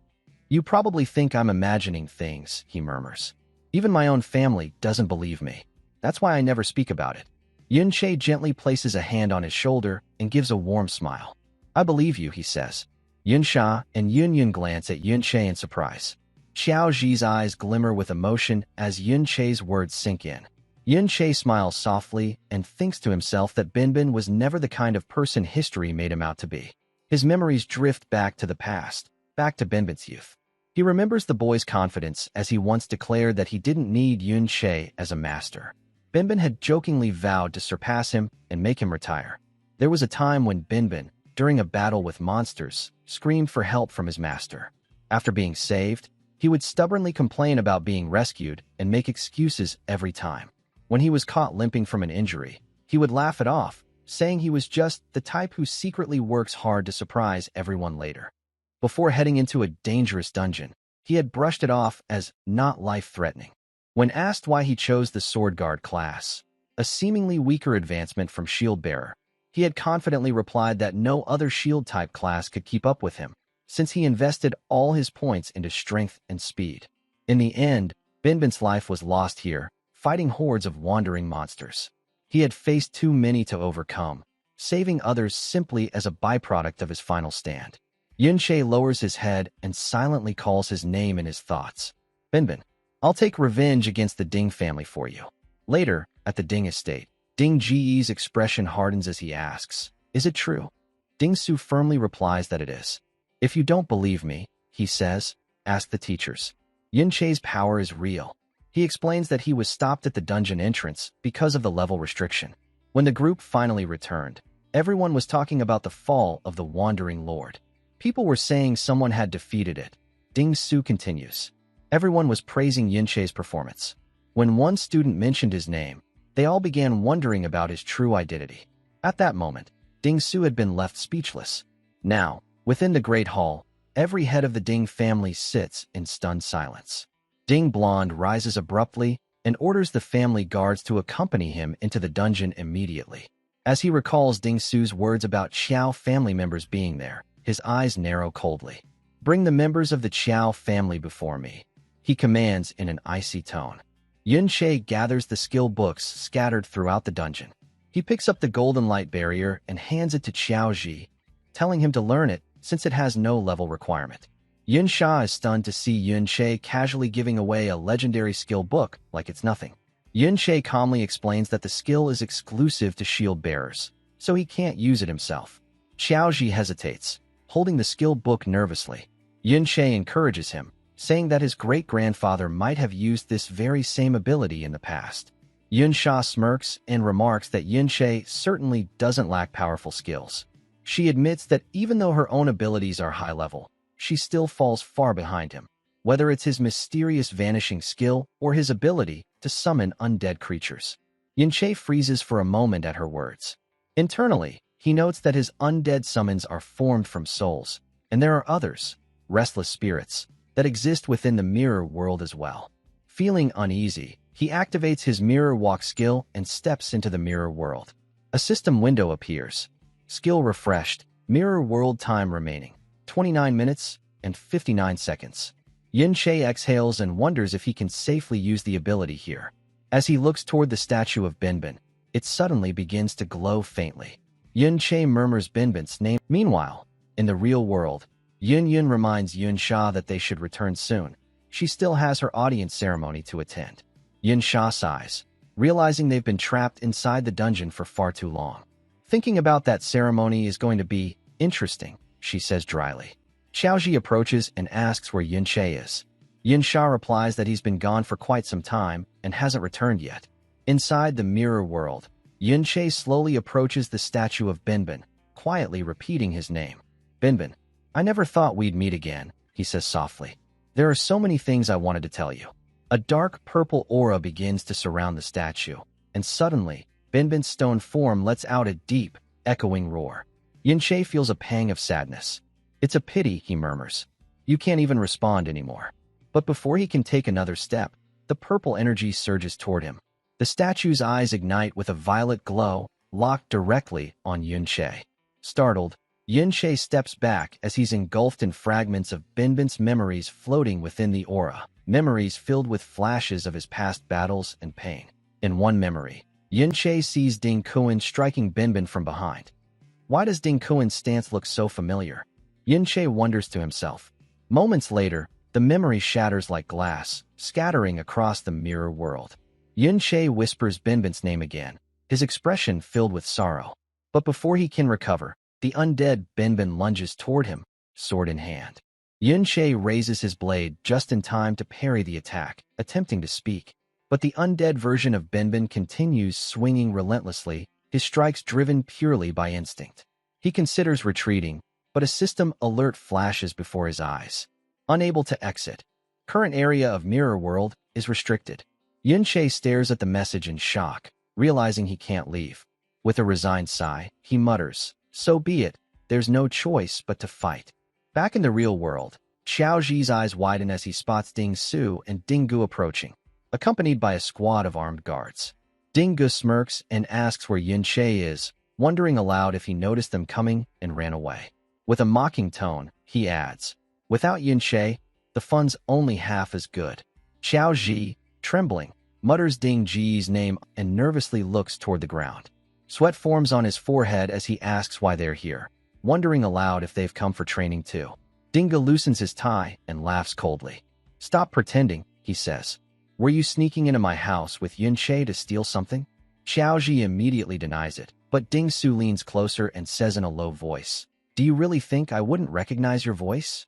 You probably think I'm imagining things, he murmurs. Even my own family doesn't believe me. That's why I never speak about it. Yun Che gently places a hand on his shoulder and gives a warm smile. I believe you, he says. Yun Sha and Yun Yun glance at Yun Che in surprise. Xiao Ji's eyes glimmer with emotion as Yun Che's words sink in. Yun Che smiles softly and thinks to himself that Binbin was never the kind of person history made him out to be. His memories drift back to the past, back to Binbin's youth. He remembers the boy's confidence as he once declared that he didn't need Yun Che as a master. Binbin had jokingly vowed to surpass him and make him retire. There was a time when Binbin, during a battle with monsters, screamed for help from his master. After being saved, he would stubbornly complain about being rescued and make excuses every time. When he was caught limping from an injury, he would laugh it off, saying he was just the type who secretly works hard to surprise everyone later. Before heading into a dangerous dungeon, he had brushed it off as not life-threatening. When asked why he chose the Sword Guard class, a seemingly weaker advancement from Shield Bearer, he had confidently replied that no other Shield-type class could keep up with him, since he invested all his points into strength and speed. In the end, Binbin's life was lost here, fighting hordes of wandering monsters. He had faced too many to overcome, saving others simply as a byproduct of his final stand. Yun Che lowers his head and silently calls his name in his thoughts. Binbin, I'll take revenge against the Ding family for you. Later, at the Ding estate, Ding Ji's expression hardens as he asks, is it true? Ding Su firmly replies that it is. If you don't believe me, he says, ask the teachers. Yun Che's power is real. He explains that he was stopped at the dungeon entrance because of the level restriction. When the group finally returned, everyone was talking about the fall of the Wandering Lord. People were saying someone had defeated it. Ding Su continues. Everyone was praising Yun Che's performance. When one student mentioned his name, they all began wondering about his true identity. At that moment, Ding Su had been left speechless. Now, within the Great Hall, every head of the Ding family sits in stunned silence. Ding Blonde rises abruptly and orders the family guards to accompany him into the dungeon immediately. As he recalls Ding Su's words about Xiao family members being there, his eyes narrow coldly. Bring the members of the Xiao family before me, he commands in an icy tone. Yun Che gathers the skill books scattered throughout the dungeon. He picks up the golden light barrier and hands it to Xiao Ji, telling him to learn it since it has no level requirement. Yun Sha is stunned to see Yun Che casually giving away a legendary skill book like it's nothing. Yun Che calmly explains that the skill is exclusive to shield bearers, so he can't use it himself. Xiao Ji hesitates, holding the skill book nervously. Yun Che encourages him, saying that his great-grandfather might have used this very same ability in the past. Yun Sha smirks and remarks that Yun Che certainly doesn't lack powerful skills. She admits that even though her own abilities are high-level, she still falls far behind him, whether it's his mysterious vanishing skill or his ability to summon undead creatures. Yun Che freezes for a moment at her words. Internally, he notes that his undead summons are formed from souls, and there are others, restless spirits, that exist within the mirror world as well. Feeling uneasy, he activates his mirror walk skill and steps into the mirror world. A system window appears. Skill refreshed, mirror world time remaining, 29 minutes and 59 seconds. Yun Che exhales and wonders if he can safely use the ability here. As he looks toward the statue of Binbin, it suddenly begins to glow faintly. Yun Che murmurs Binbin's name. Meanwhile, in the real world, Yun Yun reminds Yun Sha that they should return soon. She still has her audience ceremony to attend. Yun Sha sighs, realizing they've been trapped inside the dungeon for far too long. Thinking about that ceremony is going to be interesting, she says dryly. Xiaoji approaches and asks where Yun Che is. Yun Sha replies that he's been gone for quite some time and hasn't returned yet. Inside the mirror world, Yun Che slowly approaches the statue of Binbin, quietly repeating his name. Binbin, I never thought we'd meet again, he says softly. There are so many things I wanted to tell you. A dark purple aura begins to surround the statue, and suddenly, Binbin's stone form lets out a deep, echoing roar. Yun Che feels a pang of sadness. It's a pity, he murmurs. You can't even respond anymore. But before he can take another step, the purple energy surges toward him. The statue's eyes ignite with a violet glow, locked directly on Yunche. Startled, Yunche steps back as he's engulfed in fragments of Binbin's memories floating within the aura, memories filled with flashes of his past battles and pain. In one memory, Yunche sees Ding Kuan striking Binbin from behind. Why does Ding Kuan's stance look so familiar? Yunche wonders to himself. Moments later, the memory shatters like glass, scattering across the mirror world. Yunche whispers Binbin's name again, his expression filled with sorrow. But before he can recover, the undead Binbin lunges toward him, sword in hand. Yunche raises his blade just in time to parry the attack, attempting to speak. But the undead version of Binbin continues swinging relentlessly, his strikes driven purely by instinct. He considers retreating, but a system alert flashes before his eyes. Unable to exit. Current area of mirror world is restricted. Yunche stares at the message in shock, realizing he can't leave. With a resigned sigh, he mutters, "So be it, there's no choice but to fight." Back in the real world, Xiao Ji's eyes widen as he spots Ding Su and Ding Gu approaching, accompanied by a squad of armed guards. Ding Gu smirks and asks where Yunche is, wondering aloud if he noticed them coming and ran away. With a mocking tone, he adds, "Without Yunche, the fun's only half as good." Xiao Ji, trembling, mutters Ding Ji's name and nervously looks toward the ground. Sweat forms on his forehead as he asks why they're here, wondering aloud if they've come for training too. Dinga loosens his tie and laughs coldly. "Stop pretending," he says. "Were you sneaking into my house with Yunche to steal something?" Xiao Ji immediately denies it, but Ding Su leans closer and says in a low voice, "Do you really think I wouldn't recognize your voice?"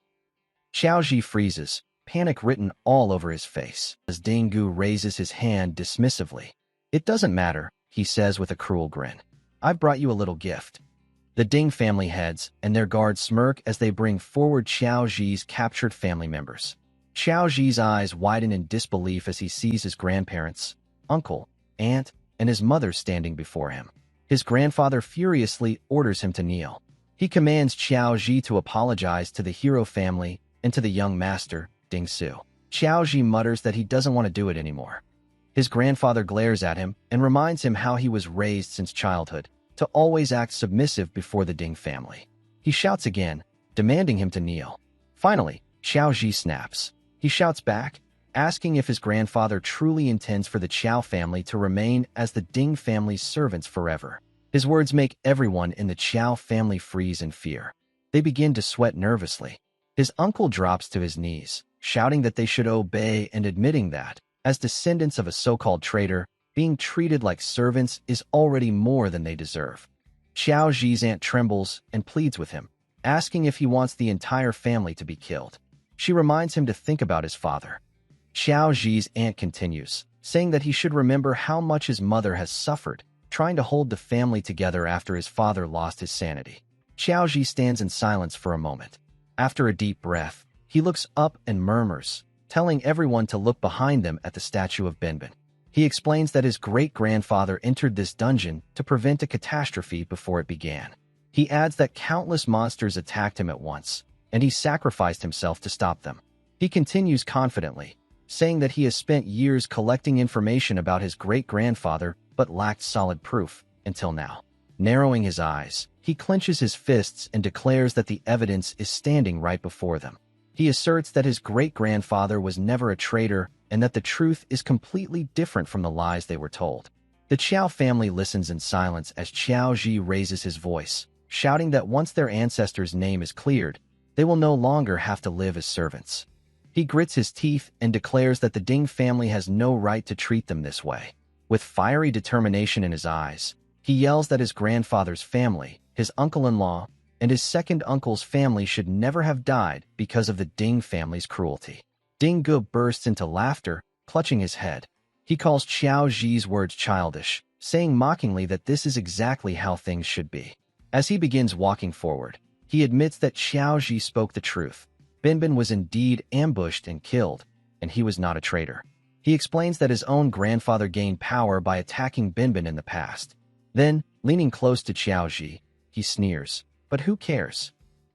Xiao Ji freezes, panic written all over his face, as Ding Gu raises his hand dismissively. "It doesn't matter," he says with a cruel grin. "I've brought you a little gift." The Ding family heads and their guards smirk as they bring forward Xiao Ji's captured family members. Xiao Ji's eyes widen in disbelief as he sees his grandparents, uncle, aunt, and his mother standing before him. His grandfather furiously orders him to kneel. He commands Xiao Ji to apologize to the hero family and to the young master, Ding Su. Xiao Ji mutters that he doesn't want to do it anymore. His grandfather glares at him and reminds him how he was raised since childhood, to always act submissive before the Ding family. He shouts again, demanding him to kneel. Finally, Xiao Ji snaps. He shouts back, asking if his grandfather truly intends for the Qiao family to remain as the Ding family's servants forever. His words make everyone in the Qiao family freeze in fear. They begin to sweat nervously. His uncle drops to his knees, shouting that they should obey and admitting that, as descendants of a so-called traitor, being treated like servants is already more than they deserve. Xiao Ji's aunt trembles and pleads with him, asking if he wants the entire family to be killed. She reminds him to think about his father. Xiao Ji's aunt continues, saying that he should remember how much his mother has suffered, trying to hold the family together after his father lost his sanity. Xiao Ji stands in silence for a moment. After a deep breath, he looks up and murmurs, telling everyone to look behind them at the statue of Binbin. He explains that his great-grandfather entered this dungeon to prevent a catastrophe before it began. He adds that countless monsters attacked him at once, and he sacrificed himself to stop them. He continues confidently, saying that he has spent years collecting information about his great-grandfather but lacked solid proof, until now. Narrowing his eyes, he clenches his fists and declares that the evidence is standing right before them. He asserts that his great-grandfather was never a traitor and that the truth is completely different from the lies they were told. The Qiao family listens in silence as Xiao Ji raises his voice, shouting that once their ancestor's name is cleared, they will no longer have to live as servants. He grits his teeth and declares that the Ding family has no right to treat them this way. With fiery determination in his eyes, he yells that his grandfather's family, his uncle-in-law, and his second uncle's family should never have died because of the Ding family's cruelty. Ding Gu bursts into laughter, clutching his head. He calls Xiao Ji's words childish, saying mockingly that this is exactly how things should be. As he begins walking forward, he admits that Xiao Ji spoke the truth. Binbin was indeed ambushed and killed, and he was not a traitor. He explains that his own grandfather gained power by attacking Binbin in the past. Then, leaning close to Xiao Ji, he sneers, "But who cares?"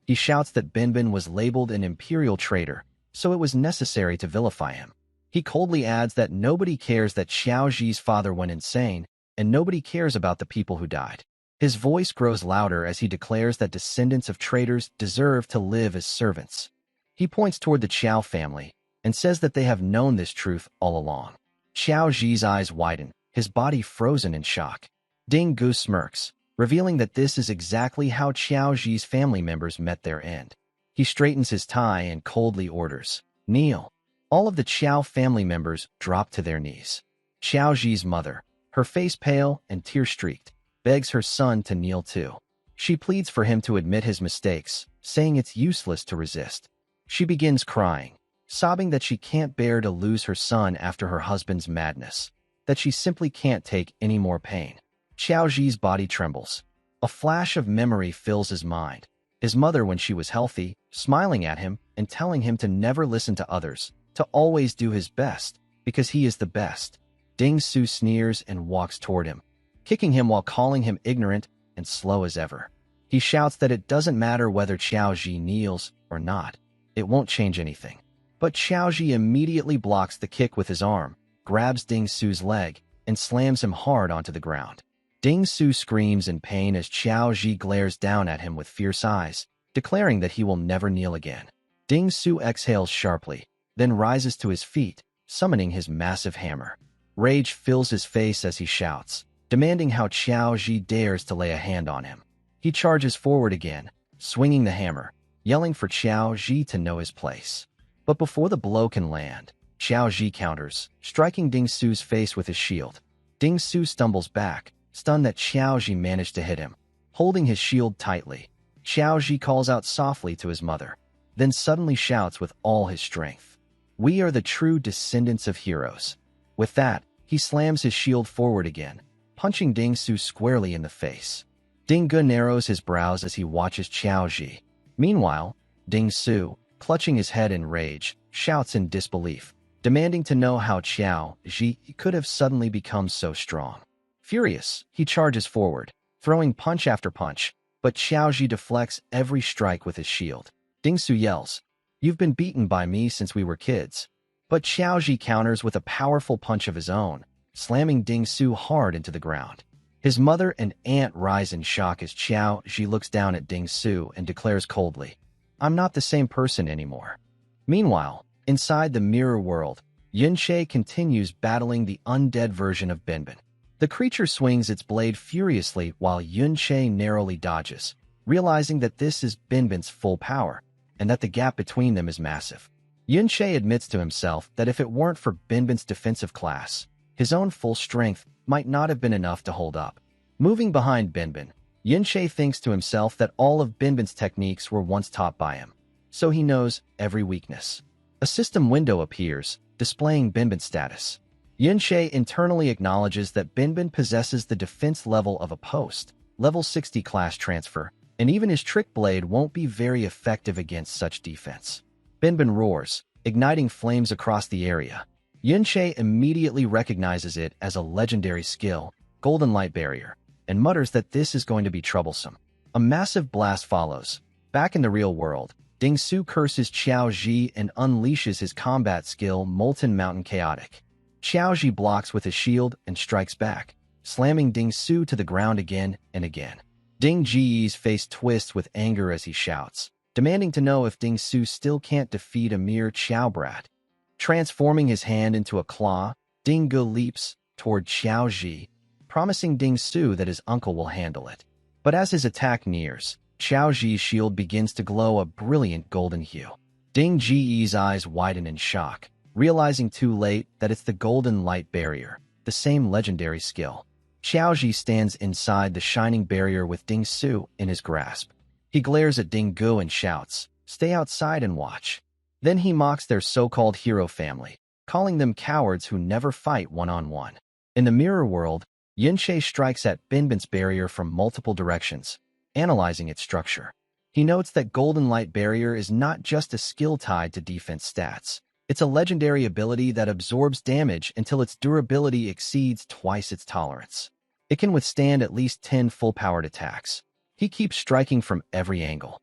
He shouts that Binbin was labeled an imperial traitor, so it was necessary to vilify him. He coldly adds that nobody cares that Xiao Ji's father went insane, and nobody cares about the people who died. His voice grows louder as he declares that descendants of traitors deserve to live as servants. He points toward the Qiao family and says that they have known this truth all along. Qiao Ji's eyes widen, his body frozen in shock. Ding Gu smirks, revealing that this is exactly how Qiao Ji's family members met their end. He straightens his tie and coldly orders, "Kneel." All of the Qiao family members drop to their knees. Qiao Ji's mother, her face pale and tear-streaked, begs her son to kneel too. She pleads for him to admit his mistakes, saying it's useless to resist. She begins crying, sobbing that she can't bear to lose her son after her husband's madness, that she simply can't take any more pain. Qiao Ji's body trembles. A flash of memory fills his mind. His mother when she was healthy, smiling at him and telling him to never listen to others, to always do his best, because he is the best. Ding Su sneers and walks toward him, kicking him while calling him ignorant and slow as ever. He shouts that it doesn't matter whether Qiao Ji kneels or not. It won't change anything. But Qiao Ji immediately blocks the kick with his arm, grabs Ding Su's leg, and slams him hard onto the ground. Ding Su screams in pain as Qiao Ji glares down at him with fierce eyes, declaring that he will never kneel again. Ding Su exhales sharply, then rises to his feet, summoning his massive hammer. Rage fills his face as he shouts, demanding how Qiao Ji dares to lay a hand on him. He charges forward again, swinging the hammer, yelling for Qiao Ji to know his place. But before the blow can land, Qiao Ji counters, striking Ding Su's face with his shield. Ding Su stumbles back, stunned that Qiao Ji managed to hit him. Holding his shield tightly, Qiao Ji calls out softly to his mother, then suddenly shouts with all his strength, "We are the true descendants of heroes." With that, he slams his shield forward again, punching Ding Su squarely in the face. Ding Gu narrows his brows as he watches Qiao Ji. Meanwhile, Ding Su, clutching his head in rage, shouts in disbelief, demanding to know how Qiao Ji could have suddenly become so strong. Furious, he charges forward, throwing punch after punch, but Qiao Ji deflects every strike with his shield. Ding Su yells, "You've been beaten by me since we were kids." But Qiao Ji counters with a powerful punch of his own, slamming Ding Su hard into the ground. His mother and aunt rise in shock as Qiao Ji looks down at Ding Su and declares coldly, "I'm not the same person anymore." Meanwhile, inside the mirror world, Yunche continues battling the undead version of Binbin. The creature swings its blade furiously while Yunche narrowly dodges, realizing that this is Binbin's full power, and that the gap between them is massive. Yunche admits to himself that if it weren't for Binbin's defensive class, his own full strength might not have been enough to hold up. Moving behind Binbin, Yunche thinks to himself that all of Binbin's techniques were once taught by him, so he knows every weakness. A system window appears, displaying Binbin's status. Yunche internally acknowledges that Binbin possesses the defense level of a post, level 60 class transfer, and even his trick blade won't be very effective against such defense. Binbin roars, igniting flames across the area. Yunche immediately recognizes it as a legendary skill, Golden Light Barrier, and mutters that this is going to be troublesome. A massive blast follows. Back in the real world, Ding Su curses Qiao Ji and unleashes his combat skill Molten Mountain Chaotic. Qiao Ji blocks with his shield and strikes back, slamming Ding Su to the ground again and again. Ding Ji's face twists with anger as he shouts, demanding to know if Ding Su still can't defeat a mere Qiao brat. Transforming his hand into a claw, Ding Gu leaps toward Qiao Ji, promising Ding Su that his uncle will handle it. But as his attack nears, Qiao Ji's shield begins to glow a brilliant golden hue. Ding Ji's eyes widen in shock, realizing too late that it's the Golden Light Barrier, the same legendary skill. Qiao Ji stands inside the shining barrier with Ding Su in his grasp. He glares at Ding Gu and shouts, "Stay outside and watch." Then he mocks their so-called hero family, calling them cowards who never fight one-on-one. In the mirror world, Yunche strikes at Binbin's barrier from multiple directions, analyzing its structure. He notes that Golden Light Barrier is not just a skill tied to defense stats. It's a legendary ability that absorbs damage until its durability exceeds twice its tolerance. It can withstand at least 10 full-powered attacks. He keeps striking from every angle,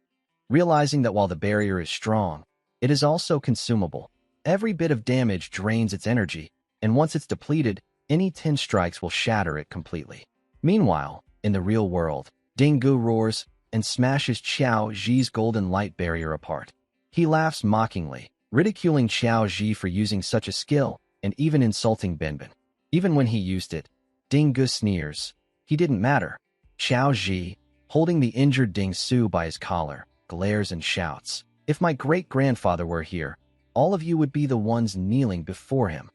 realizing that while the barrier is strong, it is also consumable. Every bit of damage drains its energy, and once it's depleted, Any 10 strikes will shatter it completely. Meanwhile, in the real world, Ding Gu roars and smashes Qiao Zi's golden light barrier apart. He laughs mockingly, ridiculing Qiao Zi for using such a skill and even insulting Binbin. Even when he used it, Ding Gu sneers. He didn't matter. Qiao Zi, holding the injured Ding Su by his collar, glares and shouts, "If my great-grandfather were here, all of you would be the ones kneeling before him."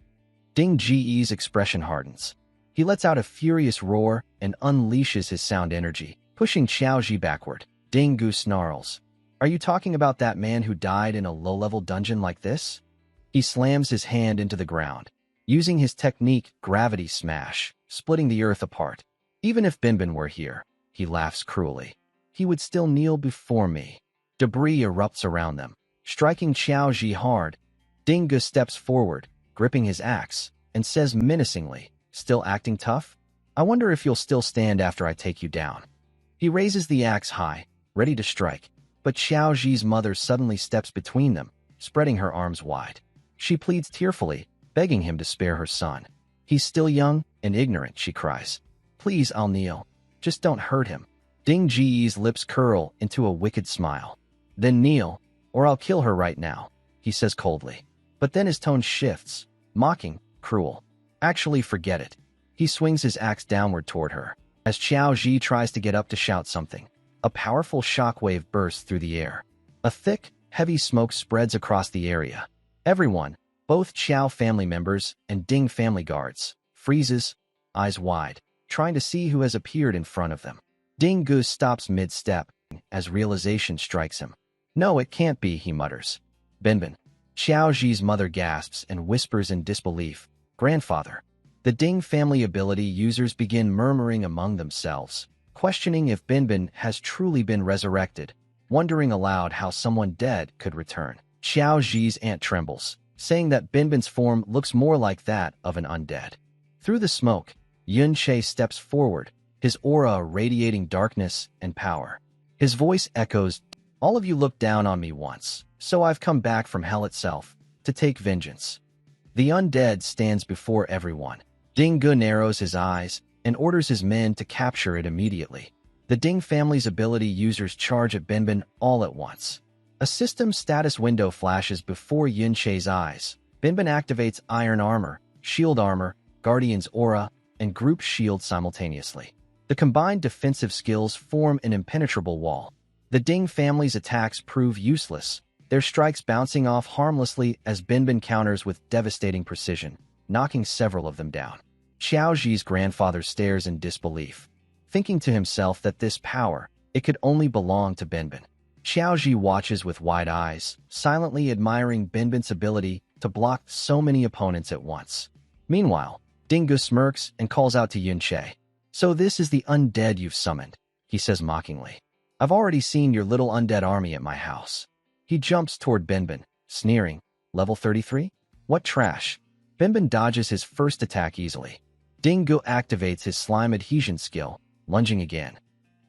Ding Ji's expression hardens. He lets out a furious roar and unleashes his sound energy, pushing Qiao Zi backward. Ding Gu snarls. "Are you talking about that man who died in a low-level dungeon like this?" He slams his hand into the ground, using his technique Gravity Smash, splitting the earth apart. "Even if Binbin were here," he laughs cruelly, "he would still kneel before me." Debris erupts around them, striking Qiao Zi hard. Ding Gu steps forward, gripping his axe, and says menacingly, "Still acting tough? I wonder if you'll still stand after I take you down." He raises the axe high, ready to strike, but Qiao Zi's mother suddenly steps between them, spreading her arms wide. She pleads tearfully, begging him to spare her son. "He's still young and ignorant," she cries. "Please, I'll kneel. Just don't hurt him." Ding Ji's lips curl into a wicked smile. "Then kneel, or I'll kill her right now," he says coldly. But then his tone shifts, mocking, cruel. "Actually, forget it." He swings his axe downward toward her. As Qiao Zi tries to get up to shout something, a powerful shockwave bursts through the air. A thick, heavy smoke spreads across the area. Everyone, both Qiao family members and Ding family guards, freezes, eyes wide, trying to see who has appeared in front of them. Ding Gu stops mid-step as realization strikes him. "No, it can't be," he mutters. "Binbin." Qiao Zi's mother gasps and whispers in disbelief, "Grandfather." The Ding family ability users begin murmuring among themselves, questioning if Binbin has truly been resurrected, wondering aloud how someone dead could return. Qiao Zi's aunt trembles, saying that Binbin's form looks more like that of an undead. Through the smoke, Yun Che steps forward, his aura radiating darkness and power. His voice echoes, "All of you looked down on me once, so I've come back from hell itself to take vengeance." The undead stands before everyone. Ding Gu narrows his eyes and orders his men to capture it immediately. The Ding family's ability users charge at Binbin all at once. A system status window flashes before Yun Che's eyes. Binbin activates Iron Armor, Shield Armor, Guardian's Aura, and Group Shield simultaneously. The combined defensive skills form an impenetrable wall. The Ding family's attacks prove useless, their strikes bouncing off harmlessly as Binbin counters with devastating precision, knocking several of them down. Qiao Zi's grandfather stares in disbelief, thinking to himself that this power, it could only belong to Binbin. Qiao Zi watches with wide eyes, silently admiring Binbin's ability to block so many opponents at once. Meanwhile, Ding Gu smirks and calls out to Yun Che. "So this is the undead you've summoned," he says mockingly. "I've already seen your little undead army at my house." He jumps toward Binbin, sneering, "Level 33? What trash." Binbin dodges his first attack easily. Ding Gu activates his slime adhesion skill, lunging again,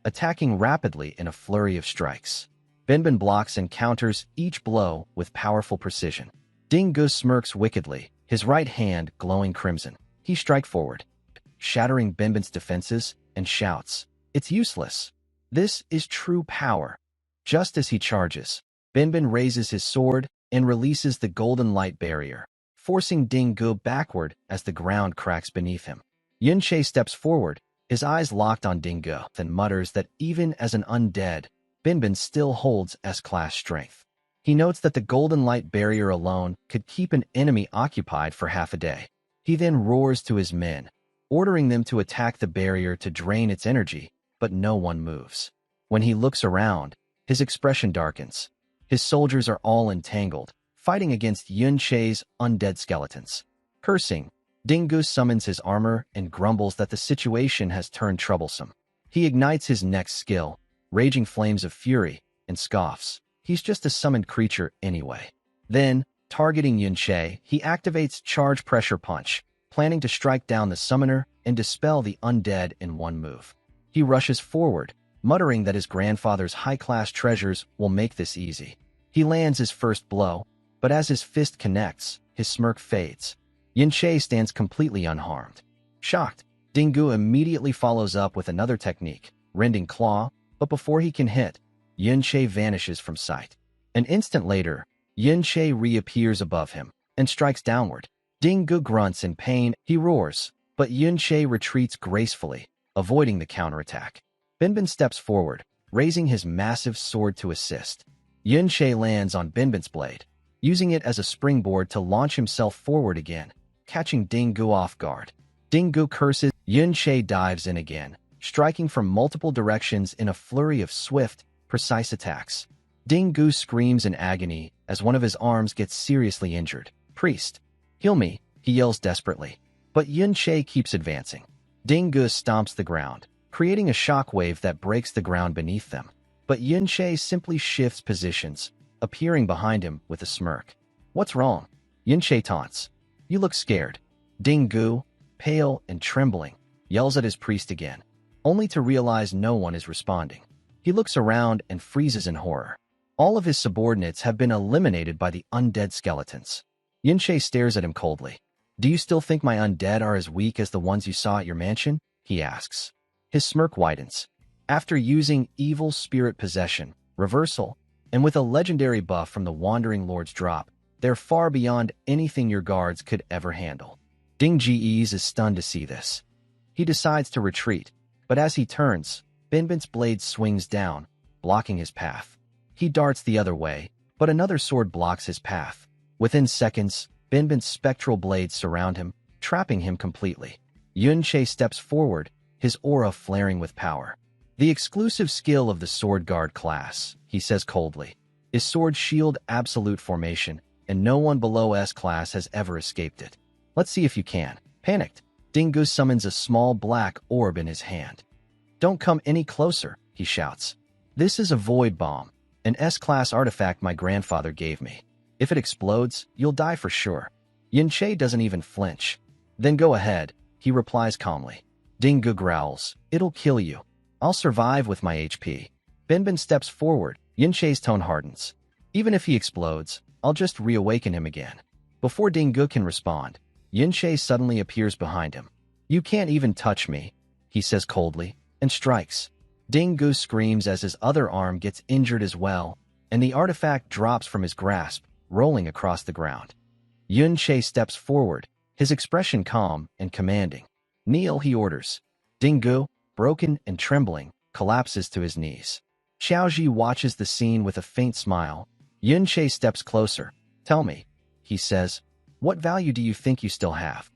attacking rapidly in a flurry of strikes. Binbin blocks and counters each blow with powerful precision. Ding Gu smirks wickedly, his right hand glowing crimson. He strikes forward, shattering Binbin's defenses, and shouts, "It's useless. This is true power." Just as he charges, Binbin raises his sword and releases the golden light barrier, forcing Ding Gu backward as the ground cracks beneath him. Yun Che steps forward, his eyes locked on Ding Gu, then mutters that even as an undead, Binbin still holds S-class strength. He notes that the golden light barrier alone could keep an enemy occupied for half a day. He then roars to his men, ordering them to attack the barrier to drain its energy, but no one moves. When he looks around, his expression darkens. His soldiers are all entangled, fighting against Yun Che's undead skeletons. Cursing, Ding Gu summons his armor and grumbles that the situation has turned troublesome. He ignites his next skill, Raging Flames of Fury, and scoffs. He's just a summoned creature anyway. Then, targeting Yun Che, he activates Charge Pressure Punch, planning to strike down the summoner and dispel the undead in one move. He rushes forward, muttering that his grandfather's high-class treasures will make this easy. He lands his first blow, but as his fist connects, his smirk fades. Yun Che stands completely unharmed. Shocked, Dingu immediately follows up with another technique, rending claw, but before he can hit, Yunche vanishes from sight. An instant later, Yunche reappears above him and strikes downward. Dingu grunts in pain, he roars, but Yunche retreats gracefully, avoiding the counterattack. Binbin steps forward, raising his massive sword to assist. Yunche lands on Binbin's blade, using it as a springboard to launch himself forward again, catching Dingu off guard. Dingu curses, Yunche dives in again, striking from multiple directions in a flurry of swift, precise attacks. Dingu screams in agony as one of his arms gets seriously injured. Priest, heal me, he yells desperately. But Yunche keeps advancing. Dingu stomps the ground, creating a shockwave that breaks the ground beneath them. But Yunche simply shifts positions, appearing behind him with a smirk. What's wrong? Yunche taunts. You look scared. Dingu, pale and trembling, yells at his priest again, only to realize no one is responding. He looks around and freezes in horror. All of his subordinates have been eliminated by the undead skeletons. Yunche stares at him coldly. Do you still think my undead are as weak as the ones you saw at your mansion? He asks. His smirk widens. After using evil spirit possession, reversal, and with a legendary buff from the Wandering Lord's drop, they're far beyond anything your guards could ever handle. Ding Gees is stunned to see this. He decides to retreat, but as he turns, Binbin's blade swings down, blocking his path. He darts the other way, but another sword blocks his path. Within seconds, Binbin's spectral blades surround him, trapping him completely. Yunche steps forward, his aura flaring with power. The exclusive skill of the Sword Guard class, he says coldly, is Sword Shield Absolute Formation, and no one below S class has ever escaped it. Let's see if you can. Panicked, Dingu summons a small black orb in his hand. Don't come any closer, he shouts. This is a void bomb, an S-class artifact my grandfather gave me. If it explodes, you'll die for sure. Yunche doesn't even flinch. Then go ahead, he replies calmly. Dingu growls, it'll kill you. I'll survive with my HP. Binbin steps forward, Yunche's tone hardens. Even if he explodes, I'll just reawaken him again. Before Dingu can respond, Yunche suddenly appears behind him. You can't even touch me, he says coldly, and strikes. Dingu screams as his other arm gets injured as well, and the artifact drops from his grasp, rolling across the ground. Yunche steps forward, his expression calm and commanding. Kneel, he orders. Dingu, broken and trembling, collapses to his knees. Xiaoji watches the scene with a faint smile. Yunche steps closer. Tell me, he says, what value do you think you still have?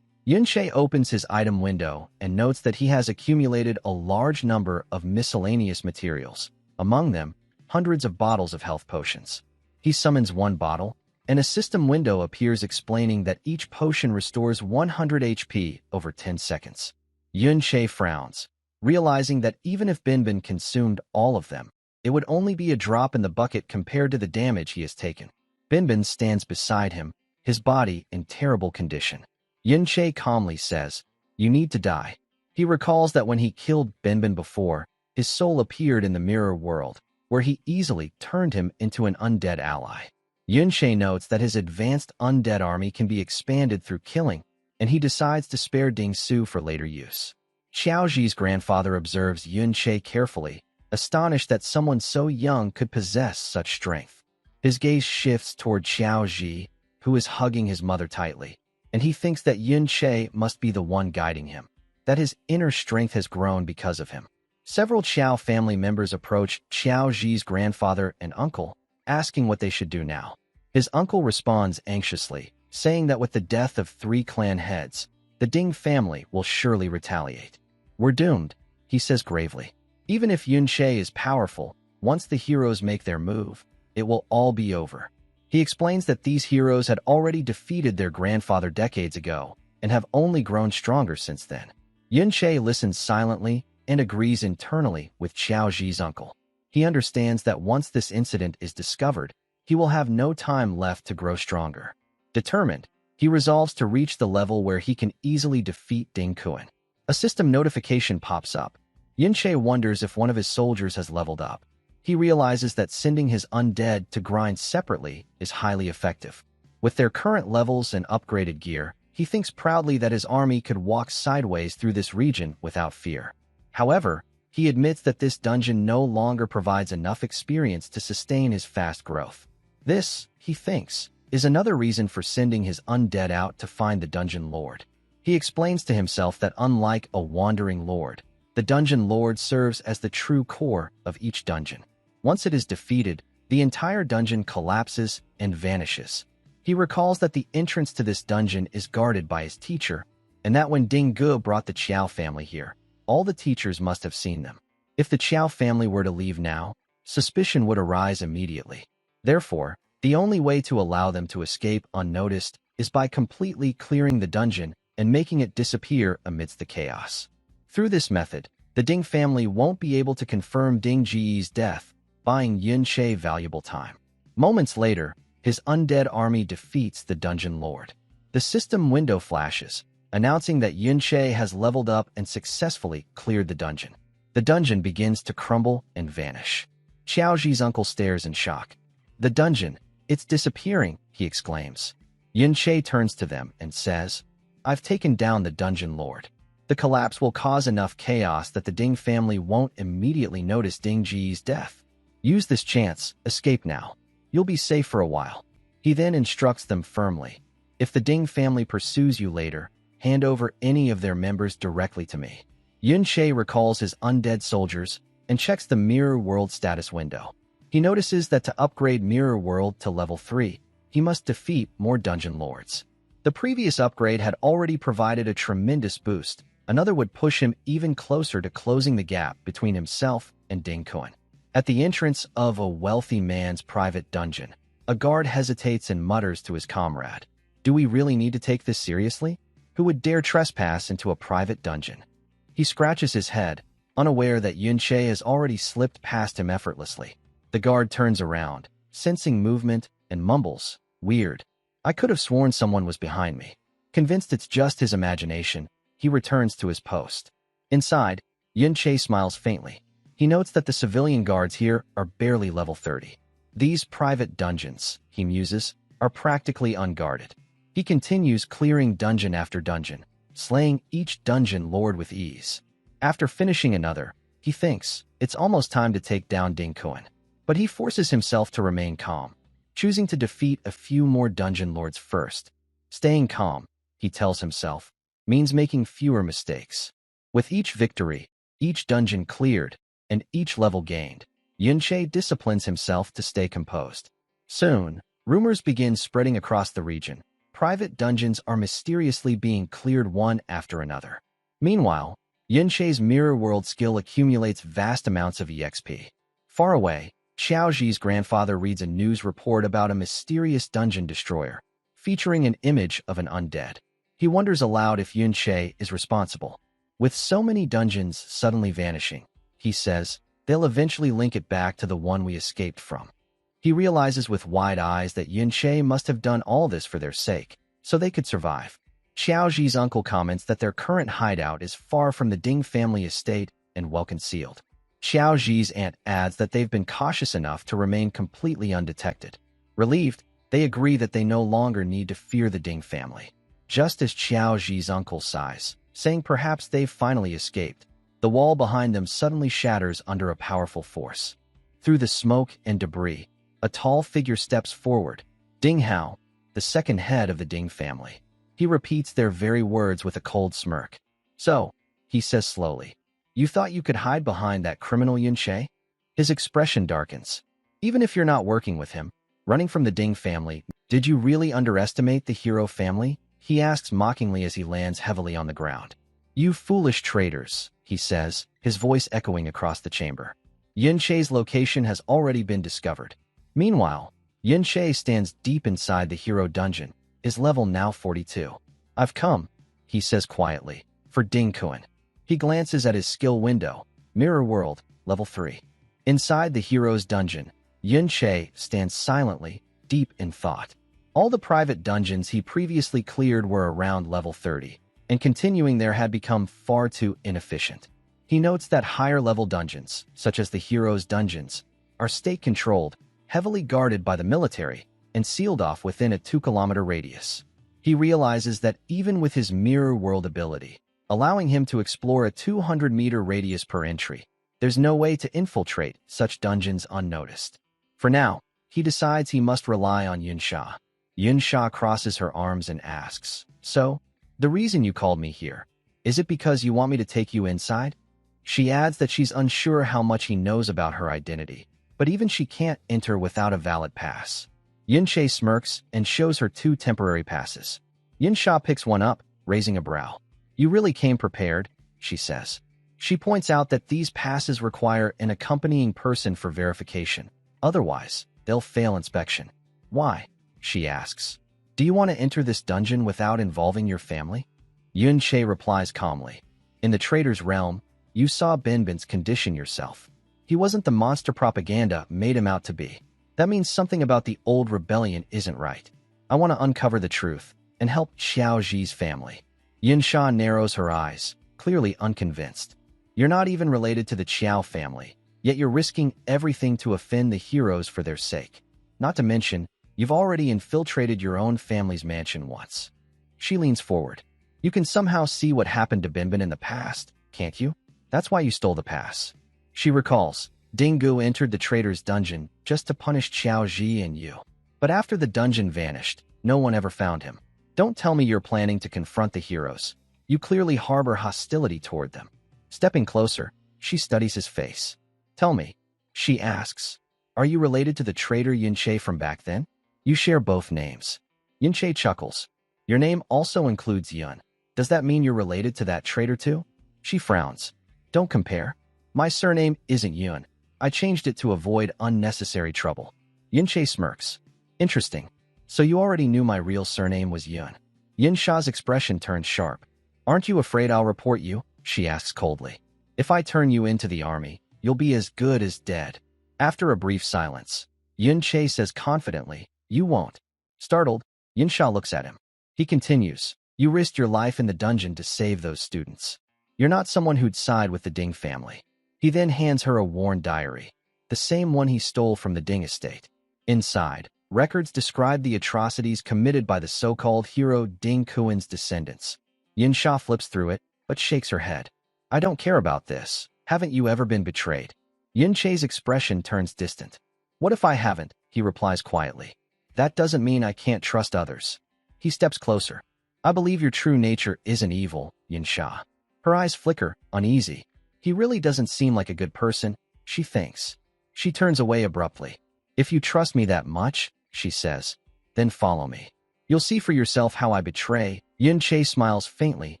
Yunche opens his item window and notes that he has accumulated a large number of miscellaneous materials, among them, hundreds of bottles of health potions. He summons one bottle, and a system window appears explaining that each potion restores 100 HP over 10 seconds. Yunche frowns, realizing that even if Binbin consumed all of them, it would only be a drop in the bucket compared to the damage he has taken. Binbin stands beside him, his body in terrible condition. Yunche calmly says, you need to die. He recalls that when he killed Binbin before, his soul appeared in the mirror world, where he easily turned him into an undead ally. Yunche notes that his advanced undead army can be expanded through killing, and he decides to spare Ding Su for later use. Xiaoji's grandfather observes Yunche carefully, astonished that someone so young could possess such strength. His gaze shifts toward Xiaoji, who is hugging his mother tightly, and he thinks that Yunche must be the one guiding him, that his inner strength has grown because of him. Several Qiao family members approach Xiaoji's grandfather and uncle, asking what they should do now. His uncle responds anxiously, saying that with the death of 3 clan heads, the Ding family will surely retaliate. We're doomed, he says gravely. Even if Yunche is powerful, once the heroes make their move, it will all be over. He explains that these heroes had already defeated their grandfather decades ago and have only grown stronger since then. Yunche listens silently and agrees internally with Xiaoji's uncle. He understands that once this incident is discovered, he will have no time left to grow stronger. Determined, he resolves to reach the level where he can easily defeat Ding Kuan. A system notification pops up. Yunche wonders if one of his soldiers has leveled up. He realizes that sending his undead to grind separately is highly effective. With their current levels and upgraded gear, He thinks proudly that his army could walk sideways through this region without fear. However, he admits that this dungeon no longer provides enough experience to sustain his fast growth. This, he thinks, is another reason for sending his undead out to find the dungeon lord. He explains to himself that unlike a wandering lord, the dungeon lord serves as the true core of each dungeon. Once it is defeated, the entire dungeon collapses and vanishes. He recalls that the entrance to this dungeon is guarded by his teacher, and that when Ding Gu brought the Qiao family here, all the teachers must have seen them. If the Qiao family were to leave now, suspicion would arise immediately. Therefore, the only way to allow them to escape unnoticed is by completely clearing the dungeon and making it disappear amidst the chaos. Through this method, the Ding family won't be able to confirm Ding Ji's death, buying Yun Che valuable time. Moments later, his undead army defeats the dungeon lord. The system window flashes, announcing that Yun Che has leveled up and successfully cleared the dungeon. The dungeon begins to crumble and vanish. Xiaoji's uncle stares in shock. "The dungeon, it's disappearing," he exclaims. Yun Che turns to them and says, "I've taken down the dungeon lord. The collapse will cause enough chaos that the Ding family won't immediately notice Ding Ji's death. Use this chance, escape now. You'll be safe for a while." He then instructs them firmly, "If the Ding family pursues you later, hand over any of their members directly to me." Yun Che recalls his undead soldiers and checks the Mirror World status window. He notices that to upgrade Mirror World to level 3, he must defeat more dungeon lords. The previous upgrade had already provided a tremendous boost. Another would push him even closer to closing the gap between himself and Ding Kun. At the entrance of a wealthy man's private dungeon, a guard hesitates and mutters to his comrade, "Do we really need to take this seriously? Who would dare trespass into a private dungeon?" He scratches his head, unaware that Yun Che has already slipped past him effortlessly. The guard turns around, sensing movement, and mumbles, "Weird. I could have sworn someone was behind me." Convinced it's just his imagination, he returns to his post. Inside, Yun Che smiles faintly. He notes that the civilian guards here are barely level 30. These private dungeons, he muses, are practically unguarded. He continues clearing dungeon after dungeon, slaying each dungeon lord with ease. After finishing another, he thinks it's almost time to take down Ding Kun. But he forces himself to remain calm, choosing to defeat a few more dungeon lords first. Staying calm, he tells himself, means making fewer mistakes. With each victory, each dungeon cleared, and each level gained, Yun Che disciplines himself to stay composed. Soon, rumors begin spreading across the region. Private dungeons are mysteriously being cleared one after another. Meanwhile, Yun Che's mirror world skill accumulates vast amounts of EXP. Far away, Xiaoji's grandfather reads a news report about a mysterious dungeon destroyer, featuring an image of an undead. He wonders aloud if Yun Che is responsible. With so many dungeons suddenly vanishing, he says, they'll eventually link it back to the one we escaped from. He realizes with wide eyes that Yun Che must have done all this for their sake, so they could survive. Xiaoji's uncle comments that their current hideout is far from the Ding family estate and well concealed. Xiaoji's aunt adds that they've been cautious enough to remain completely undetected. Relieved, they agree that they no longer need to fear the Ding family. Just as Xiaoji's uncle sighs, saying perhaps they've finally escaped, the wall behind them suddenly shatters under a powerful force. Through the smoke and debris, a tall figure steps forward, Ding Hao, the second head of the Ding family. He repeats their very words with a cold smirk. "So," he says slowly, "you thought you could hide behind that criminal Yun Che?" His expression darkens. "Even if you're not working with him, running from the Ding family, did you really underestimate the hero family?" he asks mockingly as he lands heavily on the ground. "You foolish traitors," he says, his voice echoing across the chamber. Yun Che's location has already been discovered. Meanwhile, Yun Che stands deep inside the hero dungeon, his level now 42. "I've come," he says quietly, "for Ding Kun." He glances at his skill window, Mirror World, level 3. Inside the hero's dungeon, Yun Che stands silently, deep in thought. All the private dungeons he previously cleared were around level 30, and continuing there had become far too inefficient. He notes that higher-level dungeons, such as the hero's dungeons, are state-controlled, heavily guarded by the military, and sealed off within a 2-kilometer radius. He realizes that even with his mirror world ability, allowing him to explore a 200-meter radius per entry, there's no way to infiltrate such dungeons unnoticed. For now, he decides he must rely on Yunsha. Yunsha crosses her arms and asks, "So, the reason you called me here, is it because you want me to take you inside?" She adds that she's unsure how much he knows about her identity, but even she can't enter without a valid pass. Yunsha smirks and shows her 2 temporary passes. Yunsha picks one up, raising a brow. "You really came prepared," she says. She points out that these passes require an accompanying person for verification. Otherwise, they'll fail inspection. "Why?" she asks. "Do you want to enter this dungeon without involving your family?" Yunsha replies calmly. "In the traitor's realm, you saw Binbin's condition yourself. He wasn't the monster propaganda made him out to be. That means something about the old rebellion isn't right. I want to uncover the truth and help Xiaoji's family." Yunsha narrows her eyes, clearly unconvinced. "You're not even related to the Qiao family, yet you're risking everything to offend the heroes for their sake. Not to mention, you've already infiltrated your own family's mansion once." She leans forward. "You can somehow see what happened to Binbin in the past, can't you? That's why you stole the pass." She recalls, Dingu entered the traitor's dungeon just to punish Xiaoji and you. But after the dungeon vanished, no one ever found him. Don't tell me you're planning to confront the heroes. You clearly harbor hostility toward them. Stepping closer, she studies his face. "Tell me," she asks, "are you related to the traitor Yunsha from back then?" "You share both names." Yunsha chuckles. "Your name also includes Yun. Does that mean you're related to that traitor too?" She frowns. "Don't compare. My surname isn't Yun. I changed it to avoid unnecessary trouble." Yunsha smirks. "Interesting. So you already knew my real surname was Yun." Yunsha's expression turns sharp. "Aren't you afraid I'll report you?" she asks coldly. "If I turn you into the army, you'll be as good as dead." After a brief silence, Yunsha says confidently, "You won't." Startled, Yunsha looks at him. He continues, "You risked your life in the dungeon to save those students. You're not someone who'd side with the Ding family." He then hands her a worn diary, the same one he stole from the Ding estate. Inside, records describe the atrocities committed by the so-called hero Ding Kuan's descendants. Yunsha flips through it, but shakes her head. "I don't care about this. Haven't you ever been betrayed?" Yunsha's expression turns distant. "What if I haven't?" he replies quietly. "That doesn't mean I can't trust others." He steps closer. "I believe your true nature isn't evil, Yunsha." Her eyes flicker, uneasy. He really doesn't seem like a good person, she thinks. She turns away abruptly. "If you trust me that much," she says, "then follow me. You'll see for yourself how I betray." Yunsha smiles faintly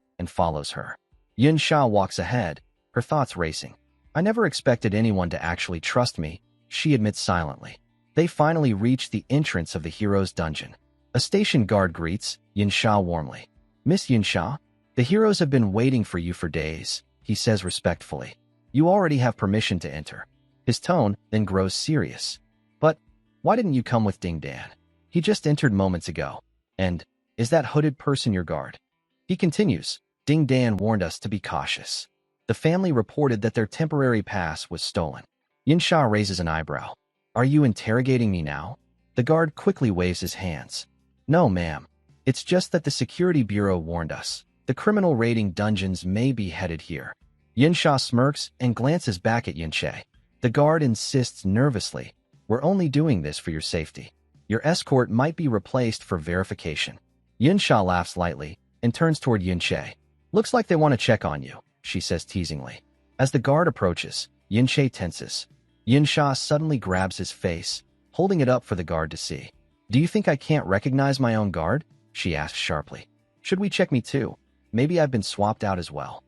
and follows her. Yunsha walks ahead, her thoughts racing. "I never expected anyone to actually trust me," she admits silently. They finally reach the entrance of the hero's dungeon. A station guard greets Yunsha warmly. "Miss Yunsha, the heroes have been waiting for you for days," he says respectfully. "You already have permission to enter." His tone then grows serious. "But why didn't you come with Ding Dan? He just entered moments ago. And is that hooded person your guard?" He continues, "Ding Dan warned us to be cautious. The family reported that their temporary pass was stolen." Yunsha raises an eyebrow. "Are you interrogating me now?" The guard quickly waves his hands. "No, ma'am. It's just that the security bureau warned us. The criminal raiding dungeons may be headed here." Yunsha smirks and glances back at Yunsha. The guard insists nervously, "We're only doing this for your safety. Your escort might be replaced for verification." Yunsha laughs lightly and turns toward Yunsha. "Looks like they want to check on you," she says teasingly. As the guard approaches, Yunsha tenses. Yunsha suddenly grabs his face, holding it up for the guard to see. "Do you think I can't recognize my own guard?" she asks sharply. "Should we check me too? Maybe I've been swapped out as well."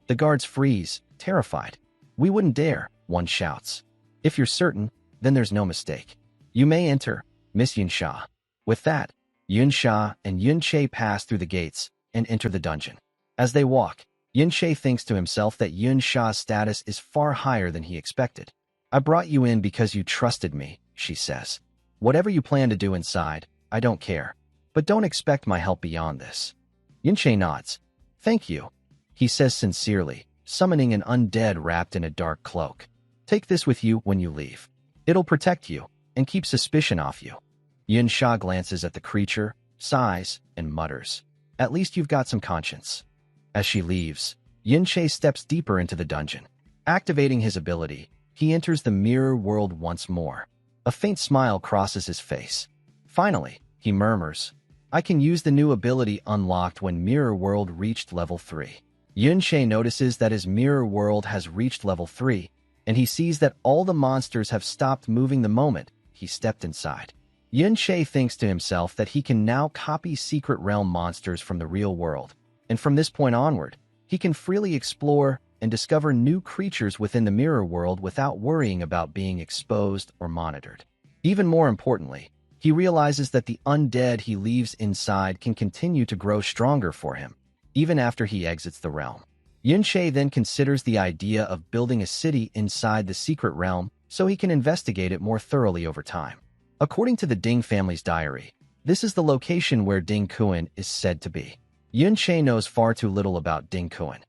The guards freeze, terrified. "We wouldn't dare," one shouts. "If you're certain, then there's no mistake. You may enter, Miss Yunsha." With that, Yunsha and Yunsha pass through the gates and enter the dungeon. As they walk, Yunsha thinks to himself that Yunsha's status is far higher than he expected. "I brought you in because you trusted me," she says. "Whatever you plan to do inside, I don't care. But don't expect my help beyond this." Yunsha nods. "Thank you," he says sincerely, summoning an undead wrapped in a dark cloak. "Take this with you when you leave. It'll protect you and keep suspicion off you." Yunsha glances at the creature, sighs, and mutters, "At least you've got some conscience." As she leaves, Yunche steps deeper into the dungeon. Activating his ability, he enters the mirror world once more. A faint smile crosses his face. Finally, he murmurs, "I can use the new ability unlocked when Mirror World reached level 3. Yunche notices that his Mirror World has reached level 3, and he sees that all the monsters have stopped moving the moment he stepped inside. Yunche thinks to himself that he can now copy Secret Realm monsters from the real world, and from this point onward, he can freely explore and discover new creatures within the mirror world without worrying about being exposed or monitored. Even more importantly, he realizes that the undead he leaves inside can continue to grow stronger for him, even after he exits the realm. Yunche then considers the idea of building a city inside the secret realm so he can investigate it more thoroughly over time. According to the Ding family's diary, this is the location where Ding Kuan is said to be. Yunche knows far too little about Ding Kuan,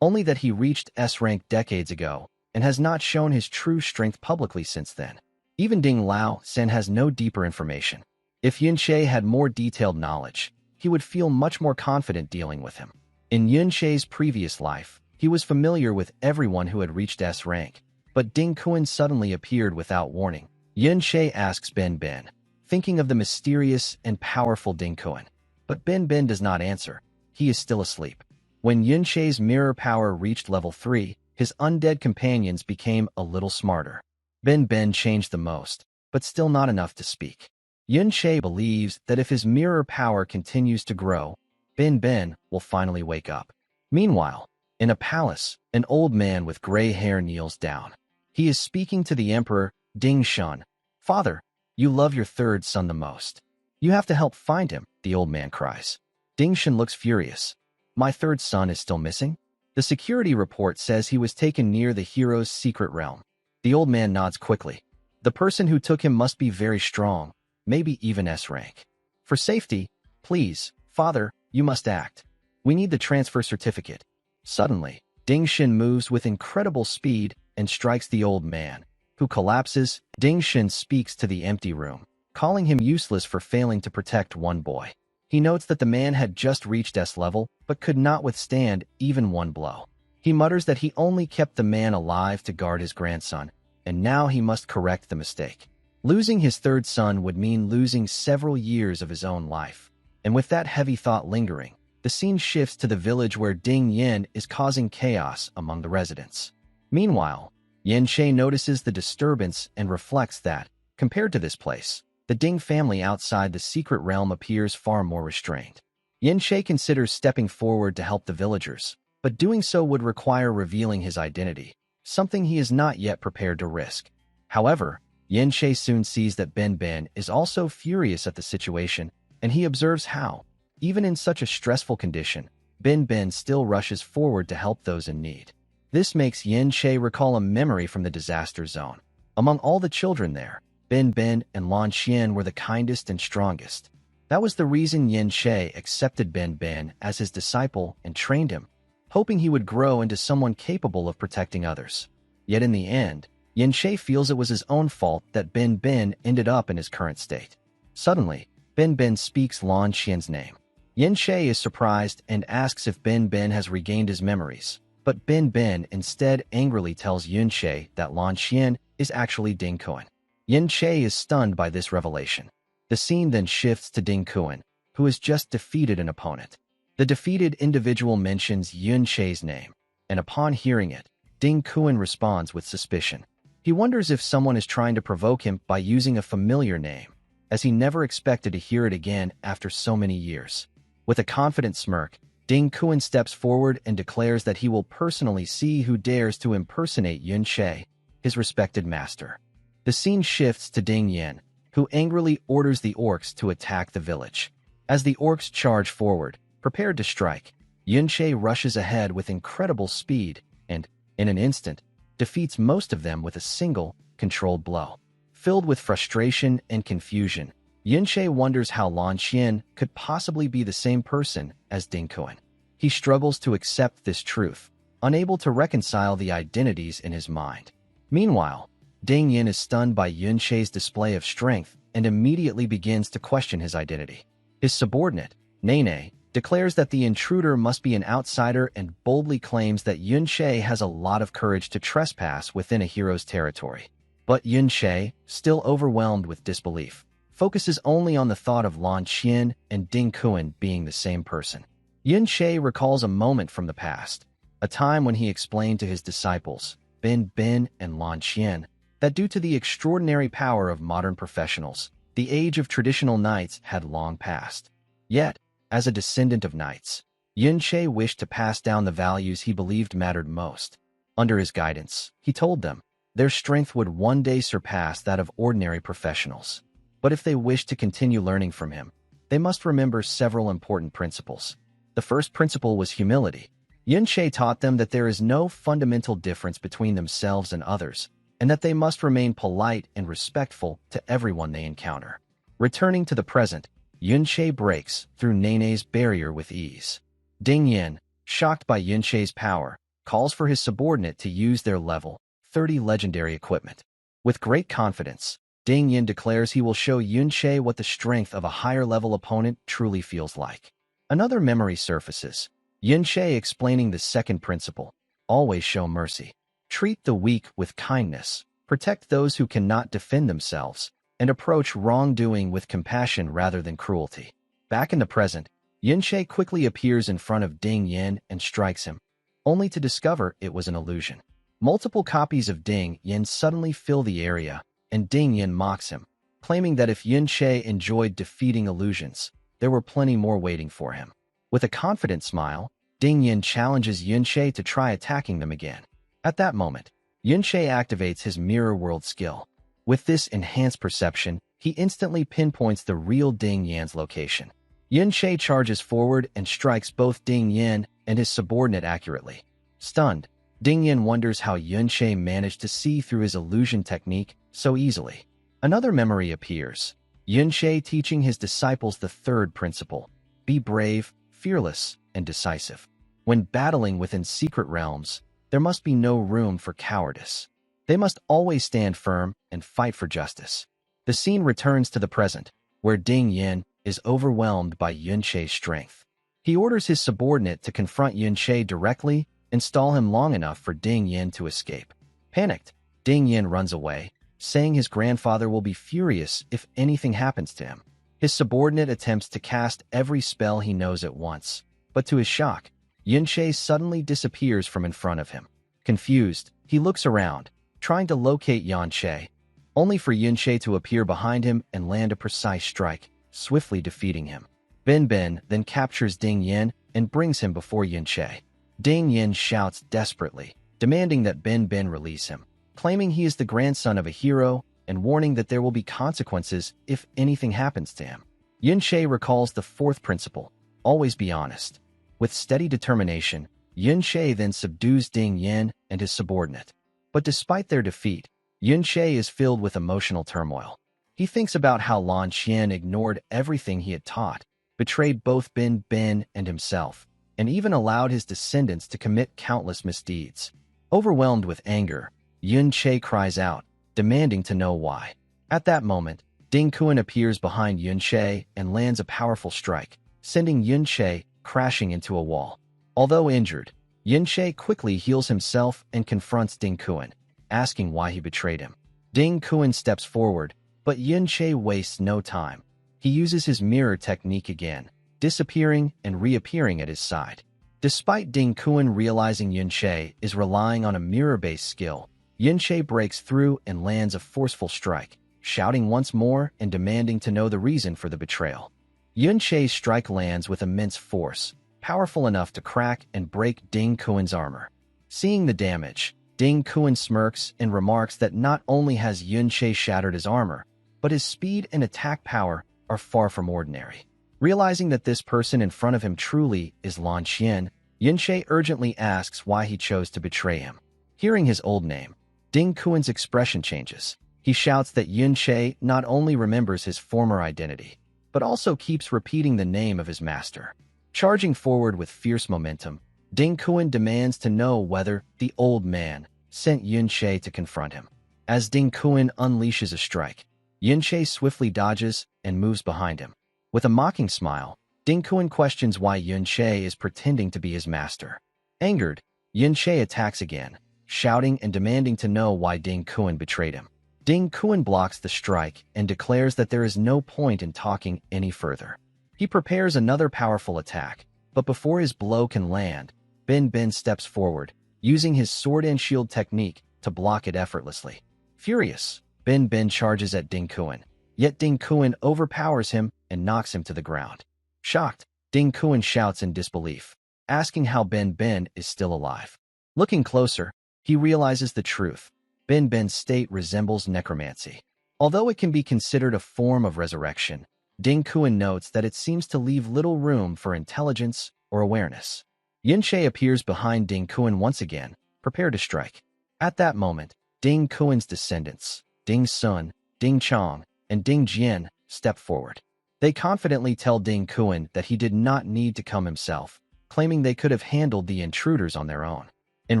only that he reached S-Rank decades ago and has not shown his true strength publicly since then. Even Ding Lao Sen has no deeper information. If Yunche had more detailed knowledge, he would feel much more confident dealing with him. In Yunche's previous life, he was familiar with everyone who had reached S-Rank, but Ding Kuan suddenly appeared without warning. Yunche asks Ben Ben, thinking of the mysterious and powerful Ding Kuan. But Ben Ben does not answer. He is still asleep. When Yunche's mirror power reached level 3, his undead companions became a little smarter. Ben Ben changed the most, but still not enough to speak. Yunche believes that if his mirror power continues to grow, Ben Ben will finally wake up. Meanwhile, in a palace, an old man with gray hair kneels down. He is speaking to the emperor, Ding Shun. "Father, you love your third son the most. You have to help find him," the old man cries. Ding Shun looks furious. "My third son is still missing? The security report says he was taken near the hero's secret realm." The old man nods quickly. "The person who took him must be very strong, maybe even S-Rank. For safety, please, father, you must act. We need the transfer certificate." Suddenly, Ding Shun moves with incredible speed and strikes the old man, who collapses. Ding Shun speaks to the empty room, calling him useless for failing to protect one boy. He notes that the man had just reached S level, but could not withstand even one blow. He mutters that he only kept the man alive to guard his grandson, and now he must correct the mistake. Losing his third son would mean losing several years of his own life. And with that heavy thought lingering, the scene shifts to the village where Ding Yin is causing chaos among the residents. Meanwhile, Yunche notices the disturbance and reflects that, compared to this place, the Ding family outside the secret realm appears far more restrained. Yunche considers stepping forward to help the villagers, but doing so would require revealing his identity, something he is not yet prepared to risk. However, Yunche soon sees that Ben Ben is also furious at the situation, and he observes how, even in such a stressful condition, Ben Ben still rushes forward to help those in need. This makes Yunche recall a memory from the disaster zone. Among all the children there, Ben Ben and Lan Xian were the kindest and strongest. That was the reason Yunche accepted Ben Ben as his disciple and trained him, hoping he would grow into someone capable of protecting others. Yet in the end, Yunche feels it was his own fault that Ben Ben ended up in his current state. Suddenly, Ben Ben speaks Lan Xian's name. Yunche is surprised and asks if Ben Ben has regained his memories, but Ben Ben instead angrily tells Yunche that Lan Xian is actually Ding Kuan. Yunche is stunned by this revelation. The scene then shifts to Ding Kuan, who has just defeated an opponent. The defeated individual mentions Yunche's name, and upon hearing it, Ding Kuan responds with suspicion. He wonders if someone is trying to provoke him by using a familiar name, as he never expected to hear it again after so many years. With a confident smirk, Ding Kuan steps forward and declares that he will personally see who dares to impersonate Yunche, his respected master. The scene shifts to Ding Yin, who angrily orders the orcs to attack the village. As the orcs charge forward, prepared to strike, Yunche rushes ahead with incredible speed and, in an instant, defeats most of them with a single, controlled blow. Filled with frustration and confusion, Yunche wonders how Lan Xian could possibly be the same person as Ding Kuan. He struggles to accept this truth, unable to reconcile the identities in his mind. Meanwhile, Ding Yin is stunned by Yunche's display of strength and immediately begins to question his identity. His subordinate, Nene, declares that the intruder must be an outsider and boldly claims that Yun-Che has a lot of courage to trespass within a hero's territory. But Yun-Che, still overwhelmed with disbelief, focuses only on the thought of Lan Qian and Ding Kuan being the same person. Yun-Che recalls a moment from the past, a time when he explained to his disciples, Bin Bin and Lan Qian, that due to the extraordinary power of modern professionals, the age of traditional knights had long passed. Yet, as a descendant of knights, Yun-Che wished to pass down the values he believed mattered most. Under his guidance, he told them, their strength would one day surpass that of ordinary professionals. But if they wished to continue learning from him, they must remember several important principles. The first principle was humility. Yun-Che taught them that there is no fundamental difference between themselves and others, and that they must remain polite and respectful to everyone they encounter. Returning to the present, Yun-Che breaks through Nene's barrier with ease. Ding Yin, shocked by Yun-Che's power, calls for his subordinate to use their level 30 legendary equipment. With great confidence, Ding Yin declares he will show Yun-Che what the strength of a higher-level opponent truly feels like. Another memory surfaces, Yun-Che explaining the second principle, always show mercy. Treat the weak with kindness, protect those who cannot defend themselves, and approach wrongdoing with compassion rather than cruelty. Back in the present, Yun-Che quickly appears in front of Ding Yin and strikes him, only to discover it was an illusion. Multiple copies of Ding Yin suddenly fill the area, and Ding Yin mocks him, claiming that if Yun-Che enjoyed defeating illusions, there were plenty more waiting for him. With a confident smile, Ding Yin challenges Yun-Che to try attacking them again. At that moment, Yun-Che activates his mirror world skill. With this enhanced perception, he instantly pinpoints the real Ding Yan's location. Yun-Che charges forward and strikes both Ding Yin and his subordinate accurately. Stunned, Ding Yin wonders how Yun-Che managed to see through his illusion technique so easily. Another memory appears, Yun-Che teaching his disciples the third principle, be brave, fearless, and decisive. When battling within secret realms, there must be no room for cowardice. They must always stand firm and fight for justice. The scene returns to the present, where Ding Yin is overwhelmed by Yun-Che's strength. He orders his subordinate to confront Yun-Che directly and stall him long enough for Ding Yin to escape. Panicked, Ding Yin runs away, saying his grandfather will be furious if anything happens to him. His subordinate attempts to cast every spell he knows at once, but to his shock, Yun-Che suddenly disappears from in front of him. Confused, he looks around, trying to locate Yun-Che, only for Yun-Che to appear behind him and land a precise strike, swiftly defeating him. Bin Bin then captures Ding Yin and brings him before Yun-Che. Ding Yin shouts desperately, demanding that Bin Bin release him, claiming he is the grandson of a hero and warning that there will be consequences if anything happens to him. Yun-Che recalls the fourth principle, always be honest. With steady determination, Yun-Che then subdues Ding Yin and his subordinate. But despite their defeat, Yun-Che is filled with emotional turmoil. He thinks about how Lan Qian ignored everything he had taught, betrayed both Bin Bin and himself, and even allowed his descendants to commit countless misdeeds. Overwhelmed with anger, Yun-Che cries out, demanding to know why. At that moment, Ding Kuan appears behind Yun-Che and lands a powerful strike, sending Yun-Che crashing into a wall. Although injured, Yun-Che quickly heals himself and confronts Ding Kuan, asking why he betrayed him. Ding Kuan steps forward, but Yun-Che wastes no time. He uses his mirror technique again, disappearing and reappearing at his side. Despite Ding Kuan realizing Yun-Che is relying on a mirror-based skill, Yun-Che breaks through and lands a forceful strike, shouting once more and demanding to know the reason for the betrayal. Yun-Che's strike lands with immense force, powerful enough to crack and break Ding Kuan's armor. Seeing the damage, Ding Kuan smirks and remarks that not only has Yun-Che shattered his armor, but his speed and attack power are far from ordinary. Realizing that this person in front of him truly is Lan Qian, Yun-Che urgently asks why he chose to betray him. Hearing his old name, Ding Kuan's expression changes. He shouts that Yun-Che not only remembers his former identity, but also keeps repeating the name of his master. Charging forward with fierce momentum, Ding Kuan demands to know whether the old man sent Yun-Che to confront him. As Ding Kuan unleashes a strike, Yun-Che swiftly dodges and moves behind him. With a mocking smile, Ding Kun questions why Yun Che is pretending to be his master. Angered, Yun Che attacks again, shouting and demanding to know why Ding Kun betrayed him. Ding Kun blocks the strike and declares that there is no point in talking any further. He prepares another powerful attack, but before his blow can land, Ben Ben steps forward, using his sword and shield technique to block it effortlessly. Furious, Ben Ben charges at Ding Kun, yet Ding Kun overpowers him and knocks him to the ground. Shocked, Ding Kun shouts in disbelief, asking how Ben Ben is still alive. Looking closer, he realizes the truth. Ben Ben's state resembles necromancy. Although it can be considered a form of resurrection, Ding Kun notes that it seems to leave little room for intelligence or awareness. Yun Che appears behind Ding Kun once again, prepared to strike. At that moment, Ding Kun's descendants, Ding Sun, Ding Chong, and Ding Jian, step forward. They confidently tell Ding Kun that he did not need to come himself, claiming they could have handled the intruders on their own. In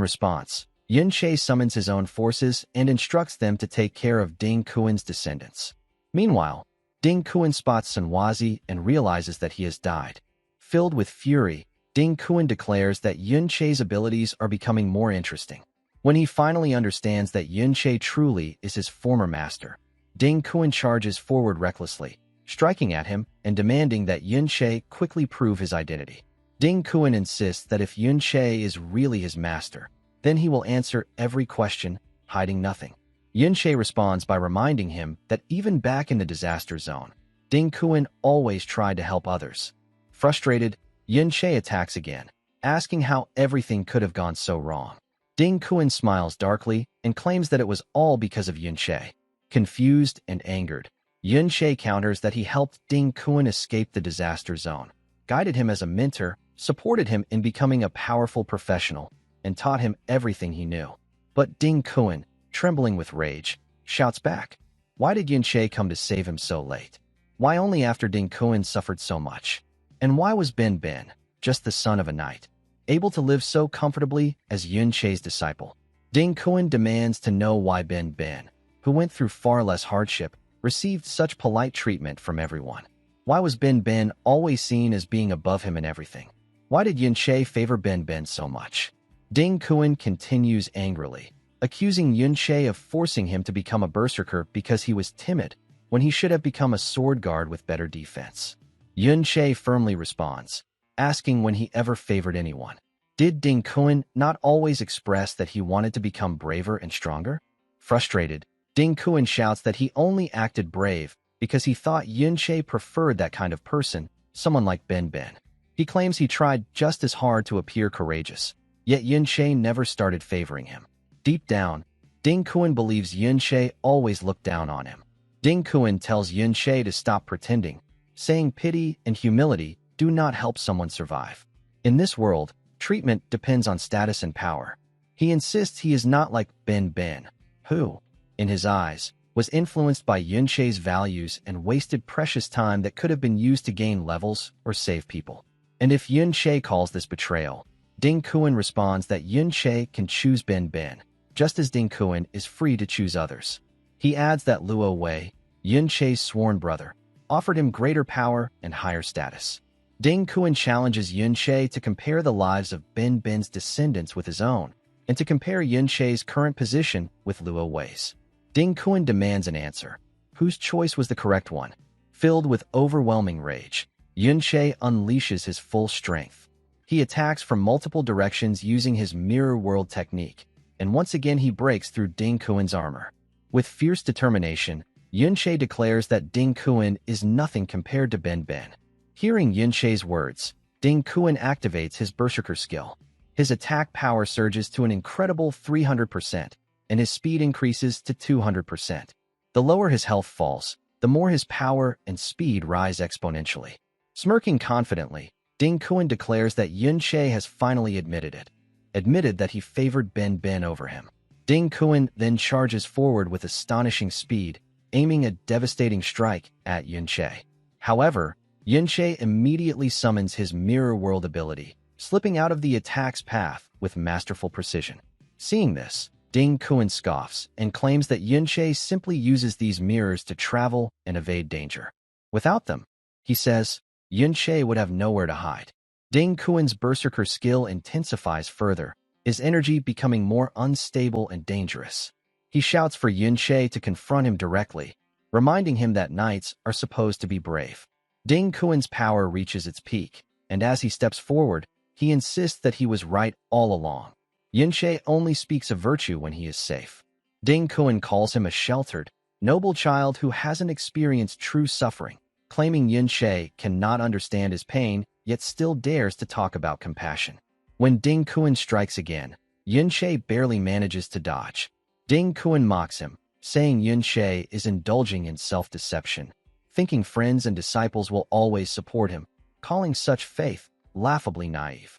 response, Yun Che summons his own forces and instructs them to take care of Ding Kun's descendants. Meanwhile, Ding Kun spots Sunwazi and realizes that he has died. Filled with fury, Ding Kun declares that Yun Che's abilities are becoming more interesting. When he finally understands that Yun Che truly is his former master, Ding Kun charges forward recklessly, striking at him and demanding that Yun Che quickly prove his identity. Ding Kun insists that if Yun Che is really his master, then he will answer every question, hiding nothing. Yun Che responds by reminding him that even back in the disaster zone, Ding Kun always tried to help others. Frustrated, Yun Che attacks again, asking how everything could have gone so wrong. Ding Kun smiles darkly and claims that it was all because of Yun Che. Confused and angered, Yun Che counters that he helped Ding Kun escape the disaster zone, guided him as a mentor, supported him in becoming a powerful professional, and taught him everything he knew. But Ding Kun, trembling with rage, shouts back, why did Yun Che come to save him so late? Why only after Ding Kun suffered so much? And why was Ben Ben, just the son of a knight, able to live so comfortably as Yun Che's disciple? Ding Kun demands to know why Ben Ben, who went through far less hardship, received such polite treatment from everyone. Why was Ben Ben always seen as being above him in everything? Why did Yun Che favor Ben Ben so much? Ding Kun continues angrily, accusing Yun Che of forcing him to become a berserker because he was timid when he should have become a sword guard with better defense. Yun Che firmly responds, asking when he ever favored anyone. Did Ding Kun not always express that he wanted to become braver and stronger? Frustrated, Ding Kun shouts that he only acted brave because he thought Yun Che preferred that kind of person, someone like Ben Ben. He claims he tried just as hard to appear courageous, yet Yun Che never started favoring him. Deep down, Ding Kun believes Yun Che always looked down on him. Ding Kun tells Yun Che to stop pretending, saying pity and humility do not help someone survive. In this world, treatment depends on status and power. He insists he is not like Ben Ben, who, in his eyes, was influenced by Yun Che's values and wasted precious time that could have been used to gain levels or save people. And if Yun Che calls this betrayal, Ding Kun responds that Yun Che can choose Ben Ben, just as Ding Kun is free to choose others. He adds that Luo Wei, Yun Che's sworn brother, offered him greater power and higher status. Ding Kun challenges Yun Che to compare the lives of Ben Ben's descendants with his own, and to compare Yun Che's current position with Luo Wei's. Ding Kun demands an answer. Whose choice was the correct one? Filled with overwhelming rage, Yun Che unleashes his full strength. He attacks from multiple directions using his mirror world technique, and once again he breaks through Ding Kun's armor. With fierce determination, Yun Che declares that Ding Kun is nothing compared to Ben Ben. Hearing Yun Che's words, Ding Kun activates his berserker skill. His attack power surges to an incredible 300%, and his speed increases to 200%. The lower his health falls, the more his power and speed rise exponentially. Smirking confidently, Ding Kun declares that Yun Che has finally admitted that he favored Ben Ben over him. Ding Kun then charges forward with astonishing speed, aiming a devastating strike at Yun Che. However, Yun Che immediately summons his mirror world ability, slipping out of the attack's path with masterful precision. Seeing this, Ding Kun scoffs and claims that Yun Che simply uses these mirrors to travel and evade danger. Without them, He says, Yun Che would have nowhere to hide. Ding Kuan's berserker skill intensifies further, his energy becoming more unstable and dangerous. He shouts for Yun Che to confront him directly, reminding him that knights are supposed to be brave. Ding Kuan's power reaches its peak, and as he steps forward, he insists that he was right all along. Yun Che only speaks of virtue when he is safe. Ding Kuan calls him a sheltered, noble child who hasn't experienced true suffering, claiming Yun Che cannot understand his pain, yet still dares to talk about compassion. When Ding Kuan strikes again, Yun Che barely manages to dodge. Ding Kuan mocks him, saying Yun Che is indulging in self-deception, thinking friends and disciples will always support him, calling such faith laughably naive.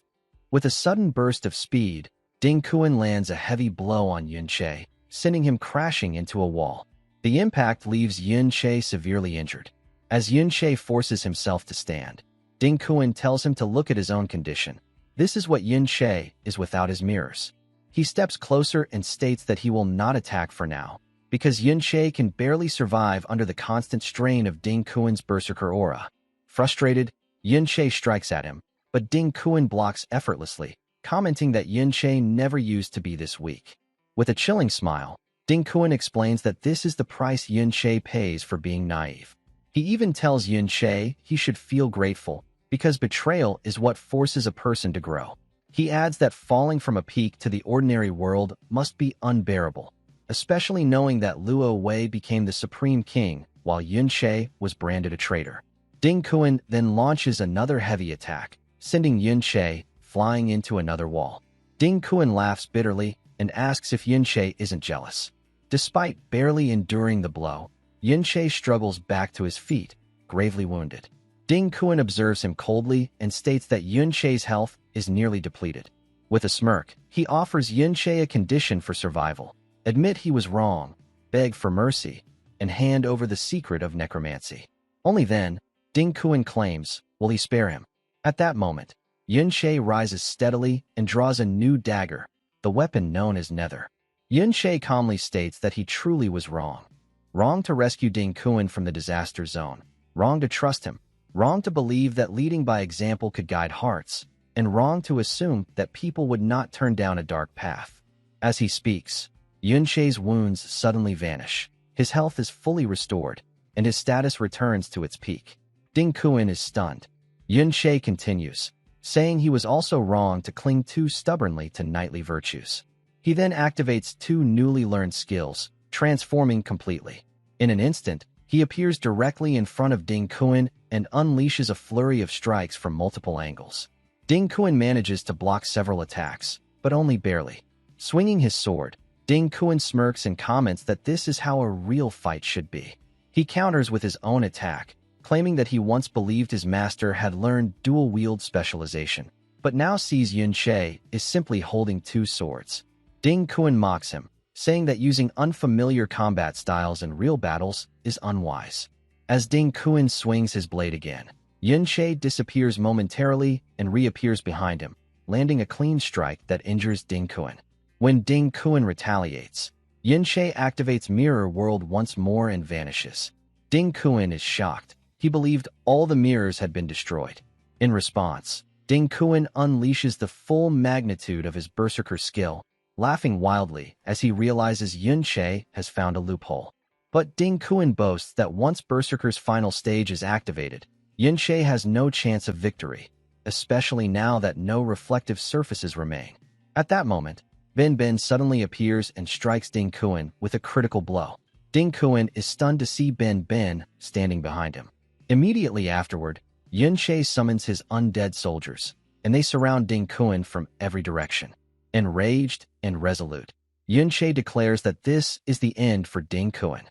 With a sudden burst of speed, Ding Kuan lands a heavy blow on Yun Che, sending him crashing into a wall. The impact leaves Yun Che severely injured. As Yun Che forces himself to stand, Ding Kuan tells him to look at his own condition. This is what Yun Che is without his mirrors. He steps closer and states that he will not attack for now, because Yun Che can barely survive under the constant strain of Ding Kuan's berserker aura. Frustrated, Yun Che strikes at him, but Ding Kuan blocks effortlessly, commenting that Yun Che never used to be this weak. With a chilling smile, Ding Kuan explains that this is the price Yun Che pays for being naive. He even tells Yun Che he should feel grateful, because betrayal is what forces a person to grow. He adds that falling from a peak to the ordinary world must be unbearable, especially knowing that Luo Wei became the supreme king while Yun Che was branded a traitor. Ding Kuan then launches another heavy attack, sending Yun Che flying into another wall. Ding Kuan laughs bitterly and asks if Yun Che isn't jealous. Despite barely enduring the blow, Yun Che struggles back to his feet, gravely wounded. Ding Kuan observes him coldly and states that Yun Che's health is nearly depleted. With a smirk, he offers Yun Che a condition for survival: admit he was wrong, beg for mercy, and hand over the secret of necromancy. Only then, Ding Kuan claims, will he spare him. At that moment, Yun Che rises steadily and draws a new dagger, the weapon known as Nether. Yun Che calmly states that he truly was wrong. Wrong to rescue Ding Kuan from the disaster zone, wrong to trust him, wrong to believe that leading by example could guide hearts, and wrong to assume that people would not turn down a dark path. As he speaks, Yun Che's wounds suddenly vanish, his health is fully restored, and his status returns to its peak. Ding Kuan is stunned. Yun Che continues, saying he was also wrong to cling too stubbornly to knightly virtues. He then activates two newly learned skills, transforming completely. In an instant, he appears directly in front of Ding Kuan and unleashes a flurry of strikes from multiple angles. Ding Kuan manages to block several attacks, but only barely. Swinging his sword, Ding Kuan smirks and comments that this is how a real fight should be. He counters with his own attack, claiming that he once believed his master had learned dual-wield specialization, but now sees Yun Che is simply holding two swords. Ding Kuan mocks him, saying that using unfamiliar combat styles in real battles is unwise. As Ding Kuan swings his blade again, Yun Che disappears momentarily and reappears behind him, landing a clean strike that injures Ding Kuan. When Ding Kuan retaliates, Yun Che activates Mirror World once more and vanishes. Ding Kuan is shocked. He believed all the mirrors had been destroyed. In response, Ding Kuan unleashes the full magnitude of his berserker skill, laughing wildly as he realizes Yun Che has found a loophole. But Ding Kuan boasts that once Berserker's final stage is activated, Yun Che has no chance of victory, especially now that no reflective surfaces remain. At that moment, Ben Ben suddenly appears and strikes Ding Kuan with a critical blow. Ding Kuan is stunned to see Ben Ben standing behind him. Immediately afterward, Yun Che summons his undead soldiers, and they surround Ding Kuan from every direction. Enraged and resolute, Yun Che declares that this is the end for Ding Kuan.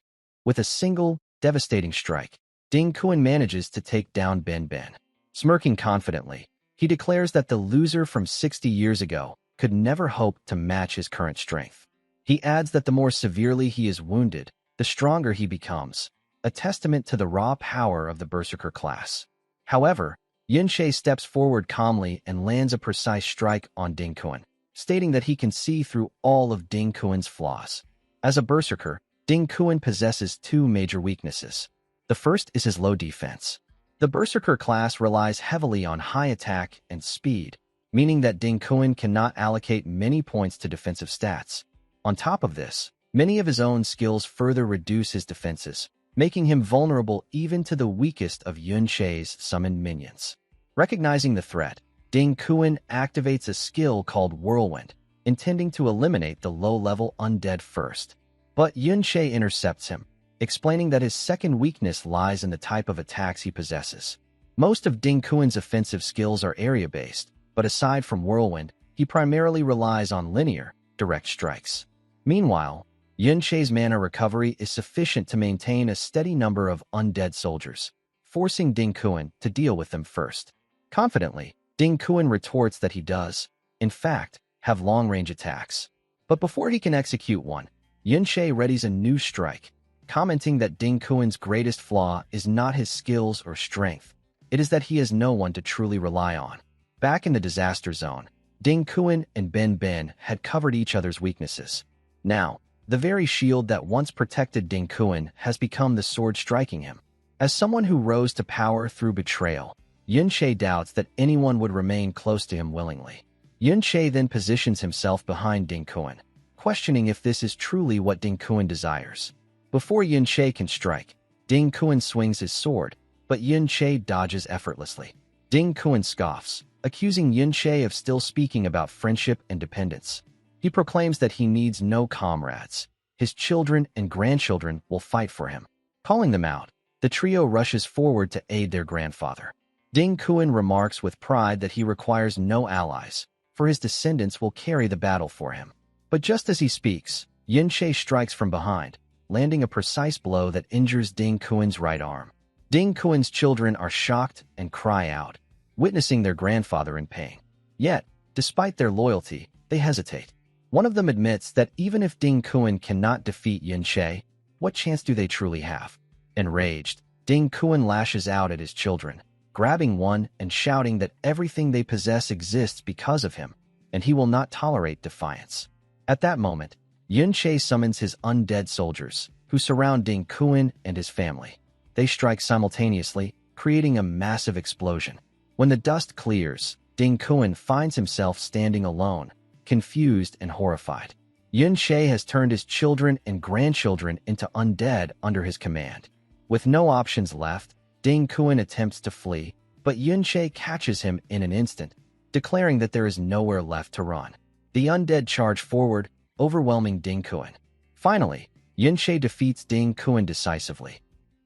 With a single, devastating strike, Ding Kuan manages to take down Ben Ben. Smirking confidently, he declares that the loser from 60 years ago could never hope to match his current strength. He adds that the more severely he is wounded, the stronger he becomes, a testament to the raw power of the Berserker class. However, Yun Che steps forward calmly and lands a precise strike on Ding Kuan, stating that he can see through all of Ding Kuan's flaws. As a Berserker, Ding Kuan possesses two major weaknesses. The first is his low defense. The Berserker class relies heavily on high attack and speed, meaning that Ding Kun cannot allocate many points to defensive stats. On top of this, many of his own skills further reduce his defenses, making him vulnerable even to the weakest of Yun Shei's summoned minions. Recognizing the threat, Ding Kun activates a skill called Whirlwind, intending to eliminate the low-level undead first. But Yun Shei intercepts him, explaining that his second weakness lies in the type of attacks he possesses. Most of Ding Kun's offensive skills are area-based, but aside from Whirlwind, he primarily relies on linear, direct strikes. Meanwhile, Yun Shei's mana recovery is sufficient to maintain a steady number of undead soldiers, forcing Ding Kun to deal with them first. Confidently, Ding Kun retorts that he does, in fact, have long-range attacks. But before he can execute one, Yun Shei readies a new strike, commenting that Ding Kun's greatest flaw is not his skills or strength. It is that he has no one to truly rely on. Back in the disaster zone, Ding Kun and Ben Ben had covered each other's weaknesses. Now, the very shield that once protected Ding Kun has become the sword striking him. As someone who rose to power through betrayal, Yun Shei doubts that anyone would remain close to him willingly. Yun Shei then positions himself behind Ding Kun, questioning if this is truly what Ding Kun desires. Before Yun Shei can strike, Ding Kun swings his sword, but Yun Shei dodges effortlessly. Ding Kun scoffs, accusing Yun Shei of still speaking about friendship and dependence. He proclaims that he needs no comrades. His children and grandchildren will fight for him. Calling them out, the trio rushes forward to aid their grandfather. Ding Kun remarks with pride that he requires no allies, for his descendants will carry the battle for him. But just as he speaks, Yun Shei strikes from behind, landing a precise blow that injures Ding Kun's right arm. Ding Kun's children are shocked and cry out, witnessing their grandfather in pain. Yet, despite their loyalty, they hesitate. One of them admits that even if Ding Kun cannot defeat Yun Shei, what chance do they truly have? Enraged, Ding Kun lashes out at his children, grabbing one and shouting that everything they possess exists because of him, and he will not tolerate defiance. At that moment, Yun Shei summons his undead soldiers, who surround Ding Kun and his family. They strike simultaneously, creating a massive explosion. When the dust clears, Ding Kun finds himself standing alone, confused and horrified. Yun Shei has turned his children and grandchildren into undead under his command. With no options left, Ding Kun attempts to flee, but Yun Shei catches him in an instant, declaring that there is nowhere left to run. The undead charge forward, overwhelming Ding Kun. Finally, Yun Shei defeats Ding Kun decisively.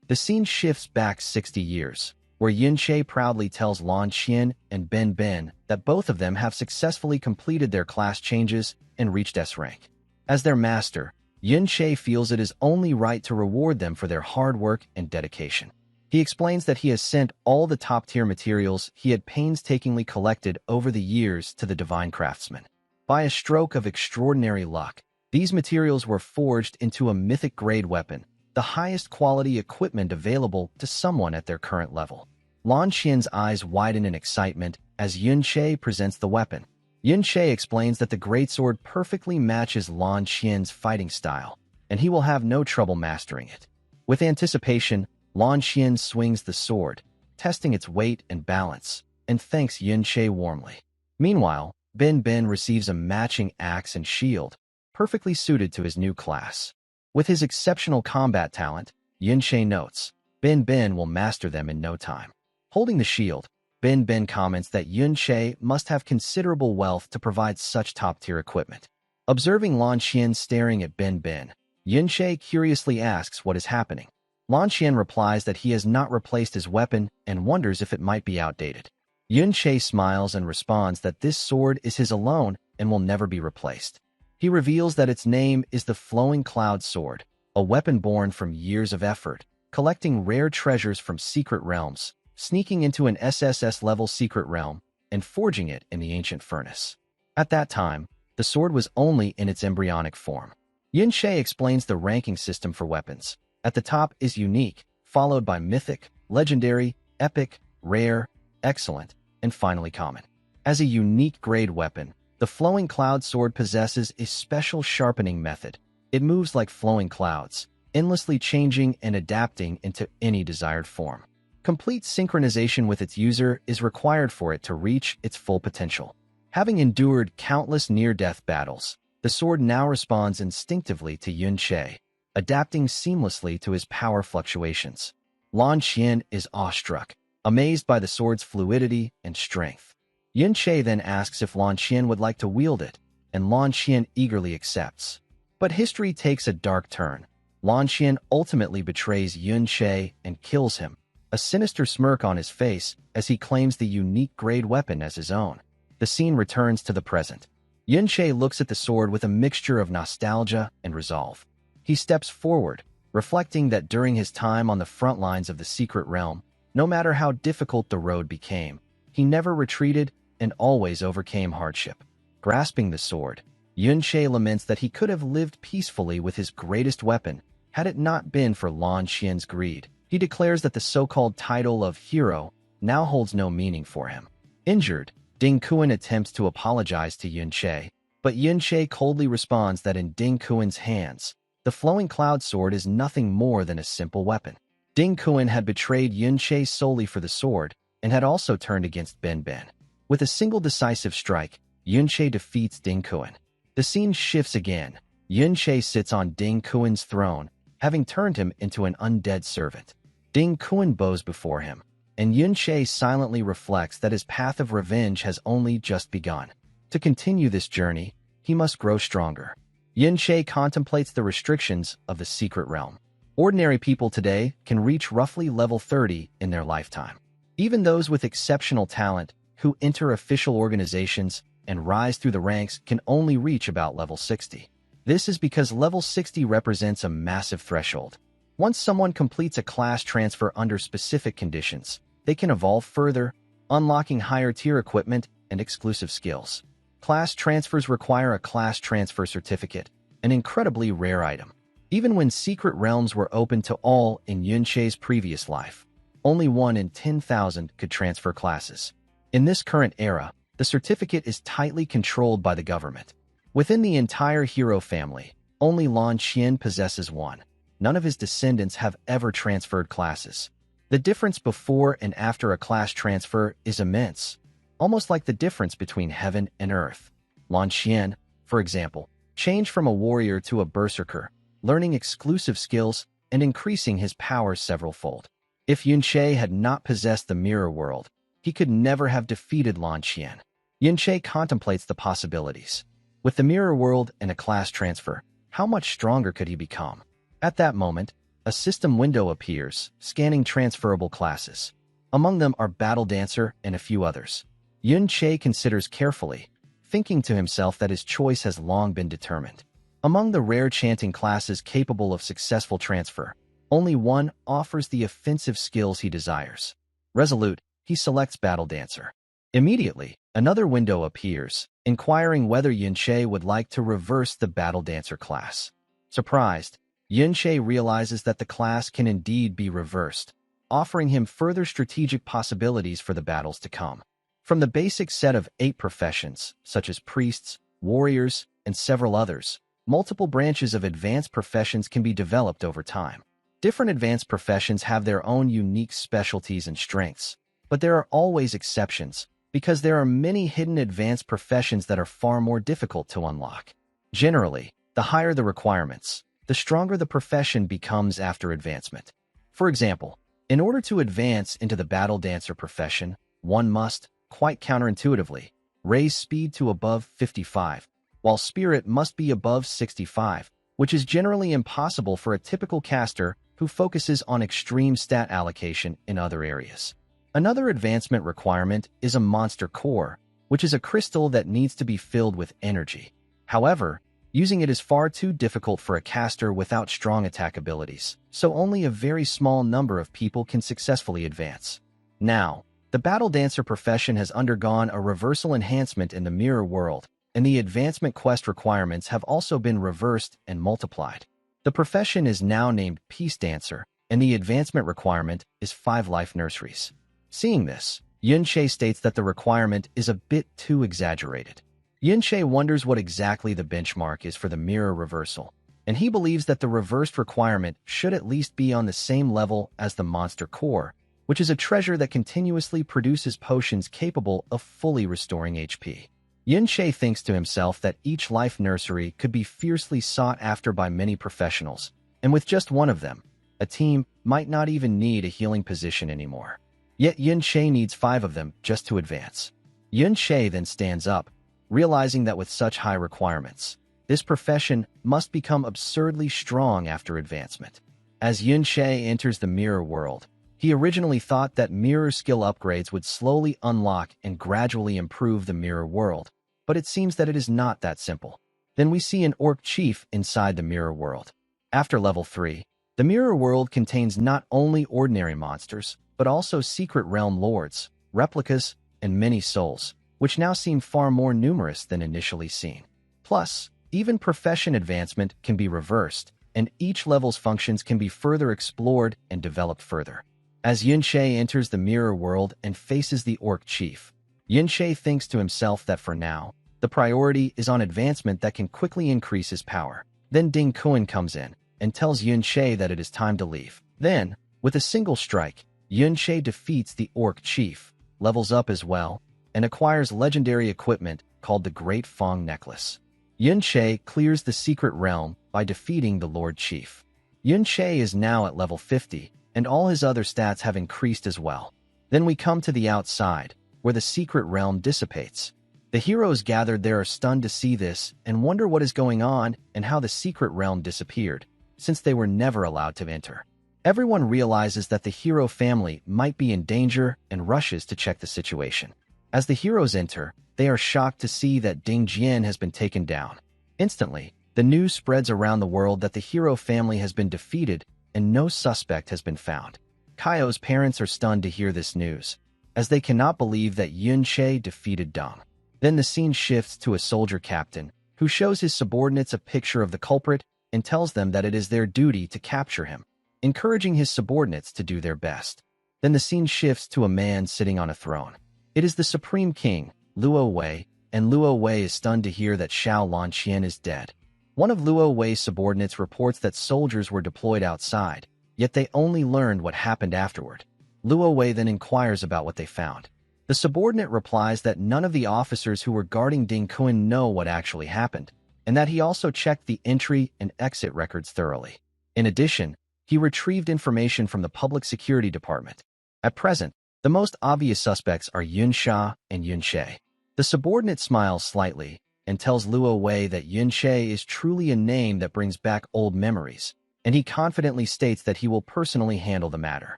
The scene shifts back 60 years, where Yun Shei proudly tells Lan Xian and Ben Ben that both of them have successfully completed their class changes and reached S-Rank. As their master, Yun Shei feels it is only right to reward them for their hard work and dedication. He explains that he has sent all the top-tier materials he had painstakingly collected over the years to the Divine Craftsman. By a stroke of extraordinary luck, these materials were forged into a mythic-grade weapon, the highest quality equipment available to someone at their current level. Lan Xian's eyes widen in excitement as Yun Shei presents the weapon. Yun Shei explains that the greatsword perfectly matches Lan Xian's fighting style, and he will have no trouble mastering it. With anticipation, Lan Xian swings the sword, testing its weight and balance, and thanks Yun Shei warmly. Meanwhile, Ben Ben receives a matching axe and shield, perfectly suited to his new class. With his exceptional combat talent, Yun Shei notes, Ben Ben will master them in no time. Holding the shield, Ben Ben comments that Yun Shei must have considerable wealth to provide such top-tier equipment. Observing Lan Xian staring at Ben Ben, Yun Shei curiously asks what is happening. Lan Xian replies that he has not replaced his weapon and wonders if it might be outdated. Yun Shei smiles and responds that this sword is his alone and will never be replaced. He reveals that its name is the Flowing Cloud Sword, a weapon born from years of effort, collecting rare treasures from secret realms, sneaking into an SSS-level secret realm, and forging it in the ancient furnace. At that time, the sword was only in its embryonic form. Yun Shei explains the ranking system for weapons. At the top is unique, followed by mythic, legendary, epic, rare, excellent, and finally common. As a unique grade weapon, the Flowing Cloud Sword possesses a special sharpening method. It moves like flowing clouds, endlessly changing and adapting into any desired form. Complete synchronization with its user is required for it to reach its full potential. Having endured countless near-death battles, the sword now responds instinctively to Yun Che, adapting seamlessly to his power fluctuations. Lan Xian is awestruck, amazed by the sword's fluidity and strength. Yun Che then asks if Lan Xian would like to wield it, and Lan Xian eagerly accepts. But history takes a dark turn. Lan Xian ultimately betrays Yun Che and kills him, a sinister smirk on his face as he claims the unique grade weapon as his own. The scene returns to the present. Yun Che looks at the sword with a mixture of nostalgia and resolve. He steps forward, reflecting that during his time on the front lines of the secret realm, no matter how difficult the road became, he never retreated and always overcame hardship. Grasping the sword, Yun Che laments that he could have lived peacefully with his greatest weapon had it not been for Lan Xian's greed. He declares that the so-called title of hero now holds no meaning for him. Injured, Ding Kuan attempts to apologize to Yun Che, but Yun Che coldly responds that in Ding Kuan's hands, the flowing cloud sword is nothing more than a simple weapon. Ding Kuan had betrayed Yun Che solely for the sword and had also turned against Ben Ben. With a single decisive strike, Yun Che defeats Ding Kuan. The scene shifts again. Yun Che sits on Ding Kuan's throne, having turned him into an undead servant. Ding Kuan bows before him, and Yun Che silently reflects that his path of revenge has only just begun. To continue this journey, he must grow stronger. Yun Che contemplates the restrictions of the secret realm. Ordinary people today can reach roughly level 30 in their lifetime. Even those with exceptional talent who enter official organizations and rise through the ranks can only reach about level 60. This is because level 60 represents a massive threshold. Once someone completes a class transfer under specific conditions, they can evolve further, unlocking higher-tier equipment and exclusive skills. Class transfers require a class transfer certificate, an incredibly rare item. Even when secret realms were open to all in Yun Che's previous life, only 1 in 10,000 could transfer classes. In this current era, the certificate is tightly controlled by the government. Within the entire hero family, only Lan Xian possesses one. None of his descendants have ever transferred classes. The difference before and after a class transfer is immense, almost like the difference between heaven and earth. Lan Xian, for example, changed from a warrior to a berserker, learning exclusive skills and increasing his power several-fold. If Yun Che had not possessed the mirror world, he could never have defeated Lan Xian. Yun Che contemplates the possibilities. With the mirror world and a class transfer, how much stronger could he become? At that moment, a system window appears, scanning transferable classes. Among them are Battle Dancer and a few others. Yun Che considers carefully, thinking to himself that his choice has long been determined. Among the rare chanting classes capable of successful transfer, only one offers the offensive skills he desires. Resolute, he selects Battle Dancer. Immediately, another window appears, inquiring whether Yun Che would like to reverse the Battle Dancer class. Surprised, Yun Che realizes that the class can indeed be reversed, offering him further strategic possibilities for the battles to come. From the basic set of 8 professions, such as priests, warriors, and several others, multiple branches of advanced professions can be developed over time. Different advanced professions have their own unique specialties and strengths, but there are always exceptions, because there are many hidden advanced professions that are far more difficult to unlock. Generally, the higher the requirements, the stronger the profession becomes after advancement. For example, in order to advance into the Battle Dancer profession, one must, quite counterintuitively, raise speed to above 55, while spirit must be above 65, which is generally impossible for a typical caster who focuses on extreme stat allocation in other areas. Another advancement requirement is a monster core, which is a crystal that needs to be filled with energy. However, using it is far too difficult for a caster without strong attack abilities, so only a very small number of people can successfully advance. Now, the Battle Dancer profession has undergone a reversal enhancement in the mirror world, and the advancement quest requirements have also been reversed and multiplied. The profession is now named Peace Dancer, and the advancement requirement is 5 life nurseries. Seeing this, Yun Che states that the requirement is a bit too exaggerated. Yun Che wonders what exactly the benchmark is for the mirror reversal, and he believes that the reversed requirement should at least be on the same level as the monster core, which is a treasure that continuously produces potions capable of fully restoring HP. Yun-Che thinks to himself that each life nursery could be fiercely sought after by many professionals, and with just one of them, a team might not even need a healing position anymore. Yet Yun-Che needs 5 of them just to advance. Yun-Che then stands up, realizing that with such high requirements, this profession must become absurdly strong after advancement. As Yun-Che enters the mirror world, he originally thought that mirror skill upgrades would slowly unlock and gradually improve the mirror world, but it seems that it is not that simple. Then we see an orc chief inside the mirror world. After level 3, the mirror world contains not only ordinary monsters, but also secret realm lords, replicas, and many souls, which now seem far more numerous than initially seen. Plus, even profession advancement can be reversed, and each level's functions can be further explored and developed further. As Yun-Che enters the mirror world and faces the orc chief, Yun-Che thinks to himself that for now, the priority is on advancement that can quickly increase his power. Then Ding Kuan comes in and tells Yun-Che that it is time to leave. Then, with a single strike, Yun-Che defeats the orc chief, levels up as well, and acquires legendary equipment called the Great Fong Necklace. Yun-Che clears the secret realm by defeating the Lord Chief. Yun-Che is now at level 50, and all his other stats have increased as well. Then we come to the outside, where the secret realm dissipates. The heroes gathered there are stunned to see this and wonder what is going on and how the secret realm disappeared, since they were never allowed to enter. Everyone realizes that the hero family might be in danger and rushes to check the situation. As the heroes enter, they are shocked to see that Ding Jian has been taken down. Instantly, the news spreads around the world that the hero family has been defeated and no suspect has been found. Kaio's parents are stunned to hear this news, as they cannot believe that Yun-Che defeated Dong. Then the scene shifts to a soldier captain, who shows his subordinates a picture of the culprit and tells them that it is their duty to capture him, encouraging his subordinates to do their best. Then the scene shifts to a man sitting on a throne. It is the Supreme King, Luo Wei, and Luo Wei is stunned to hear that Xiao Lanqian is dead. One of Luo Wei's subordinates reports that soldiers were deployed outside, yet they only learned what happened afterward. Luo Wei then inquires about what they found. The subordinate replies that none of the officers who were guarding Ding Kuan know what actually happened, and that he also checked the entry and exit records thoroughly. In addition, he retrieved information from the Public Security Department. At present, the most obvious suspects are Yun-Sha and Yun-Che. The subordinate smiles slightly and tells Luo Wei that Yun-Che is truly a name that brings back old memories, and he confidently states that he will personally handle the matter.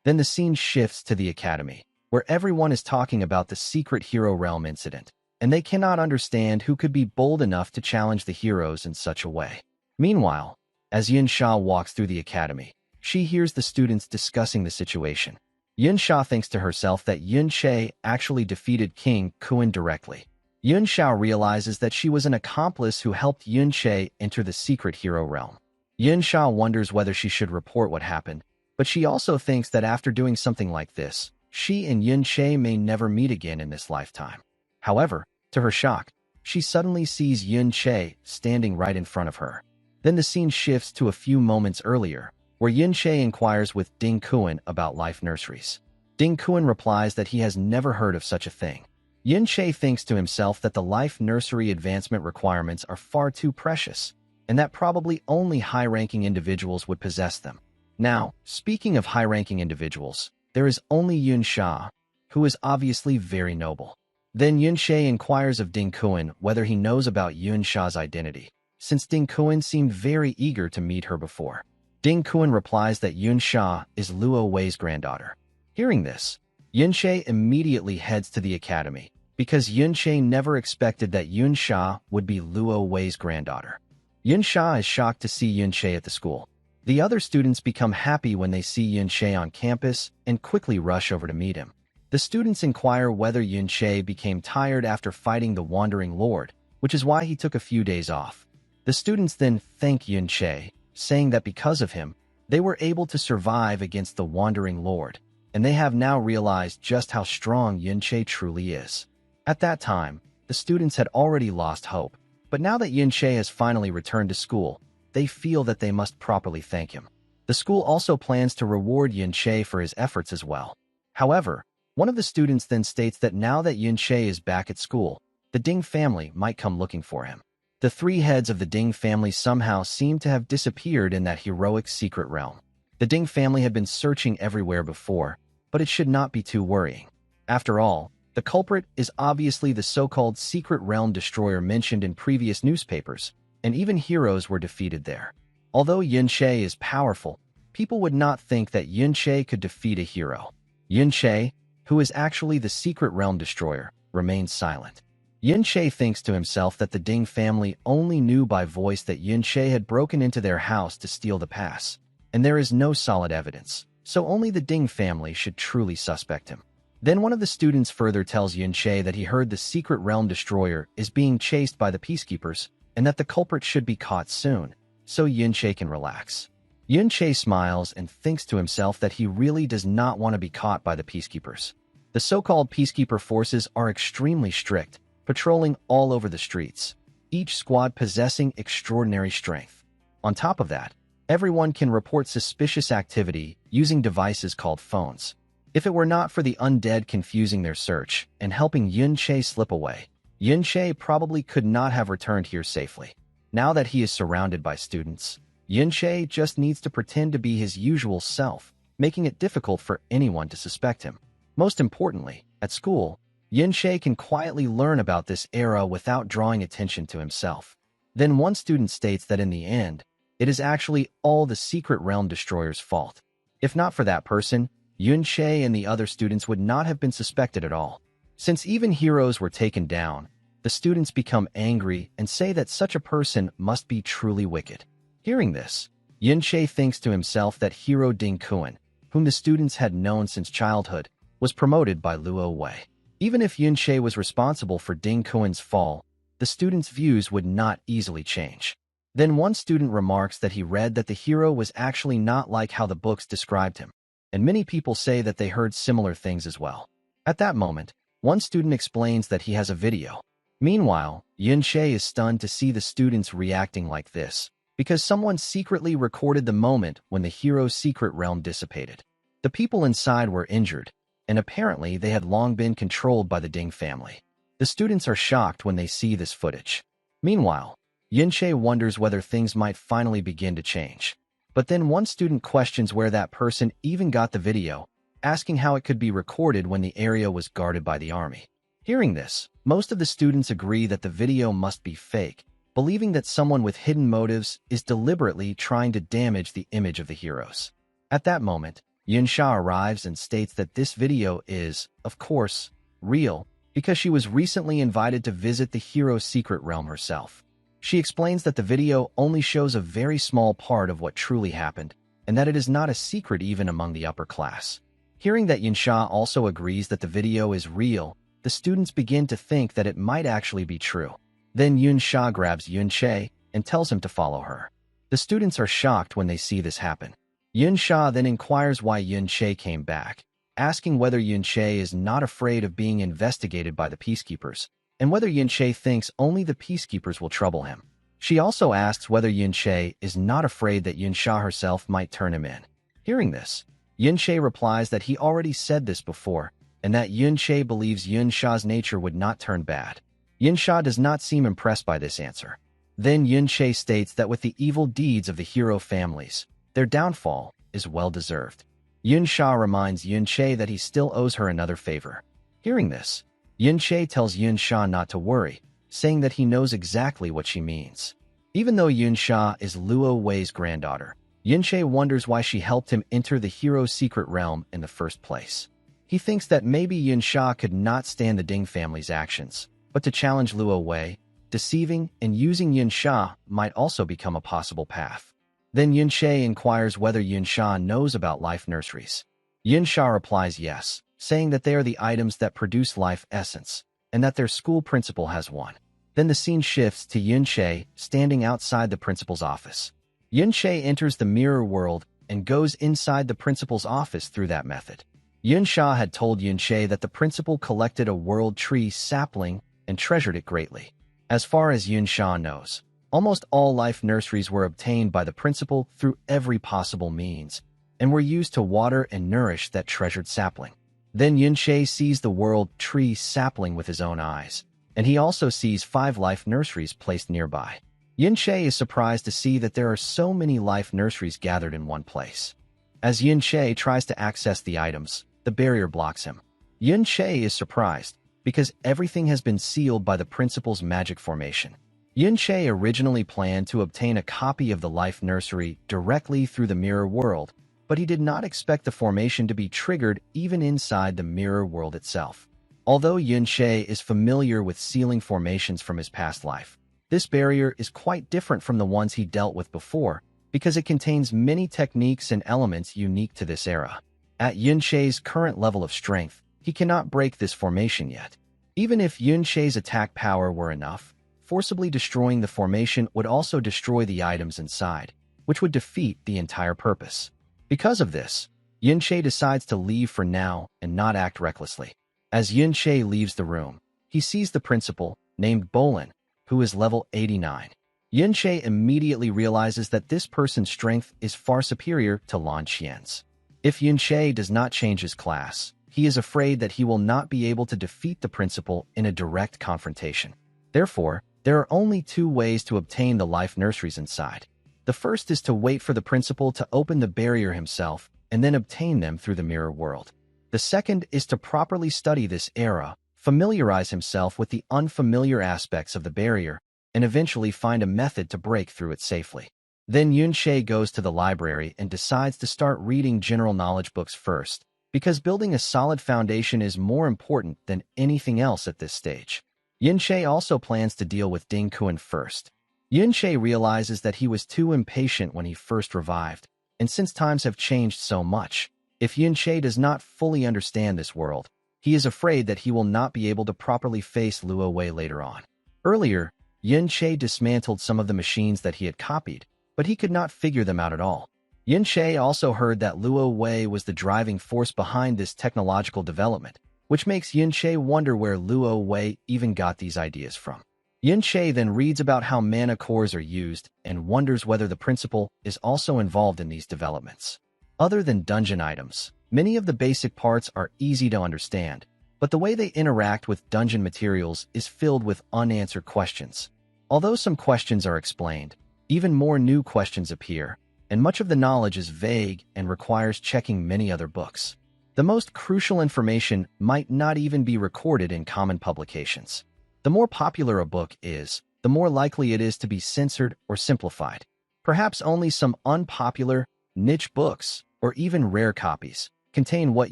Then the scene shifts to the academy, where everyone is talking about the secret hero realm incident, and they cannot understand who could be bold enough to challenge the heroes in such a way. Meanwhile, as Yun-Sha walks through the academy, she hears the students discussing the situation. Yun-Sha thinks to herself that Yun-Che actually defeated King Kuan directly. Yun-Sha realizes that she was an accomplice who helped Yun-Che enter the secret hero realm. Yun-Sha wonders whether she should report what happened, but she also thinks that after doing something like this, she and Yun-Che may never meet again in this lifetime. However, to her shock, she suddenly sees Yun-Che standing right in front of her. Then the scene shifts to a few moments earlier, where Yun-Che inquires with Ding Kuan about life nurseries. Ding Kuan replies that he has never heard of such a thing. Yun-Che thinks to himself that the life nursery advancement requirements are far too precious, and that probably only high-ranking individuals would possess them. Now, speaking of high-ranking individuals, there is only Yun-Sha, who is obviously very noble. Then Yun-Che inquires of Ding Kuan whether he knows about Yun-Sha's identity, since Ding Kuan seemed very eager to meet her before. Ding Kuan replies that Yun-Sha is Luo Wei's granddaughter. Hearing this, Yun-Che immediately heads to the academy, because Yun-Che never expected that Yun-Sha would be Luo Wei's granddaughter. Yun-Sha is shocked to see Yun-Che at the school. The other students become happy when they see Yun-Che on campus and quickly rush over to meet him. The students inquire whether Yun-Che became tired after fighting the Wandering Lord, which is why he took a few days off. The students then thank Yun-Che, saying that because of him, they were able to survive against the Wandering Lord, and they have now realized just how strong Yun-Che truly is. At that time, the students had already lost hope, but now that Yun-Che has finally returned to school, they feel that they must properly thank him. The school also plans to reward Yun-Che for his efforts as well. However, one of the students then states that now that Yun-Che is back at school, the Ding family might come looking for him. The three heads of the Ding family somehow seem to have disappeared in that heroic secret realm. The Ding family had been searching everywhere before, but it should not be too worrying. After all, the culprit is obviously the so-called secret realm destroyer mentioned in previous newspapers, and even heroes were defeated there. Although Yun-Che is powerful, people would not think that Yun-Che could defeat a hero. Yun-Che, who is actually the secret realm destroyer, remains silent. Yun-Che thinks to himself that the Ding family only knew by voice that Yun-Che had broken into their house to steal the pass, and there is no solid evidence, so only the Ding family should truly suspect him. Then one of the students further tells Yun-Che that he heard the secret realm destroyer is being chased by the peacekeepers and that the culprit should be caught soon, so Yun-Che can relax. Yun-Che smiles and thinks to himself that he really does not want to be caught by the peacekeepers. The so-called peacekeeper forces are extremely strict, patrolling all over the streets, each squad possessing extraordinary strength. On top of that, everyone can report suspicious activity using devices called phones. If it were not for the undead confusing their search and helping Yun-Che slip away, Yun-Che probably could not have returned here safely. Now that he is surrounded by students, Yun-Che just needs to pretend to be his usual self, making it difficult for anyone to suspect him. Most importantly, at school, Yun-Che can quietly learn about this era without drawing attention to himself. Then one student states that in the end, it is actually all the secret realm destroyer's fault. If not for that person, Yun-Che and the other students would not have been suspected at all. Since even heroes were taken down, the students become angry and say that such a person must be truly wicked. Hearing this, Yun-Che thinks to himself that hero Ding Kuan, whom the students had known since childhood, was promoted by Luo Wei. Even if Yun-Che was responsible for Ding Kuan's fall, the students' views would not easily change. Then one student remarks that he read that the hero was actually not like how the books described him, and many people say that they heard similar things as well. At that moment, one student explains that he has a video. Meanwhile, Yun-Che is stunned to see the students reacting like this, because someone secretly recorded the moment when the hero's secret realm dissipated. The people inside were injured, and apparently they had long been controlled by the Ding family. The students are shocked when they see this footage. Meanwhile, Yun-Che wonders whether things might finally begin to change. But then one student questions where that person even got the video, asking how it could be recorded when the area was guarded by the army. Hearing this, most of the students agree that the video must be fake, believing that someone with hidden motives is deliberately trying to damage the image of the heroes. At that moment, Yun-Sha arrives and states that this video is, of course, real, because she was recently invited to visit the hero's secret realm herself. She explains that the video only shows a very small part of what truly happened, and that it is not a secret even among the upper class. Hearing that Yun-Sha also agrees that the video is real, the students begin to think that it might actually be true. Then Yun-Sha grabs Yun-Che and tells him to follow her. The students are shocked when they see this happen. Yun-Sha then inquires why Yun-Che came back, asking whether Yun-Che is not afraid of being investigated by the peacekeepers, and whether Yun-Che thinks only the peacekeepers will trouble him. She also asks whether Yun-Che is not afraid that Yun-Sha herself might turn him in. Hearing this, Yun-Che replies that he already said this before, and that Yun-Che believes Yun-Sha's nature would not turn bad. Yun-Sha does not seem impressed by this answer. Then Yun-Che states that with the evil deeds of the hero families, their downfall is well-deserved. Yun-Sha reminds Yun-Che that he still owes her another favor. Hearing this, Yun-Che tells Yun-Sha not to worry, saying that he knows exactly what she means. Even though Yun-Sha is Luo Wei's granddaughter, Yun-Che wonders why she helped him enter the hero's secret realm in the first place. He thinks that maybe Yun-Sha could not stand the Ding family's actions, but to challenge Luo Wei, deceiving and using Yun-Sha might also become a possible path. Then Yun-Che inquires whether Yun-Sha knows about life nurseries. Yun-Sha replies yes, saying that they are the items that produce life essence, and that their school principal has one. Then the scene shifts to Yun-Che standing outside the principal's office. Yun-Che enters the mirror world and goes inside the principal's office through that method. Yun-Sha had told Yun-Che that the principal collected a world tree sapling and treasured it greatly. As far as Yun-Sha knows, almost all life nurseries were obtained by the principal through every possible means, and were used to water and nourish that treasured sapling. Then Yunshe sees the world tree sapling with his own eyes, and he also sees 5 life nurseries placed nearby. Yunshe is surprised to see that there are so many life nurseries gathered in one place. As Yunshe tries to access the items, the barrier blocks him. Yunshe is surprised, because everything has been sealed by the principal's magic formation. Yunshe originally planned to obtain a copy of the life nursery directly through the mirror world, but he did not expect the formation to be triggered even inside the mirror world itself. Although Yunshe is familiar with sealing formations from his past life, this barrier is quite different from the ones he dealt with before, because it contains many techniques and elements unique to this era. At Yunshe's current level of strength, he cannot break this formation yet. Even if Yunshe's attack power were enough, forcibly destroying the formation would also destroy the items inside, which would defeat the entire purpose. Because of this, Yunshe decides to leave for now and not act recklessly. As Yunshe leaves the room, he sees the principal, named Bolin, who is level 89. Yunshe immediately realizes that this person's strength is far superior to Lan Qian's. If Yunshe does not change his class, he is afraid that he will not be able to defeat the principal in a direct confrontation. Therefore, there are only 2 ways to obtain the life nurseries inside. The first is to wait for the principal to open the barrier himself and then obtain them through the mirror world. The second is to properly study this era, familiarize himself with the unfamiliar aspects of the barrier, and eventually find a method to break through it safely. Then Yunshe goes to the library and decides to start reading general knowledge books first, because building a solid foundation is more important than anything else at this stage. Yunshe also plans to deal with Ding Kuan first. Yunshe realizes that he was too impatient when he first revived, and since times have changed so much, if Yunshe does not fully understand this world, he is afraid that he will not be able to properly face Luo Wei later on. Earlier, Yunshe dismantled some of the machines that he had copied, but he could not figure them out at all. Yunshe also heard that Luo Wei was the driving force behind this technological development, which makes Yunshe wonder where Luo Wei even got these ideas from. Yunshe then reads about how mana cores are used and wonders whether the principal is also involved in these developments. Other than dungeon items, many of the basic parts are easy to understand, but the way they interact with dungeon materials is filled with unanswered questions. Although some questions are explained, even more new questions appear, and much of the knowledge is vague and requires checking many other books. The most crucial information might not even be recorded in common publications. The more popular a book is, the more likely it is to be censored or simplified. Perhaps only some unpopular, niche books, or even rare copies, contain what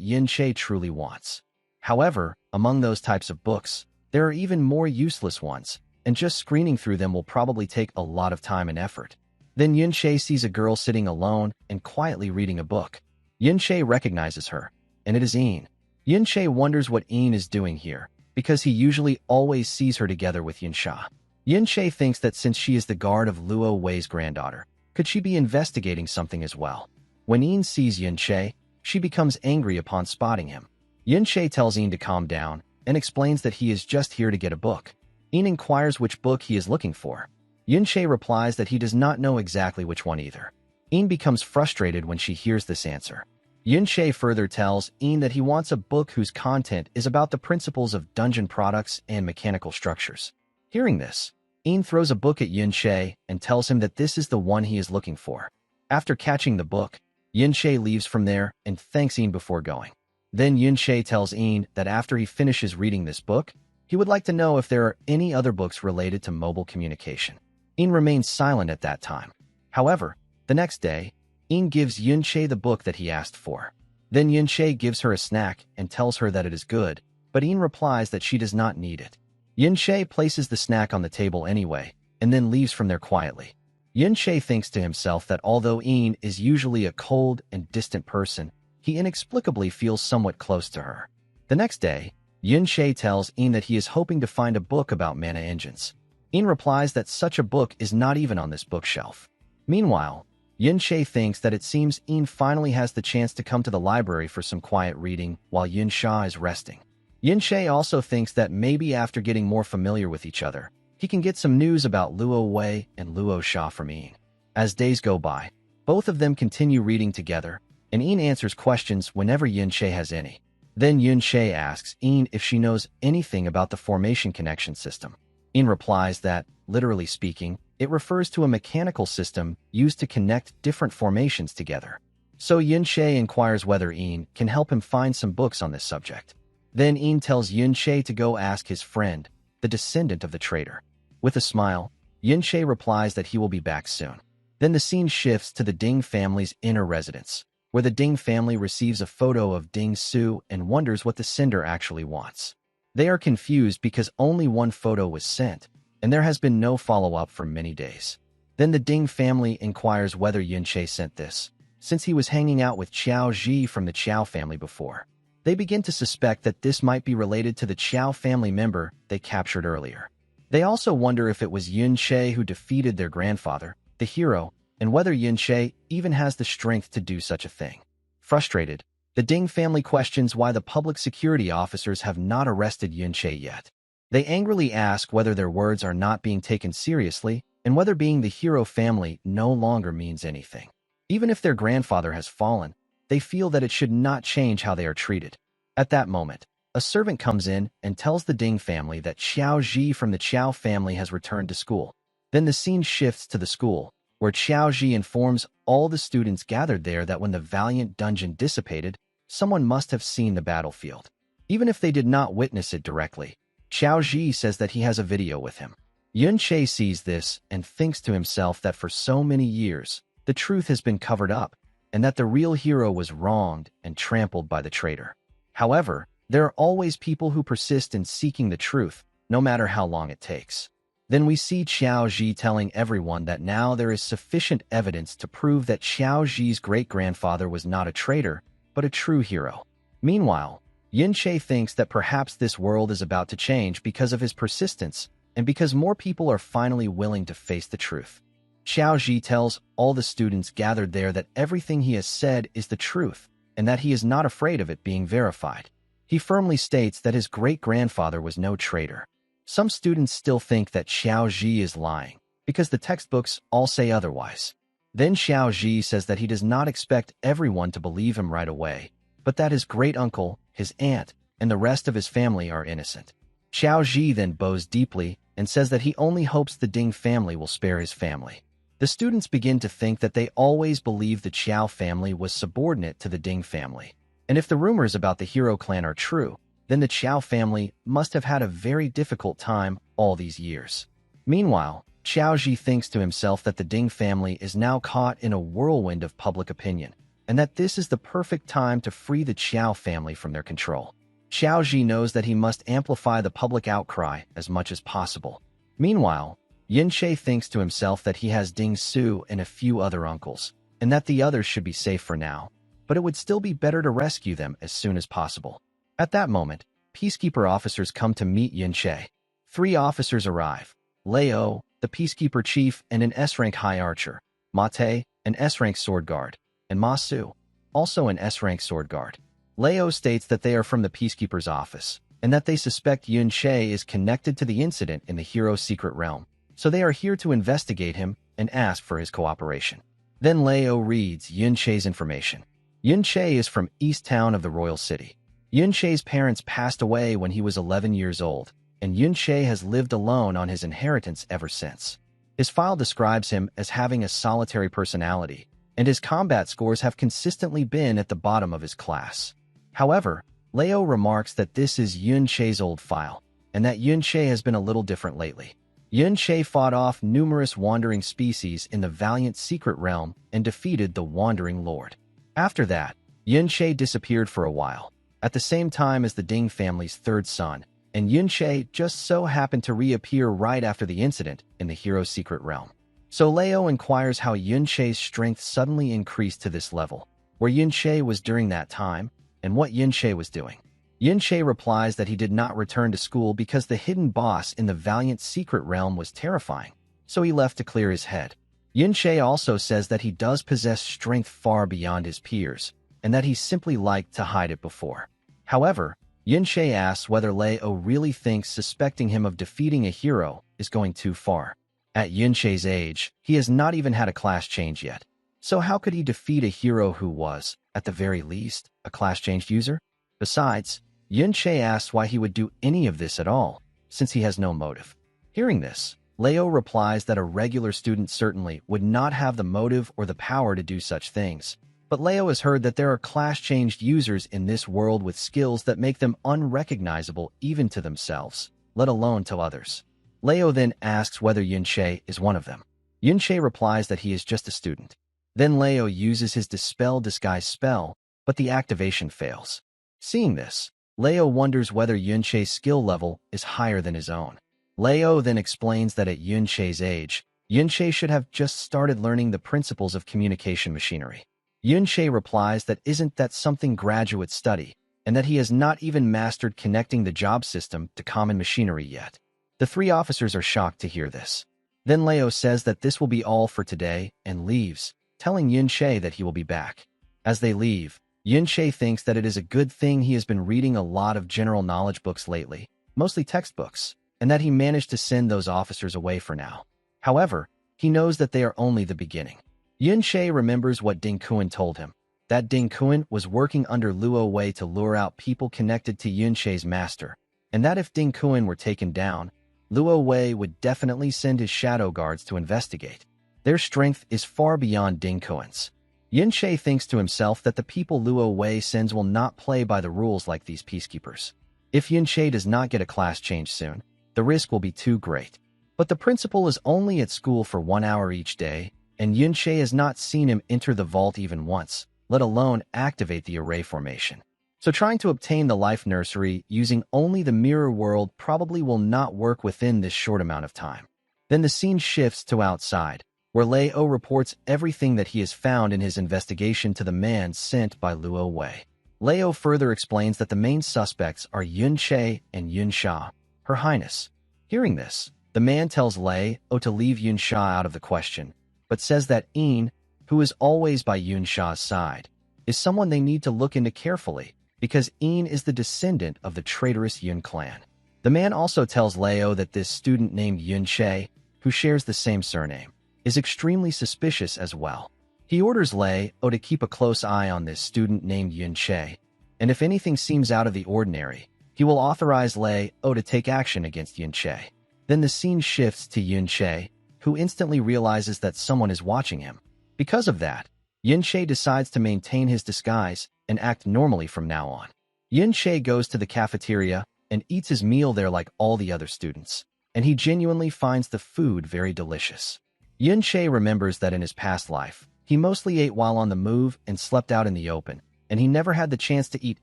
Yunshe truly wants. However, among those types of books, there are even more useless ones, and just screening through them will probably take a lot of time and effort. Then Yunshe sees a girl sitting alone and quietly reading a book. Yunshe recognizes her, and it is Yin. Yunshe wonders what Yin is doing here, because he usually always sees her together with Yunsha. Yunshe thinks that since she is the guard of Luo Wei's granddaughter, could she be investigating something as well? When Yin sees Yunshe, she becomes angry upon spotting him. Yunshe tells Yin to calm down and explains that he is just here to get a book. Yin inquires which book he is looking for. Yunshe replies that he does not know exactly which one either. Yin becomes frustrated when she hears this answer. Yunshe further tells Yin that he wants a book whose content is about the principles of dungeon products and mechanical structures. Hearing this, Yin throws a book at Yunshe and tells him that this is the one he is looking for. After catching the book, Yunshe leaves from there and thanks Yin before going. Then Yunshe tells Yin that after he finishes reading this book, he would like to know if there are any other books related to mobile communication. Yin remains silent at that time. However, the next day, Yin gives Yunshe the book that he asked for. Then Yunshe gives her a snack and tells her that it is good, but Yin replies that she does not need it. Yunshe places the snack on the table anyway, and then leaves from there quietly. Yunshe thinks to himself that although Yin is usually a cold and distant person, he inexplicably feels somewhat close to her. The next day, Yunshe tells Yin that he is hoping to find a book about mana engines. Yin replies that such a book is not even on this bookshelf. Meanwhile, Yunshe thinks that it seems Yin finally has the chance to come to the library for some quiet reading while Yunsha is resting. Yunshe also thinks that maybe after getting more familiar with each other, he can get some news about Luo Wei and Luo Sha from Yin. As days go by, both of them continue reading together, and Yin answers questions whenever Yunshe has any. Then Yun-Shae asks In if she knows anything about the formation connection system. In replies that, literally speaking, it refers to a mechanical system used to connect different formations together. So Yun-Shae inquires whether In can help him find some books on this subject. Then In tells Yun-Shae to go ask his friend, the descendant of the traitor. With a smile, Yun-Shae replies that he will be back soon. Then the scene shifts to the Ding family's inner residence, where the Ding family receives a photo of Ding Su and wonders what the sender actually wants. They are confused because only one photo was sent, and there has been no follow-up for many days. Then the Ding family inquires whether Yun-Shae sent this, since he was hanging out with Qiao Ji from the Qiao family before. They begin to suspect that this might be related to the Qiao family member they captured earlier. They also wonder if it was Yun-Shae who defeated their grandfather, the hero, and whether Yun-Shae even has the strength to do such a thing. Frustrated, the Ding family questions why the public security officers have not arrested Yun-Shae yet. They angrily ask whether their words are not being taken seriously and whether being the hero family no longer means anything. Even if their grandfather has fallen, they feel that it should not change how they are treated. At that moment, a servant comes in and tells the Ding family that Xiao Ji from the Qiao family has returned to school. Then the scene shifts to the school, where Qiao Ji informs all the students gathered there that when the Valiant dungeon dissipated, someone must have seen the battlefield. Even if they did not witness it directly, Qiao Ji says that he has a video with him. Yun-Shae sees this and thinks to himself that for so many years, the truth has been covered up, and that the real hero was wronged and trampled by the traitor. However, there are always people who persist in seeking the truth, no matter how long it takes. Then we see Qiao Ji telling everyone that now there is sufficient evidence to prove that Qiao Ji's great-grandfather was not a traitor, but a true hero. Meanwhile, Yun-Shae thinks that perhaps this world is about to change because of his persistence, and because more people are finally willing to face the truth. Qiao Ji tells all the students gathered there that everything he has said is the truth, and that he is not afraid of it being verified. He firmly states that his great-grandfather was no traitor. Some students still think that Xiao Ji is lying, because the textbooks all say otherwise. Then Xiao Ji says that he does not expect everyone to believe him right away, but that his great-uncle, his aunt, and the rest of his family are innocent. Xiao Ji then bows deeply and says that he only hopes the Ding family will spare his family. The students begin to think that they always believed the Qiao family was subordinate to the Ding family. And if the rumors about the hero clan are true, then the Qiao family must have had a very difficult time all these years. Meanwhile, Qiao Ji thinks to himself that the Ding family is now caught in a whirlwind of public opinion, and that this is the perfect time to free the Qiao family from their control. Qiao Ji knows that he must amplify the public outcry as much as possible. Meanwhile, Yun-Shae thinks to himself that he has Ding Su and a few other uncles, and that the others should be safe for now, but it would still be better to rescue them as soon as possible. At that moment, peacekeeper officers come to meet Yun-Shae. 3 officers arrive: Leo, the peacekeeper chief and an S-rank high archer, Mate, an S-rank sword guard, and Ma Su, also an S-rank sword guard. Leo states that they are from the peacekeeper's office, and that they suspect Yun-Shae is connected to the incident in the hero's secret realm, so they are here to investigate him and ask for his cooperation. Then Leo reads Yun-Shae's information. Yun-Shae is from East Town of the Royal City. Yun-Shae's parents passed away when he was 11 years old, and Yun-Shae has lived alone on his inheritance ever since. His file describes him as having a solitary personality, and his combat scores have consistently been at the bottom of his class. However, Leo remarks that this is Yun-Shae's old file, and that Yun-Shae has been a little different lately. Yun-Shae fought off numerous wandering species in the Valiant Secret Realm and defeated the Wandering Lord. After that, Yun-Shae disappeared for a while, at the same time as the Ding family's 3rd son, and Yun-Shae just so happened to reappear right after the incident in the hero's secret realm. So Leo inquires how Yun-Shae's strength suddenly increased to this level, where Yun-Shae was during that time, and what Yun-Shae was doing. Yun-Shae replies that he did not return to school because the hidden boss in the Valiant Secret Realm was terrifying, so he left to clear his head. Yun-Shae also says that he does possess strength far beyond his peers, and that he simply liked to hide it before. However, Yun-Shae asks whether Leo really thinks suspecting him of defeating a hero is going too far. At Yun-Shae's age, he has not even had a class change yet. So how could he defeat a hero who was, at the very least, a class changed user? Besides, Yun-Che asks why he would do any of this at all, since he has no motive. Hearing this, Leo replies that a regular student certainly would not have the motive or the power to do such things. But Leo has heard that there are class-changed users in this world with skills that make them unrecognizable even to themselves, let alone to others. Leo then asks whether Yun-Che is one of them. Yun-Che replies that he is just a student. Then Leo uses his Dispel Disguise spell, but the activation fails. Seeing this, Leo wonders whether Yun-Che's skill level is higher than his own. Leo then explains that at Yun-Che's age, Yun-Che should have just started learning the principles of communication machinery. Yun-Che replies that isn't that something graduates study, and that he has not even mastered connecting the job system to common machinery yet. The three officers are shocked to hear this. Then Leo says that this will be all for today and leaves, telling Yun-Che that he will be back. As they leave, Yun-Che thinks that it is a good thing he has been reading a lot of general knowledge books lately, mostly textbooks, and that he managed to send those officers away for now. However, he knows that they are only the beginning. Yun-Che remembers what Ding Kuan told him, that Ding Kuan was working under Luo Wei to lure out people connected to Yun-Che's master, and that if Ding Kuan were taken down, Luo Wei would definitely send his shadow guards to investigate. Their strength is far beyond Ding Kuan's. Yun-Che thinks to himself that the people Luo Wei sends will not play by the rules like these peacekeepers. If Yun-Che does not get a class change soon, the risk will be too great. But the principal is only at school for 1 hour each day, and Yun-Che has not seen him enter the vault even once, let alone activate the array formation. So trying to obtain the life nursery using only the mirror world probably will not work within this short amount of time. Then the scene shifts to outside, where Leo reports everything that he has found in his investigation to the man sent by Luo Wei. Leo further explains that the main suspects are Yun-Che and Yun-Sha, Her Highness. Hearing this, the man tells Leo to leave Yun-Sha out of the question, but says that Een, who is always by Yun-Sha's side, is someone they need to look into carefully, because Een is the descendant of the traitorous Yun clan. The man also tells Leo that this student named Yun-Che, who shares the same surname, is extremely suspicious as well. He orders Leo to keep a close eye on this student named Yun-Che, and if anything seems out of the ordinary, he will authorize Leo to take action against Yun-Che. Then the scene shifts to Yun-Che, who instantly realizes that someone is watching him. Because of that, Yun-Che decides to maintain his disguise and act normally from now on. Yun-Che goes to the cafeteria and eats his meal there like all the other students, and he genuinely finds the food very delicious. Yun-Che remembers that in his past life, he mostly ate while on the move and slept out in the open, and he never had the chance to eat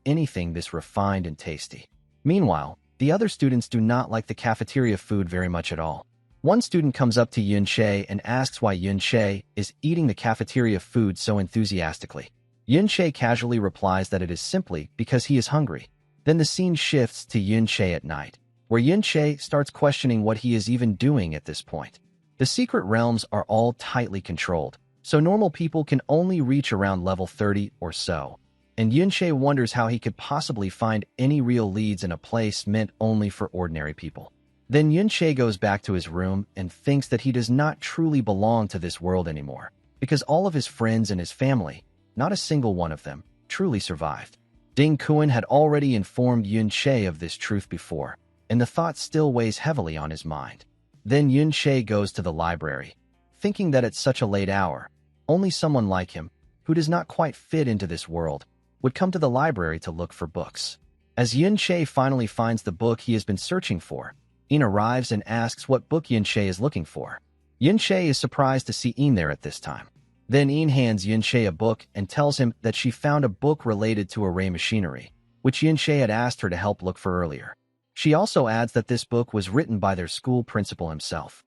anything this refined and tasty. Meanwhile, the other students do not like the cafeteria food very much at all. One student comes up to Yun-Che and asks why Yun-Che is eating the cafeteria food so enthusiastically. Yun-Che casually replies that it is simply because he is hungry. Then the scene shifts to Yun-Che at night, where Yun-Che starts questioning what he is even doing at this point. The secret realms are all tightly controlled, so normal people can only reach around level 30 or so, and Yun-Che wonders how he could possibly find any real leads in a place meant only for ordinary people. Then Yun-Che goes back to his room and thinks that he does not truly belong to this world anymore, because all of his friends and his family, not a single one of them, truly survived. Ding Kuan had already informed Yun-Che of this truth before, and the thought still weighs heavily on his mind. Then Yun-Che goes to the library, thinking that at such a late hour, only someone like him, who does not quite fit into this world, would come to the library to look for books. As Yun-Che finally finds the book he has been searching for, Een arrives and asks what book Yun-Che is looking for. Yun-Che is surprised to see Een there at this time. Then Een hands Yun-Che a book and tells him that she found a book related to array machinery, which Yun-Che had asked her to help look for earlier. She also adds that this book was written by their school principal himself.